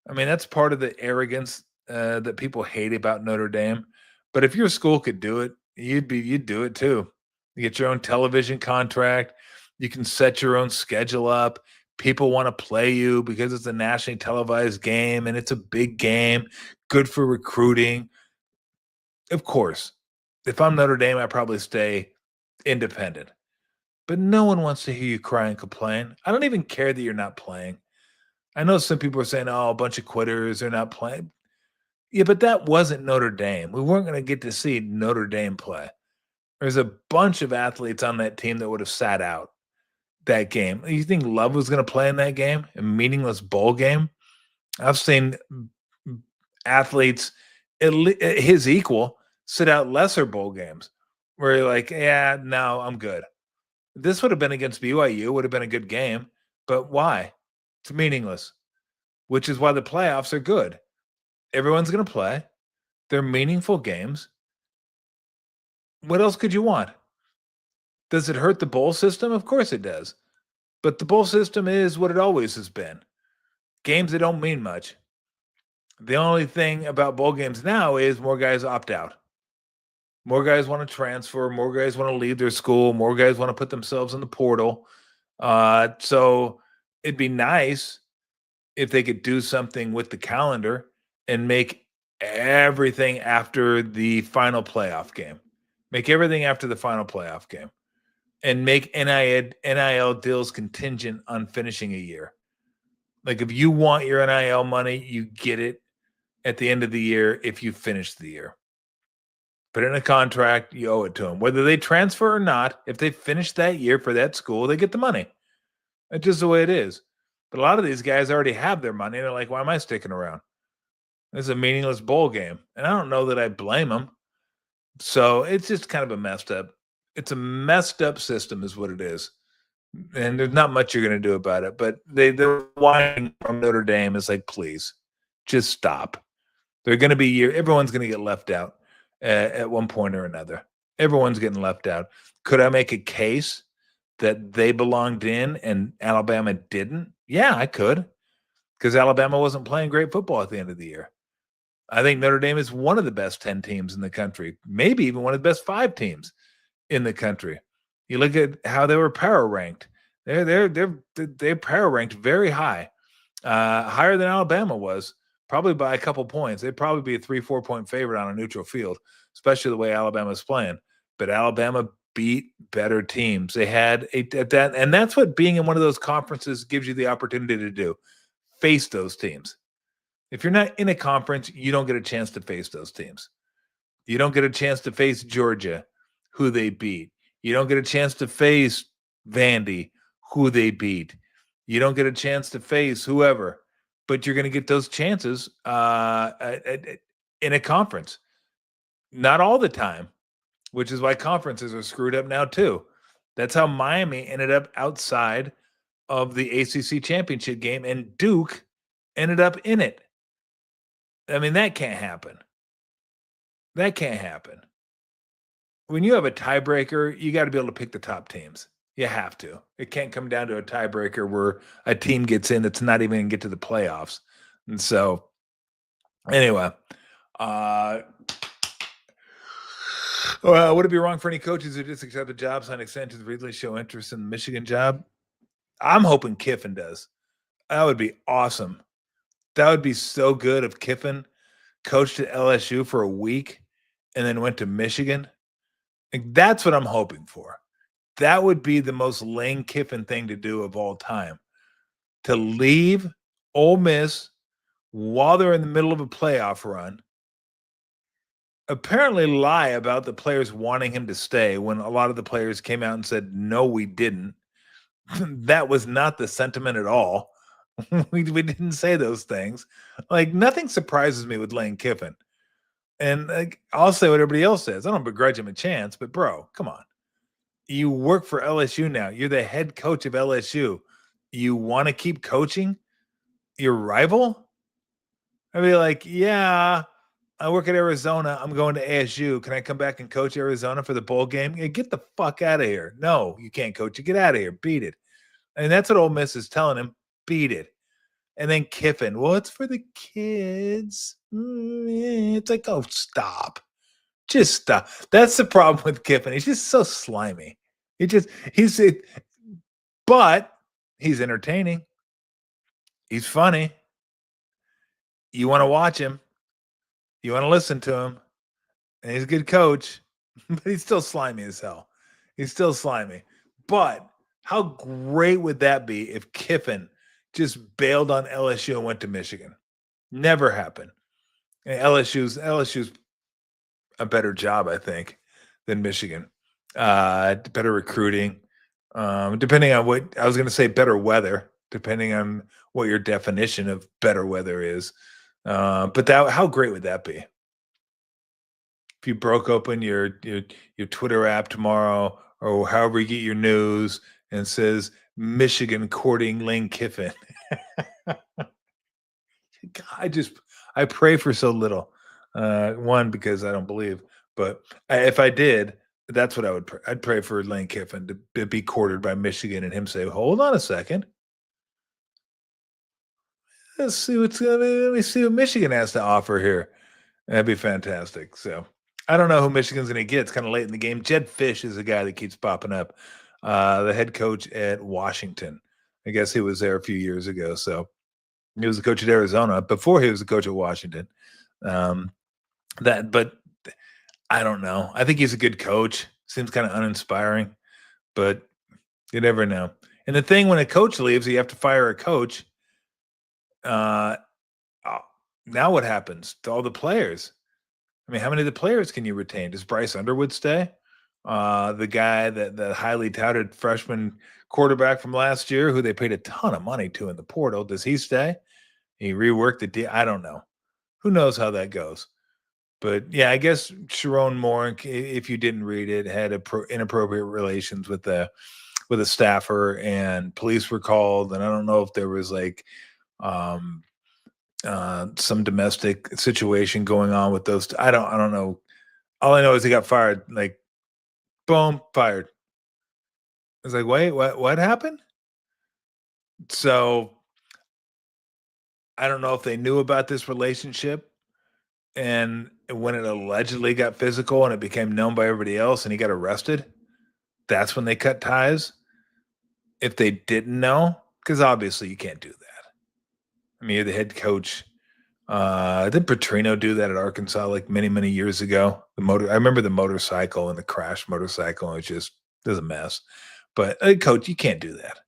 I mean, that's part of the arrogance that people hate about Notre Dame. But if your school could do it, you'd do it too. You get your own television contract. You can set your own schedule up. People want to play you because it's a nationally televised game and it's a big game, good for recruiting. Of course, if I'm Notre Dame, I probably stay independent. But no one wants to hear you cry and complain. I don't even care that you're not playing. I know some people are saying, oh, a bunch of quitters, they're not playing. Yeah, but that wasn't Notre Dame. We weren't going to get to see Notre Dame play. There's a bunch of athletes on that team that would have sat out that game. You think Love was going to play in that game, a meaningless bowl game? I've seen athletes, his equal, sit out lesser bowl games where you're like, yeah, no, I'm good. This would have been against BYU, would have been a good game, but why? It's meaningless, which is why the playoffs are good. Everyone's going to play. They're meaningful games. What else could you want? Does it hurt the bowl system? Of course it does. But the bowl system is what it always has been. Games that don't mean much. The only thing about bowl games now is more guys opt out. More guys want to transfer. More guys want to leave their school. More guys want to put themselves in the portal. So it'd be nice if they could do something with the calendar and make everything after the final playoff game. Make everything after the final playoff game. And make NIL deals contingent on finishing a year. Like if you want your NIL money, you get it at the end of the year if you finish the year. Put it in a contract, you owe it to them. Whether they transfer or not, if they finish that year for that school, they get the money. That's just the way it is. But a lot of these guys already have their money. They're like, why am I sticking around? This is a meaningless bowl game. And I don't know that I blame them. So it's just kind of a messed up. It's a messed up system is what it is. And there's not much you're going to do about it. But they're whining from Notre Dame. It's like, please, just stop. They're going to be everyone's going to get left out at one point or another. Everyone's getting left out. Could I make a case that they belonged in and Alabama didn't? Yeah, I could. Because Alabama wasn't playing great football at the end of the year. I think Notre Dame is one of the best 10 teams in the country, maybe even one of the best 5 teams in the country. You look at how they were power ranked. They're power ranked very high, higher than Alabama was, probably by a couple points. They'd probably be a 3-4 point favorite on a neutral field, especially the way Alabama's playing. But Alabama beat better teams. They had and that's what being in one of those conferences gives you the opportunity to do. Face those teams. If you're not in a conference, you don't get a chance to face those teams. You don't get a chance to face Georgia, who they beat. You don't get a chance to face Vandy, who they beat. You don't get a chance to face whoever, but you're going to get those chances in a conference. Not all the time, which is why conferences are screwed up now too. That's how Miami ended up outside of the ACC championship game, and Duke ended up in it. I mean, that can't happen. That can't happen. When you have a tiebreaker, you got to be able to pick the top teams. You have to. It can't come down to a tiebreaker where a team gets in that's not even going to get to the playoffs. And so, anyway, would it be wrong for any coaches who just accept a job, sign extensions, really show interest in the Michigan job? I'm hoping Kiffin does. That would be awesome. That would be so good if Kiffin coached at LSU for a week and then went to Michigan. Like, that's what I'm hoping for. That would be the most Lane Kiffin thing to do of all time. To leave Ole Miss while they're in the middle of a playoff run, apparently lie about the players wanting him to stay when a lot of the players came out and said, no, we didn't. That was not the sentiment at all. we didn't say those things. Like, nothing surprises me with Lane Kiffin. And like, I'll say what everybody else says. I don't begrudge him a chance, but bro, come on. You work for LSU now. You're the head coach of LSU. You want to keep coaching your rival? I'd be like, yeah, I work at Arizona. I'm going to ASU. Can I come back and coach Arizona for the bowl game? Yeah, get the fuck out of here. No, you can't coach it. Get out of here. Beat it. And that's what Ole Miss is telling him. Beat it. And then Kiffin, well, it's for the kids. It's like, oh, stop. Just stop. That's the problem with Kiffin. He's just so slimy. But he's entertaining. He's funny. You want to watch him. You want to listen to him. And he's a good coach, but he's still slimy as hell. He's still slimy. But how great would that be if Kiffin just bailed on LSU and went to Michigan? Never happened. And LSU's a better job, I think, than Michigan. Better recruiting. Depending on what I was going to say, better weather, depending on what your definition of better weather is. But how great would that be? If you broke open your Twitter app tomorrow, or however you get your news, and it says Michigan courting Lane Kiffin. I pray for so little. One, because I don't believe, but if I did, that's what I would pray. I'd pray for Lane Kiffin to be courted by Michigan and him say, hold on a second. Let me see what Michigan has to offer here. That'd be fantastic. So I don't know who Michigan's going to get. It's kind of late in the game. Jed Fish is the guy that keeps popping up. The head coach at Washington. I guess he was there a few years ago. So he was the coach at Arizona before he was the coach at Washington. But I don't know. I think he's a good coach. Seems kind of uninspiring, but you never know. And the thing, when a coach leaves, you have to fire a coach. Now what happens to all the players? I mean, how many of the players can you retain? Does Bryce Underwood stay? The guy the highly touted freshman quarterback from last year, who they paid a ton of money to in the portal, does he stay? He reworked the deal. I don't know. Who knows how that goes? But yeah, I guess Sharon Moore, if you didn't read it, had inappropriate relations with a staffer, and police were called. And I don't know if there was like some domestic situation going on with those. I don't know. All I know is he got fired. Like, boom, fired. I was like, wait, what happened? So I don't know if they knew about this relationship, and when it allegedly got physical and it became known by everybody else and he got arrested, that's when they cut ties. If they didn't know, because obviously you can't do that. I mean, you're the head coach. Did Petrino do that at Arkansas like many, many years ago? I remember the motorcycle and the crashed motorcycle. And it was a mess. But coach, you can't do that.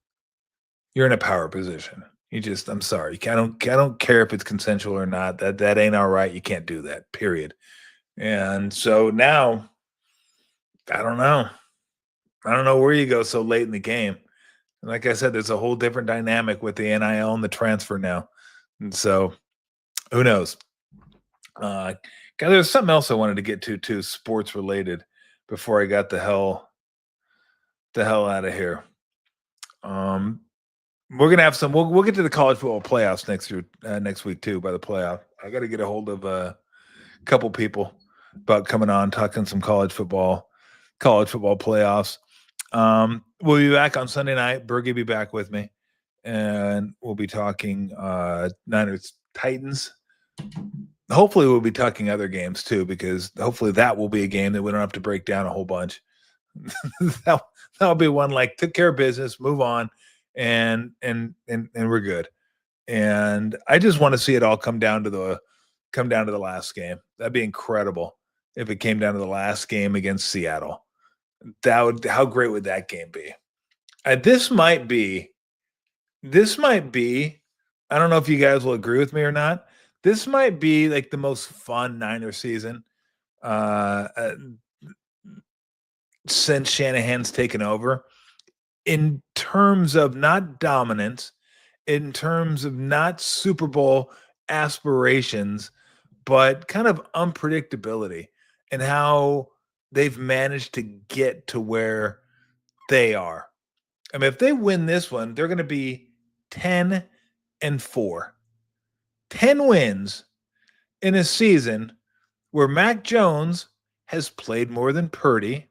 You're in a power position. I'm sorry. I don't care if it's consensual or not. That ain't all right. You can't do that, period. And so now, I don't know. I don't know where you go so late in the game. And like I said, there's a whole different dynamic with the NIL and the transfer now. And so who knows? God, there's something else I wanted to get to too, sports related, before I got the hell out of here. We're gonna have some. We'll get to the college football playoffs next week too. By the playoff, I got to get a hold of a couple people about coming on, talking some college football playoffs. We'll be back on Sunday night. Bergie will be back with me, and we'll be talking Niners Titans. Hopefully, we'll be talking other games too, because hopefully that will be a game that we don't have to break down a whole bunch. That'll be one like took care of business, move on, and we're good. And I just want to see it all come down to the last game. That'd be incredible if it came down to the last game against Seattle. How great would that game be? This might be. I don't know if you guys will agree with me or not. This might be like the most fun Niner season since Shanahan's taken over, in terms of not dominance, in terms of not Super Bowl aspirations, but kind of unpredictability, and how they've managed to get to where they are. I mean, if they win this one, they're going to be 10-4. 10 wins in a season where Mac Jones has played more than Purdy.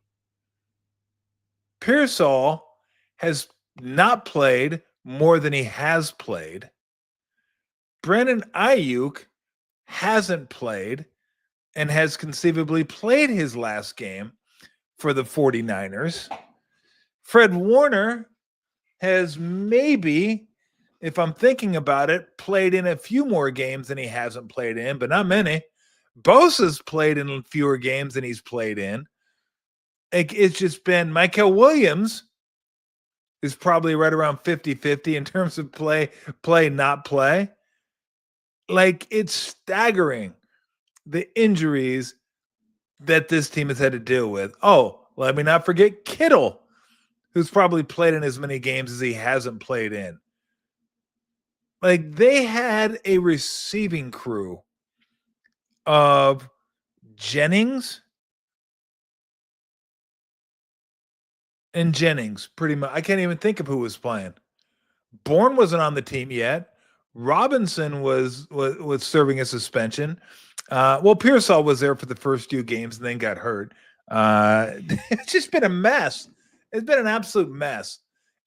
Pearsall has not played more than he has played. Brandon Ayuk hasn't played and has conceivably played his last game for the 49ers. Fred Warner has maybe, if I'm thinking about it, played in a few more games than he hasn't played in, but not many. Bosa's played in fewer games than he's played in. It's just been Michael Williams is probably right around 50-50 in terms of play, not play. Like, it's staggering, the injuries that this team has had to deal with. Oh, let me not forget Kittle, who's probably played in as many games as he hasn't played in. Like, they had a receiving crew of Jennings and Jennings, pretty much. I can't even think of who was playing. Bourne wasn't on the team yet. Robinson was serving a suspension. Pearsall was there for the first few games and then got hurt. It's just been a mess. It's been an absolute mess.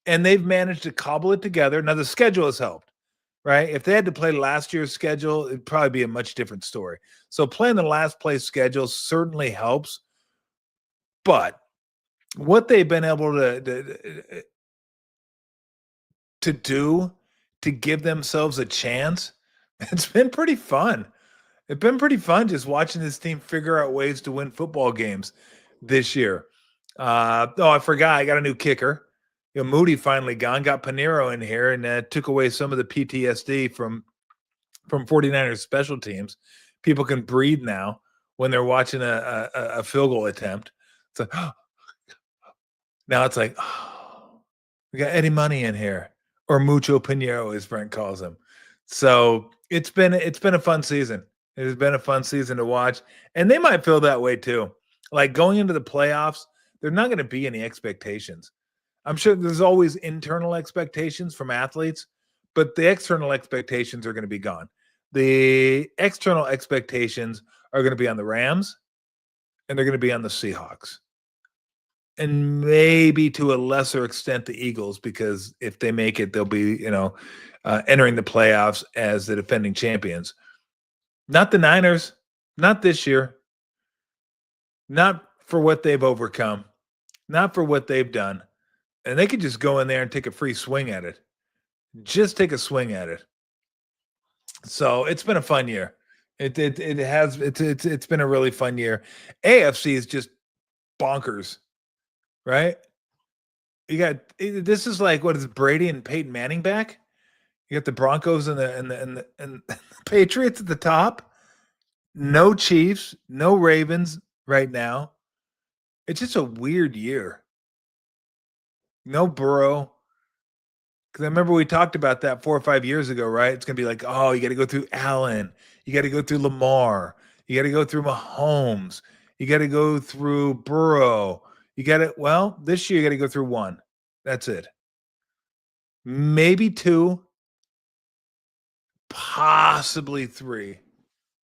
And they've managed to cobble it together. Now, the schedule has helped, right? If they had to play last year's schedule, it'd probably be a much different story. So playing the last place schedule certainly helps. But what they've been able to do to give themselves a chance, it's been pretty fun. It's been pretty fun just watching this team figure out ways to win football games this year. I forgot. I got a new kicker. Moody finally gone, got Panero in here, and took away some of the PTSD from 49ers special teams. People can breathe now when they're watching a field goal attempt. It's like, now it's like, we got Eddie Money in here, or Mucho Pinheiro, as Brent calls him. So it's been a fun season. It has been a fun season to watch, and they might feel that way too. Like, going into the playoffs, there's not going to be any expectations. I'm sure there's always internal expectations from athletes, but the external expectations are going to be gone. The external expectations are going to be on the Rams, and they're going to be on the Seahawks, and maybe to a lesser extent the Eagles, because if they make it, they'll be entering the playoffs as the defending champions. Not the Niners, not this year, not for what they've overcome, not for what they've done. And they could just go in there and take a free swing at it. Just take a swing at it. So it's been a fun year. It's been a really fun year. AFC is just bonkers, right? This is like, what is Brady and Peyton Manning back? You got the Broncos and the Patriots at the top. No Chiefs, no Ravens right now. It's just a weird year. No Burrow. Because I remember we talked about that 4 or 5 years ago, right? It's going to be like, oh, you got to go through Allen. You got to go through Lamar. You got to go through Mahomes. You got to go through Burrow. You got to, well, this year you got to go through one. That's it. Maybe two, possibly three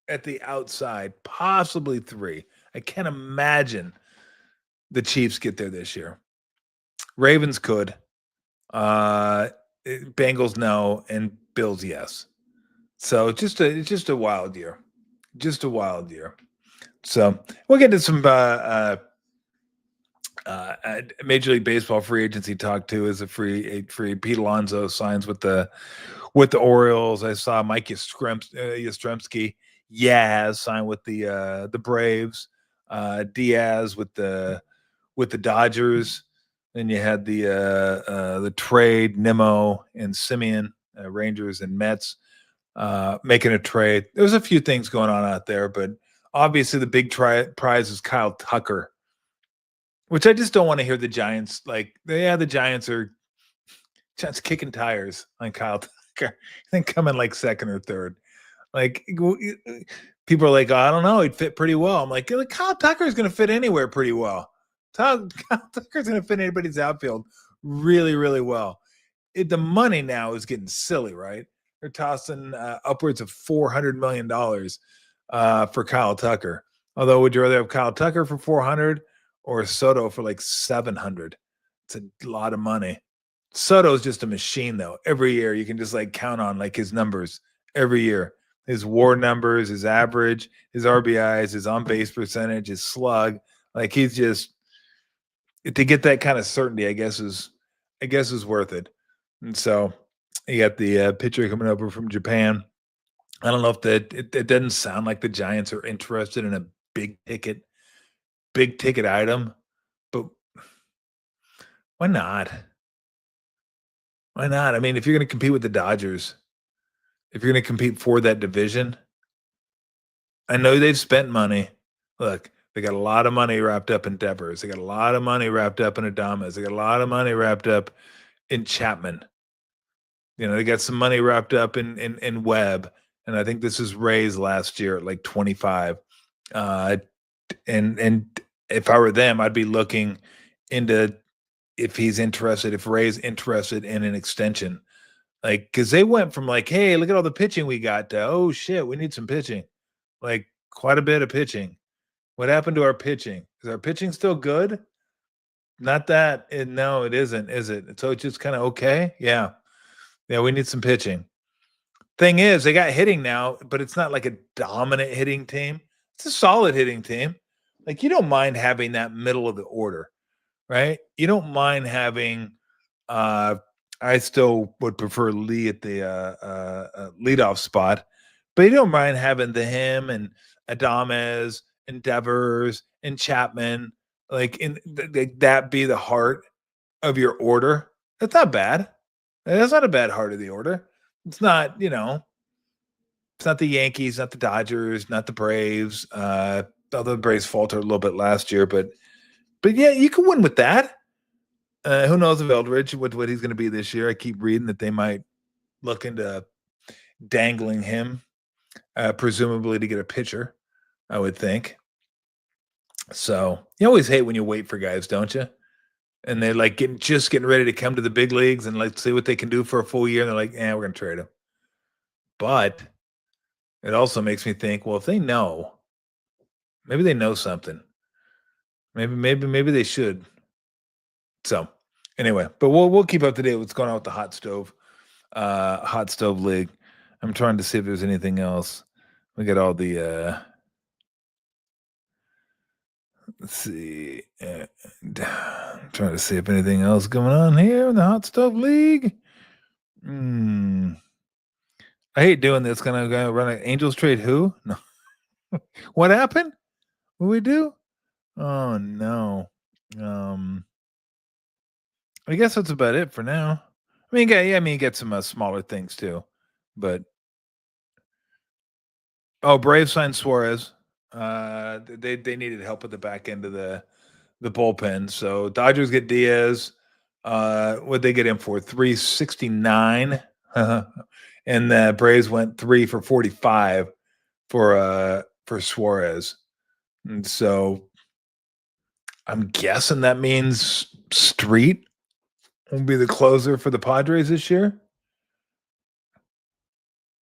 at the outside, possibly three. I can't imagine the Chiefs get there this year. Ravens could. Bengals no, and Bills yes. So it's just a wild year. Just a wild year. So we'll get to some Major League Baseball free agency talk too. Is a free Pete Alonso signs with the Orioles. I saw Mike Yastrzemski signed with the Braves. Diaz with the Dodgers. Then you had the trade, Nimmo and Simeon, Rangers and Mets making a trade. There's a few things going on out there, but obviously the big prize is Kyle Tucker, which I just don't want to hear the Giants like. Yeah, the Giants are just kicking tires on Kyle Tucker. I think coming like second or third. Like people are like, oh, I don't know, he'd fit pretty well. I'm like Kyle Tucker is going to fit anywhere pretty well. Kyle Tucker's going to fit anybody's outfield really, really well. The money now is getting silly, right? They're tossing upwards of $400 million for Kyle Tucker. Although, would you rather have Kyle Tucker for 400 or Soto for like 700? It's a lot of money. Soto's just a machine, though. Every year, you can just like count on like his numbers every year. His WAR numbers, his average, his RBIs, his on-base percentage, his slug. Like he's just to get that kind of certainty, I guess is worth it. And so you got the pitcher coming over from Japan. I don't know if it doesn't sound like the Giants are interested in a big ticket item, but why not? Why not? I mean, if you're going to compete with the Dodgers, if you're going to compete for that division, I know they've spent money. Look, they got a lot of money wrapped up in Devers. They got a lot of money wrapped up in Adames. They got a lot of money wrapped up in Chapman. You know, they got some money wrapped up in Webb. And I think this is Ray's last year at like 25. And if I were them, I'd be looking into if he's interested, if Ray's interested in an extension. Like, because they went from like, hey, look at all the pitching we got to, oh shit, we need some pitching. Like quite a bit of pitching. What happened to our pitching? Is our pitching still good? Not that. No, it isn't, is it? So it's just kind of okay. Yeah. Yeah, we need some pitching. Thing is, they got hitting now, but it's not like a dominant hitting team. It's a solid hitting team. Like you don't mind having that middle of the order, right? You don't mind having I still would prefer Lee at the leadoff spot, but you don't mind having him and Adames and Devers and Chapman, like that be the heart of your order. That's not bad. That's not a bad heart of the order. It's not, it's not the Yankees, not the Dodgers, not the Braves. Although the Braves faltered a little bit last year, but yeah, you can win with that. Who knows if Eldridge, what he's going to be this year? I keep reading that they might look into dangling him, presumably to get a pitcher, I would think. So you always hate when you wait for guys, don't you? And they're like getting ready to come to the big leagues and like see what they can do for a full year. And they're like, we're going to trade him. But it also makes me think, well, if they know, maybe they know something. Maybe they should. So anyway, but we'll keep up to date with what's going on with the hot stove league. I'm trying to see if there's anything else. We got all the let's see. I'm trying to see if anything else going on here in the hot stove league. I hate doing this. Gonna run an Angels trade. Who? No. What happened? What we do? Oh no. I guess that's about it for now. you get some smaller things too, but Braves signed Suarez. They needed help at the back end of the bullpen, so Dodgers get Diaz. What they get him for? 369, and the Braves went 3 for 45 for Suarez, and so I'm guessing that means Street will be the closer for the Padres this year,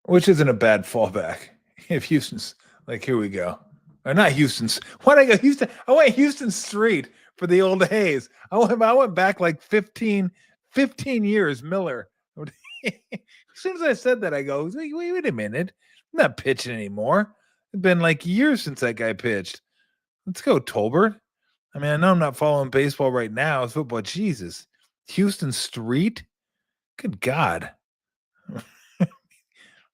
which isn't a bad fallback. If Houston's like, here we go. Or not Houston's. Why did I go Houston? I went Houston Street for the old Hayes. I went back like 15 years, Miller. As soon as I said that, I go, wait a minute. I'm not pitching anymore. It's been like years since that guy pitched. Let's go, Tolbert. I mean, I know I'm not following baseball right now. It's football. Jesus. Houston Street? Good God.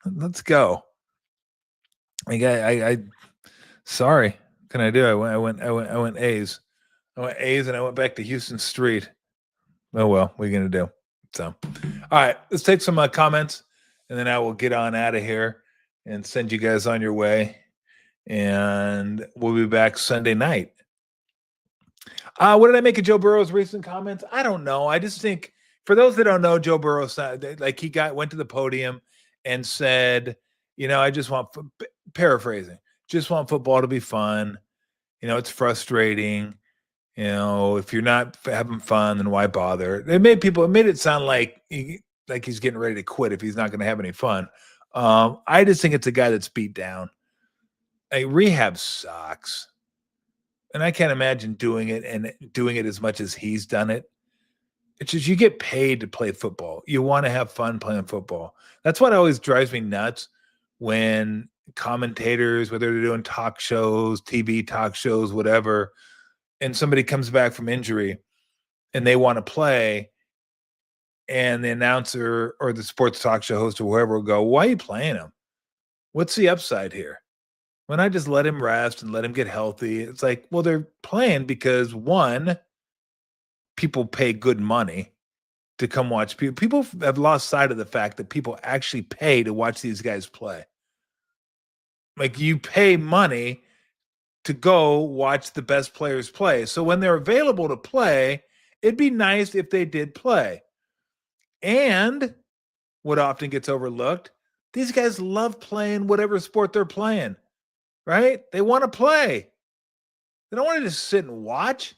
Let's go. I sorry. What can I do? I went A's. I went A's and I went back to Houston Street. Oh well, what are you gonna do? So all right, let's take some comments and then I will get on out of here and send you guys on your way. And we'll be back Sunday night. What did I make of Joe Burrow's recent comments? I don't know. I just think for those that don't know, Joe Burrow like he went to the podium and said, I just want paraphrasing, just want football to be fun. It's frustrating. If you're not having fun, then why bother? It made it sound like he's getting ready to quit if he's not going to have any fun. I just think it's a guy that's beat down. Rehab sucks. And I can't imagine doing it as much as he's done it. It's just you get paid to play football. You want to have fun playing football. That's what always drives me nuts when commentators, whether they're doing talk shows, TV talk shows, whatever, and somebody comes back from injury and they want to play, and the announcer or the sports talk show host or whoever will go, why are you playing him? What's the upside here? When I just let him rest and let him get healthy, it's like, well, they're playing because, one, people pay good money to come watch. People have lost sight of the fact that people actually pay to watch these guys play. Like, you pay money to go watch the best players play. So when they're available to play, it'd be nice if they did play. And what often gets overlooked, these guys love playing whatever sport they're playing. Right? They want to play. They don't want to just sit and watch.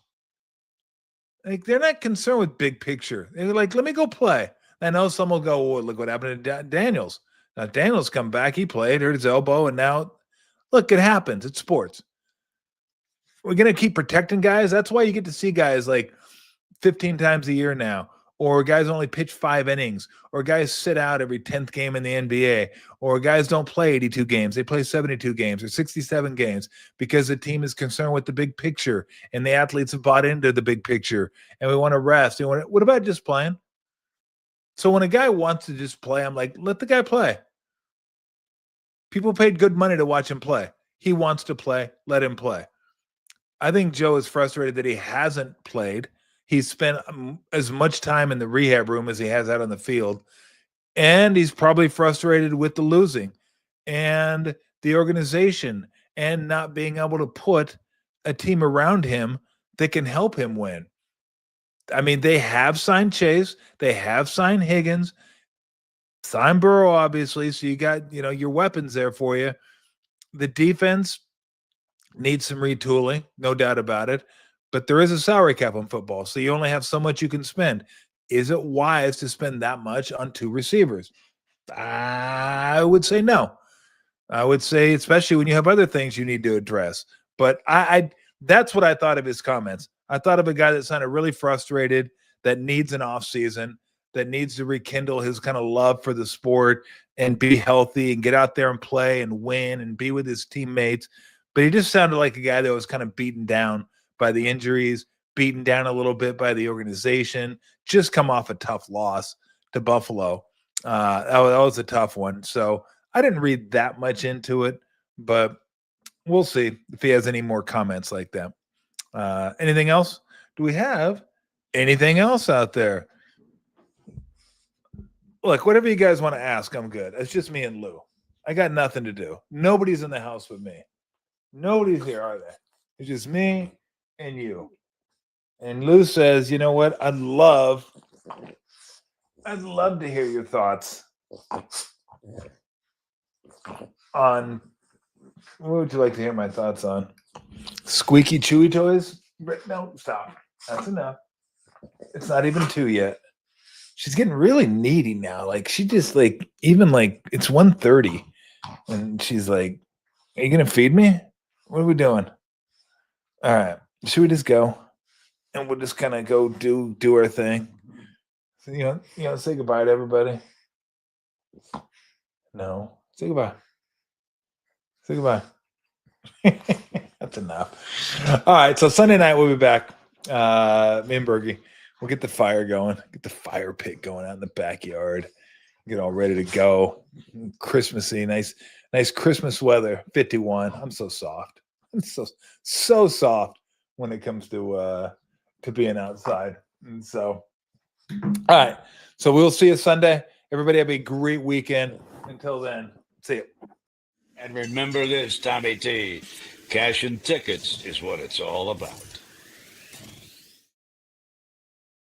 Like, they're not concerned with big picture. They're like, let me go play. I know some will go, oh, look what happened to Daniels. Now, Daniels come back. He played, hurt his elbow, and now, look, it happens. It's sports. We're going to keep protecting guys. That's why you get to see guys like 15 times a year now, or guys only pitch 5 innings, or guys sit out every 10th game in the NBA, or guys don't play 82 games. They play 72 games or 67 games because the team is concerned with the big picture and the athletes have bought into the big picture and we want to rest. What about just playing? So when a guy wants to just play, I'm like, let the guy play. People paid good money to watch him play. He wants to play. Let him play. I think Joe is frustrated that he hasn't played. He's spent as much time in the rehab room as he has out on the field. And he's probably frustrated with the losing and the organization and not being able to put a team around him that can help him win. I mean, they have signed Chase. They have signed Higgins. Signed Burrow, obviously. So you got, your weapons there for you. The defense needs some retooling, no doubt about it. But there is a salary cap on football, so you only have so much you can spend. Is it wise to spend that much on 2 receivers? I would say no. I would say, especially when you have other things you need to address. But that's what I thought of his comments. I thought of a guy that sounded really frustrated, that needs an off season, that needs to rekindle his kind of love for the sport and be healthy and get out there and play and win and be with his teammates. But he just sounded like a guy that was kind of beaten down by the injuries, beaten down a little bit by the organization, just come off a tough loss to Buffalo. That was a tough one. So I didn't read that much into it, but we'll see if he has any more comments like that. Anything else? Do we have anything else out there? look, whatever you guys want to ask, I'm good. It's just me and Lou. I got nothing to do. Nobody's in the house with me. Nobody's here, are they? It's just me and you. And Lou says, you know what? I'd love to hear your thoughts on, what would you like to hear my thoughts on? Squeaky Chewy toys? No, stop. That's enough. It's not even 2 yet. She's getting really needy now. Like she just like, even like it's 1:30 and she's like, are you going to feed me? What are we doing? All right. Should we just go? And we'll just kind of go do our thing. So, you know, say goodbye to everybody. No. Say goodbye. Say goodbye. That's enough. All right. So Sunday night we'll be back. Me and Bergie. We'll get the fire going. Get the fire pit going out in the backyard. Get all ready to go. Christmassy, nice Christmas weather. 51. I'm so soft. I'm so soft when it comes to being outside. And so, all right. So we'll see you Sunday. Everybody have a great weekend. Until then, see you. And remember this, Tommy T. Cash and tickets is what it's all about.